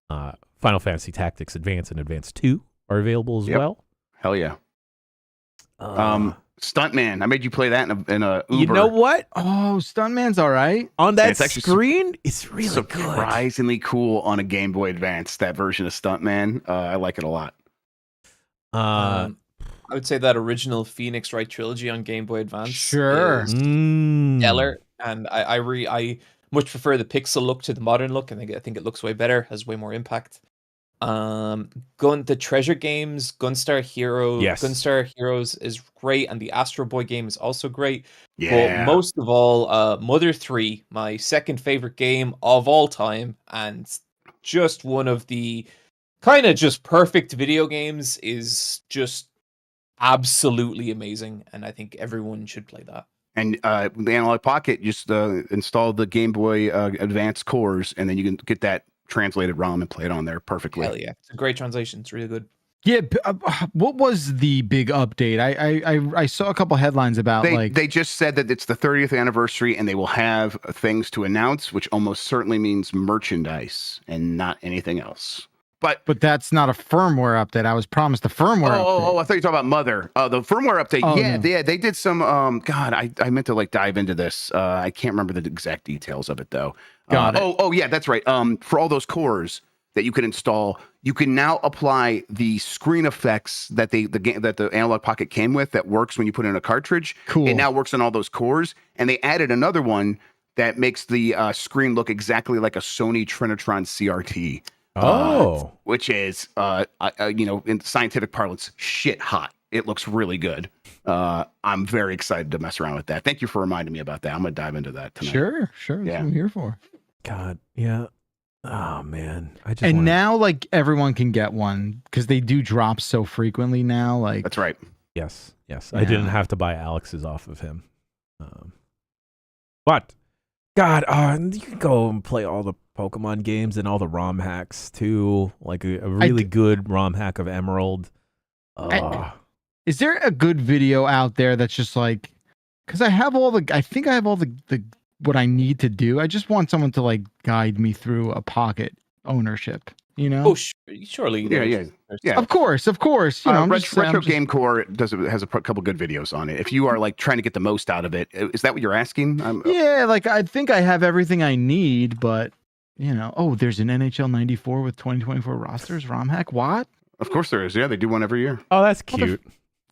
Final Fantasy Tactics Advance and Advance 2 are available as well. Hell yeah. Stuntman. I made you play that in a Uber. You know what? Oh, Stuntman's all right. On that screen, it's really surprisingly cool on a Game Boy Advance, that version of Stuntman. I like it a lot. I would say that original Phoenix Wright trilogy on Game Boy Advance. Sure. Stellar. And I much prefer the pixel look to the modern look. I think it looks way better, has way more impact. The treasure games, Gunstar Heroes. Yes. Gunstar Heroes is great, and the Astro Boy game is also great. Yeah. But most of all, Mother 3, my second favorite game of all time, and just one of the kind of just perfect video games, is just absolutely amazing, and I think everyone should play that. And the Analogue Pocket, just install the Game Boy Advance cores, and then you can get that translated ROM and play it on there perfectly. Hell yeah. It's a great translation. It's really good. Yeah. What was the big update? I saw a couple headlines about they just said that it's the 30th anniversary and they will have things to announce, which almost certainly means merchandise and not anything else. But that's not a firmware update. I was promised a firmware update. Oh, I thought you were talking about Mother. The firmware update. Oh, yeah, no. they did some. God, I meant to like dive into this. I can't remember the exact details of it though. Oh, yeah, that's right. For all those cores that you can install, you can now apply the screen effects that the Analogue Pocket came with that works when you put in a cartridge. Cool. It now works on all those cores, and they added another one that makes the screen look exactly like a Sony Trinitron CRT. Which is, in scientific parlance, shit hot. It looks really good. I'm very excited to mess around with that. Thank you for reminding me about that. I'm going to dive into that tonight. Sure. That's what I'm here for. God, yeah. Oh, man. Now, like, everyone can get one because they do drop so frequently now. Like, that's right. Yes. Yeah. I didn't have to buy Alex's off of him. But, God, you can go and play all the Pokemon games and all the ROM hacks too. Like a really good ROM hack of Emerald. Is there a good video out there that's just like, because I think I have all the what I need to do. I just want someone to like guide me through a Pocket ownership. You know? Oh, surely. Yeah. Of course. You know, Retro Game Core has a couple good videos on it. If you are like trying to get the most out of it, is that what you're asking? Yeah, like I think I have everything I need, but you know, there's an NHL 94 with 2024 rosters, ROM hack. What? Of course there is. Yeah, they do one every year. Oh, that's cute.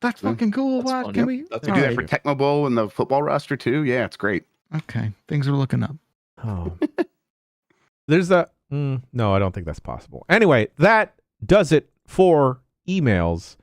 That's fucking cool. That's what? fun. Can Yep. we? They do that for Tecmo Bowl and the football roster too. Yeah, it's great. Okay, things are looking up. Oh. There's a no, I don't think that's possible. Anyway, that does it for emails.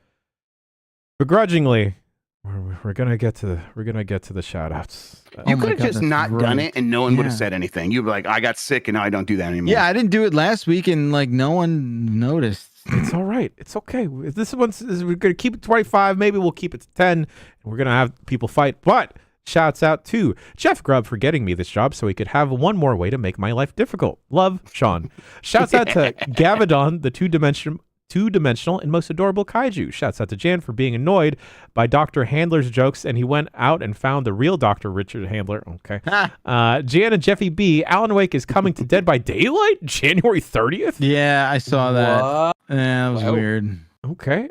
Begrudgingly, we're gonna get to the shout outs. You could have just not done it and no one would have said anything. You'd be like, I got sick and now I don't do that anymore. Yeah, I didn't do it last week and like no one noticed. It's all right. It's okay. This one's we're gonna keep it 25. Maybe we'll keep it to 10. And we're gonna have people fight. But shouts out to Jeff Grubb for getting me this job so he could have one more way to make my life difficult. Love, Sean. Shouts out to Gavadon, the two-dimensional and most adorable kaiju. Shouts out to Jan for being annoyed by Dr. Handler's jokes, and he went out and found the real Dr. Richard Handler. Okay. Jan and Jeffy B. Alan Wake is coming to Dead by Daylight January 30th. Yeah, I saw that. What? Yeah, that was weird. Okay.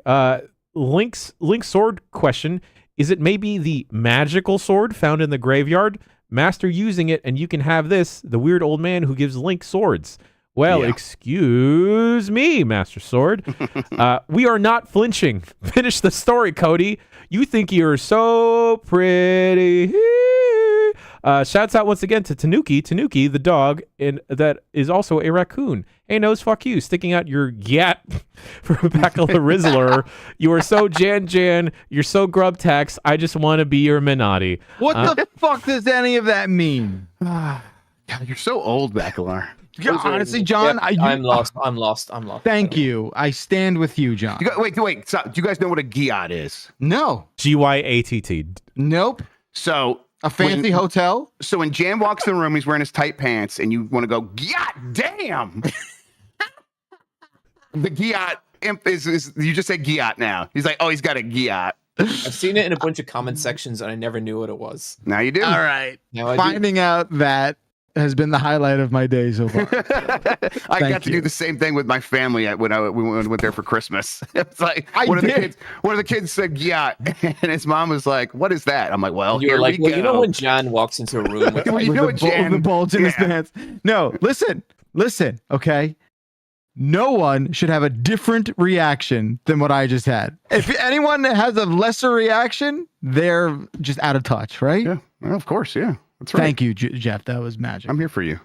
Link's sword question. Is it maybe the magical sword found in the graveyard? Master using it, and you can have this, the weird old man who gives Link swords. Well, excuse me, Master Sword. We are not flinching. Finish the story, Cody. You think you're so pretty. Shouts out once again to Tanuki, the dog, and that is also a raccoon. Hey, Nose, fuck you. Sticking out your gat from Backle the Rizzler. You are so Jan. You're so Grubtax. I just want to be your Minotti. What the fuck does any of that mean? God, you're so old, Bacalar. Yeah, honestly, John, I'm lost. Thank you. I stand with you, John. Wait. So, do you guys know what a Giat is? No. GYATT. Nope. So a fancy hotel. So when Jan walks in the room, he's wearing his tight pants, and you want to go, Giat, damn. The Giat imp is you just say Giat now. He's like, oh, he's got a Giat. I've seen it in a bunch of comment sections, and I never knew what it was. Now you do. All right. Now I Finding out that has been the highlight of my day so far. I got to do the same thing with my family when we went there for Christmas. It's like one of the kids said Giat, and his mom was like, "What is that?" I'm like, "Well, you're like, well, you know when John walks into a room with, the bulge in his pants." No, listen. Okay, no one should have a different reaction than what I just had. If anyone has a lesser reaction, they're just out of touch, right? Yeah, well, of course, yeah. That's right. Thank you, Jeff. That was magic. I'm here for you.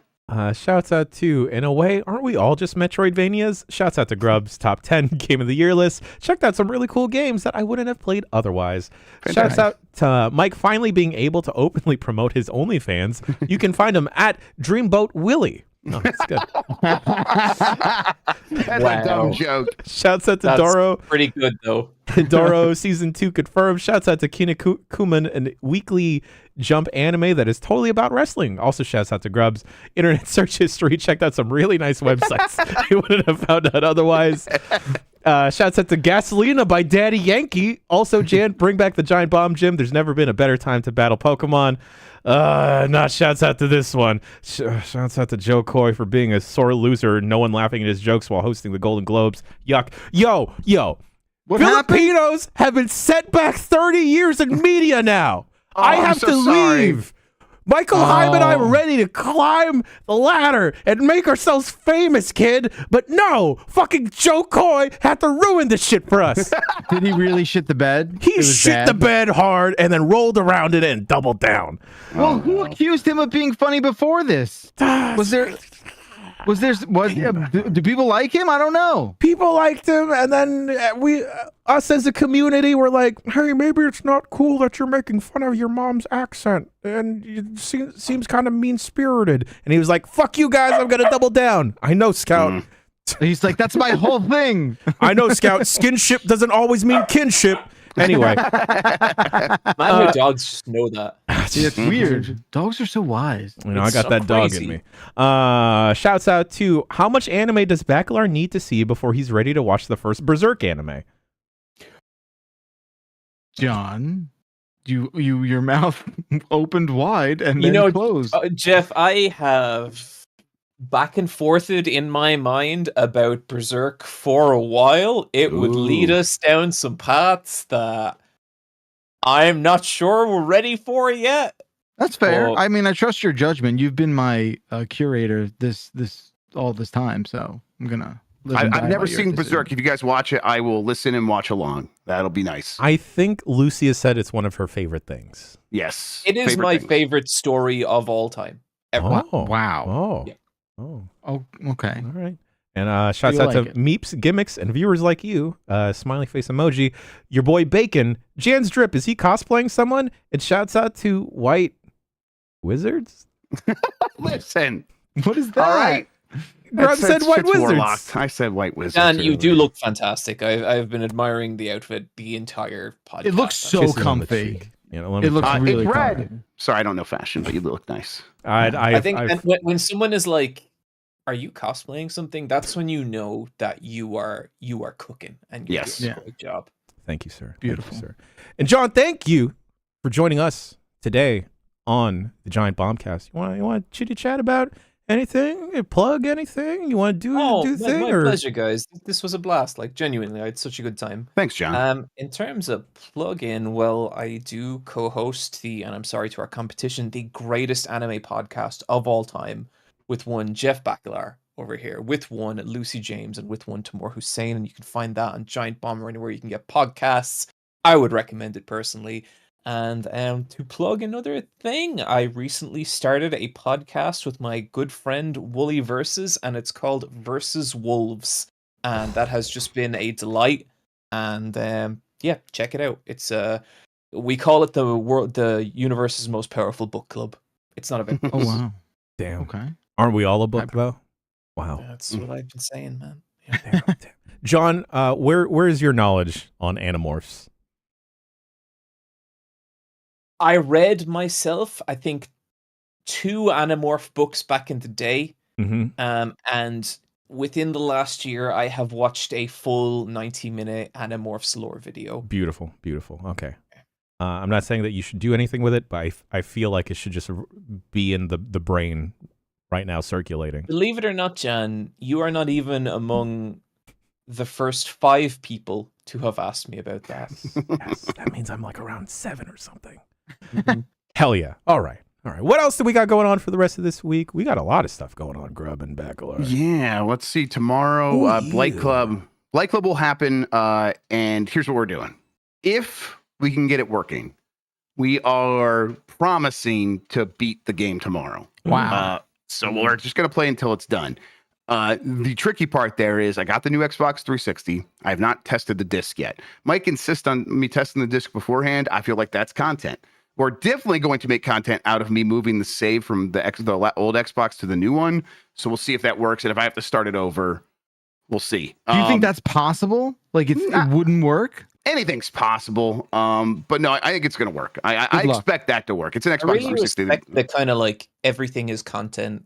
Shouts out to, in a way, aren't we all just Metroidvanias? Shouts out to Grubb's top 10 Game of the Year list. Checked out some really cool games that I wouldn't have played otherwise. Shouts out to Mike finally being able to openly promote his OnlyFans. You can find him at Dreamboat Willie. Oh, that's good. That's a dumb joke. Shouts out to That's Doro. Pretty good, though. Doro season 2 confirmed. Shouts out to Kinnikuman, a weekly Jump anime that is totally about wrestling. Also shouts out to Grubb's internet search history. Checked out some really nice websites you wouldn't have found out otherwise. Shouts out to Gasolina by Daddy Yankee. Also, Jan, bring back the giant bomb, Jim. There's never been a better time to battle Pokemon. Not shouts out to this one. Shouts out to Joe Coy for being a sore loser, no one laughing at his jokes while hosting the Golden Globes. Yuck. Yo. What Filipinos have been set back 30 years in media now. I have to leave. Michael Hyman and I were ready to climb the ladder and make ourselves famous, kid. But no, fucking Joe Coy had to ruin this shit for us. Did he really shit the bed? He shit the bed hard and then rolled around it and doubled down. Well, who accused him of being funny before this? Do people like him? I don't know. People liked him, and then us as a community were like, hey, maybe it's not cool that you're making fun of your mom's accent, and it seems kind of mean-spirited. And he was like, fuck you guys, I'm gonna double down. I know, Scout. He's like, that's my whole thing. I know, Scout. Skinship doesn't always mean kinship. Anyway, Man, how dogs just know that. It's weird. Dogs are so wise. You know, It's I got so that dog crazy. in me. Shouts out to how much anime does Bacalar need to see before he's ready to watch the first Berserk anime? John, your mouth opened wide and then closed. Jeff, I have back and forthed in my mind about Berserk for a while. It would lead us down some paths that I'm not sure we're ready for yet. That's fair. Well, I mean, I trust your judgment. You've been my curator this all this time, so I'm gonna. I've never seen Berserk. If you guys watch it, I will listen and watch along. That'll be nice. I think Lucy has said it's one of her favorite things. Yes. it is my favorite story of all time. Ever. Oh, Wow. Oh, Yeah. oh, Oh, okay. all right. And shouts out like to it. Meeps, Gimmicks, and viewers like you. Smiley face emoji. Your boy Bacon. Jan's Drip. Is he cosplaying someone? And shouts out to White Wizards. Listen. What is that? All right. Grubb said White Shit's Wizards. warlocked. I said White Wizards. Dan, you do earlier. look fantastic. I've been admiring the outfit the entire podcast. It looks so Kiss it on the comfy. cheek. You know, let me It looks try. really it's red. comfy. Sorry, I don't know fashion, but you look nice. I think and when someone is like, "Are you cosplaying something?" That's when you know that you are cooking and you're Yes. doing Yeah. a great job. Thank you, sir. Beautiful. Thank you, sir. And John, thank you for joining us today on the Giant Bombcast. You want to chitty chat about anything? Plug anything? You want to do My thing? pleasure, guys. This was a blast. Like genuinely, I had such a good time. Thanks, John. In terms of plug-in, well, I do co-host and I'm sorry to our competition, the greatest anime podcast of all time, with one Jeff Bacalar over here, with one Lucy James, and with one Tamor Hussein, and you can find that on Giant Bomb or anywhere you can get podcasts. I would recommend it personally. And to plug another thing, I recently started a podcast with my good friend Wooly Versus, and it's called Versus Wolves, and that has just been a delight. And yeah, check it out. It's we call it the universe's most powerful book club. It's not a bit. Oh wow. Damn. Okay. Aren't we all a book though? Wow. That's what I've been saying, man. Yeah. Damn. John, where is your knowledge on Animorphs? I read myself, I think, 2 Animorph books back in the day. Mm-hmm. And within the last year, I have watched a full 90-minute Animorphs lore video. Beautiful, beautiful. Okay. I'm not saying that you should do anything with it, but I feel like it should just be in the brain right now circulating. Believe it or not, Jan, you are not even among the first 5 people to have asked me about that. Yes, that means I'm like around 7 or something. Hell yeah. All right. What else do we got going on for the rest of this week? We got a lot of stuff going on, Grubb and Bacalar. Yeah, let's see. Tomorrow, Blight Club will happen, and here's what we're doing. If we can get it working, we are promising to beat the game tomorrow. Wow. So we're just going to play until it's done. The tricky part there is I got the new Xbox 360. I have not tested the disc yet. Mike insists on me testing the disc beforehand. I feel like that's content. We're definitely going to make content out of me moving the save from the old Xbox to the new one. So we'll see if that works. And if I have to start it over, we'll see. Do you think that's possible? Like it wouldn't work? Anything's possible. But no, I think it's going to work. I expect that to work. It's an Xbox I really 360. respect the kind of like everything is content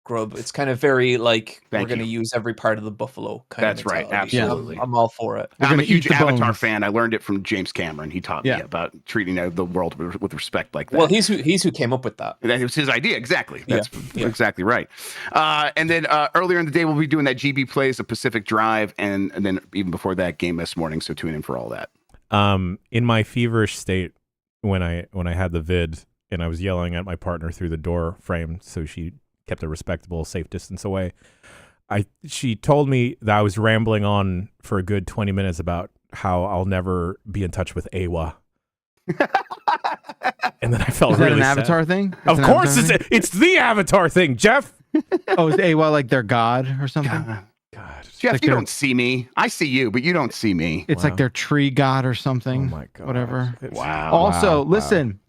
Grubb. It's kind of very like we're going to use every part of the buffalo kind That's of right. mentality. Absolutely. I'm all for it. I'm a huge eat the Avatar bones. fan. I learned it from James Cameron. He taught me about treating the world with respect like that. Well, he's who came up with that. That was his idea. Exactly. That's Yeah. exactly right. And then earlier in the day, we'll be doing that GB Plays, the Pacific Drive, and then even before that, Game This Morning. So tune in for all that. In my feverish state when I had the vid and I was yelling at my partner through the door frame, so she kept a respectable, safe distance away. She told me that I was rambling on for a good 20 minutes about how I'll never be in touch with Awa. And then I felt Is that really an sad. Avatar thing? Of course, it's the Avatar thing, Jeff. Oh, is AWA like their god or something? God, Jeff, like you they're- don't see me. I see you, but you don't see me. It's Wow. like their tree god or something. oh my God, Whatever. Wow. Also, wow. listen,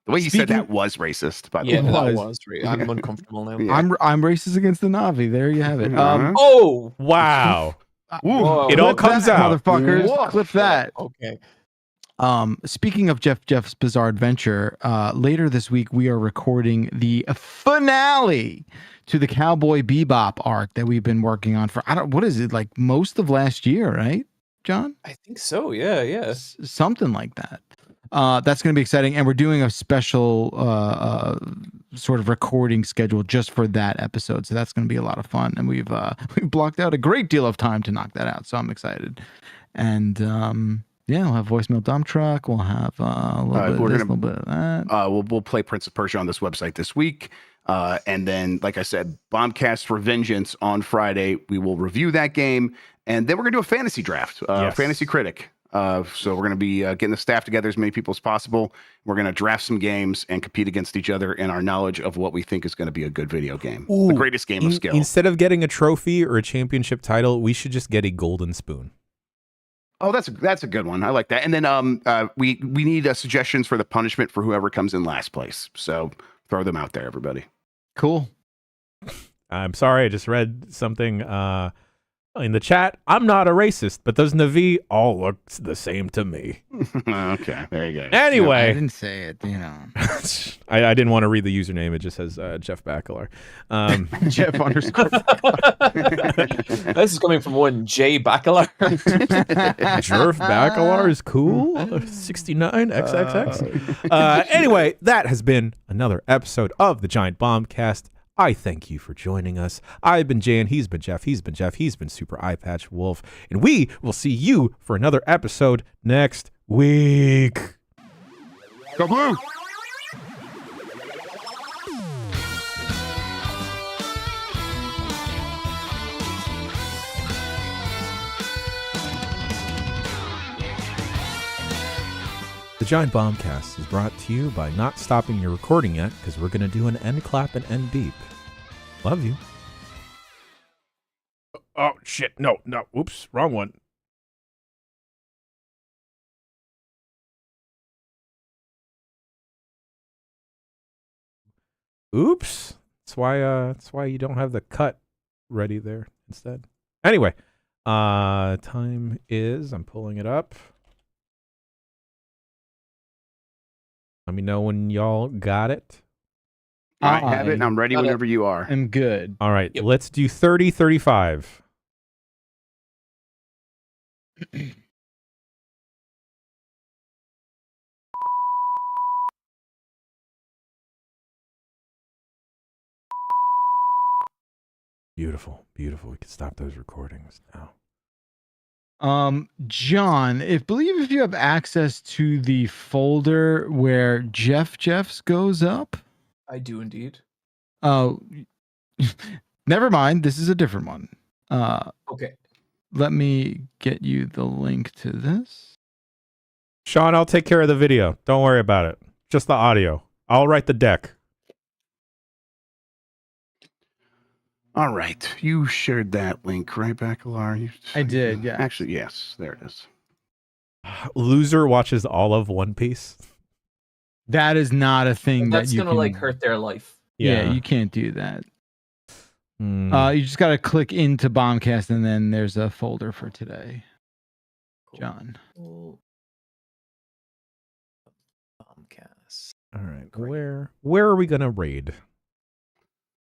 The way you said Speaking- that was racist, by the Yeah, way. that was. was. I'm uncomfortable now. Yeah. I'm racist against the Navi. There you have it. Uh-huh. Oh, wow. Ooh. whoa. It all Clip comes that, out. motherfuckers. Whoa. Clip that. Okay. Speaking of Jeff's Bizarre Adventure, later this week we are recording the finale to the Cowboy Bebop arc that we've been working on for what is it, like most of last year, right, John? I think so. Yeah. Something like that. That's going to be exciting, and we're doing a special sort of recording schedule just for that episode. So that's going to be a lot of fun, and we've blocked out a great deal of time to knock that out. So I'm excited, and yeah, we'll have voicemail dump truck. We'll have a little bit of that. We'll play Prince of Persia on this website this week. And then, like I said, Bombcast Revengeance on Friday. We will review that game. And then we're going to do a fantasy draft, fantasy critic. So we're going to be getting the staff together, as many people as possible. We're going to draft some games and compete against each other in our knowledge of what we think is going to be a good video game. Ooh, the greatest game of skill. Instead of getting a trophy or a championship title, we should just get a golden spoon. Oh, that's a good one. I like that. And then we need suggestions for the punishment for whoever comes in last place. So throw them out there, everybody. Cool. I'm sorry, I just read something in the chat. I'm not a racist, but those Navi all look the same to me. Okay, there you go. Anyway. I didn't say it, I didn't want to read the username. It just says Jeff Bakalar. Jeff _ This is coming from one J Bakalar. Jerf Bakalar is cool. 69 XXX. Anyway, that has been another episode of the Giant Bombcast. I thank you for joining us. I've been Jan, he's been Jeff, he's been Super Eye Patch Wolf, and we will see you for another episode next week. Go Blue! The Giant Bombcast is brought to you by not stopping your recording yet, because we're going to do an end clap and end beep. Love you. Oh, shit. No. Oops. Wrong one. Oops. That's why you don't have the cut ready there instead. Anyway, time is, I'm pulling it up. Let me know when y'all got it. I have it, and I'm ready whenever you are. I'm good. All right, let's do 30-35. Beautiful. We can stop those recordings now. John, if you have access to the folder where Jeff's goes up. I do indeed. Oh, never mind. This is a different one. Okay. Let me get you the link to this. Sean, I'll take care of the video. Don't worry about it. Just the audio. I'll write the deck. All right. You shared that link, right, Bakalar? I did, yeah. Actually, yes. There it is. Loser watches all of One Piece. That is not a thing That's that you gonna can... hurt their life. Yeah, you can't do that. You just got to click into Bombcast, and then there's a folder for today. Cool. John. Cool. Bombcast. All right. Great. Where are we gonna raid?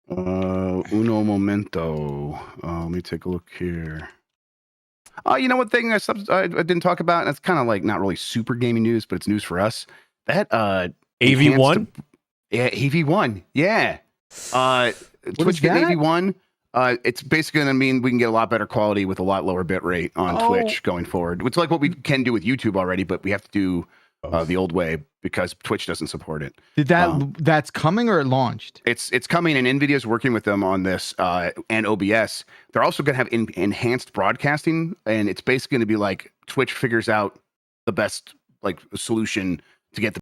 Uno momento. Let me take a look here. You know what thing I didn't talk about, and it's kind of like not really super gaming news, but it's news for us. That AV1? Yeah, AV1. Yeah. Twitch getting AV1. It's basically going to mean we can get a lot better quality with a lot lower bit rate on Twitch going forward. It's like what we can do with YouTube already, but we have to do the old way because Twitch doesn't support it. Did that's coming or it launched? It's coming, and Nvidia's working with them on this and OBS. They're also going to have enhanced broadcasting, and it's basically going to be like Twitch figures out the best like solution to get the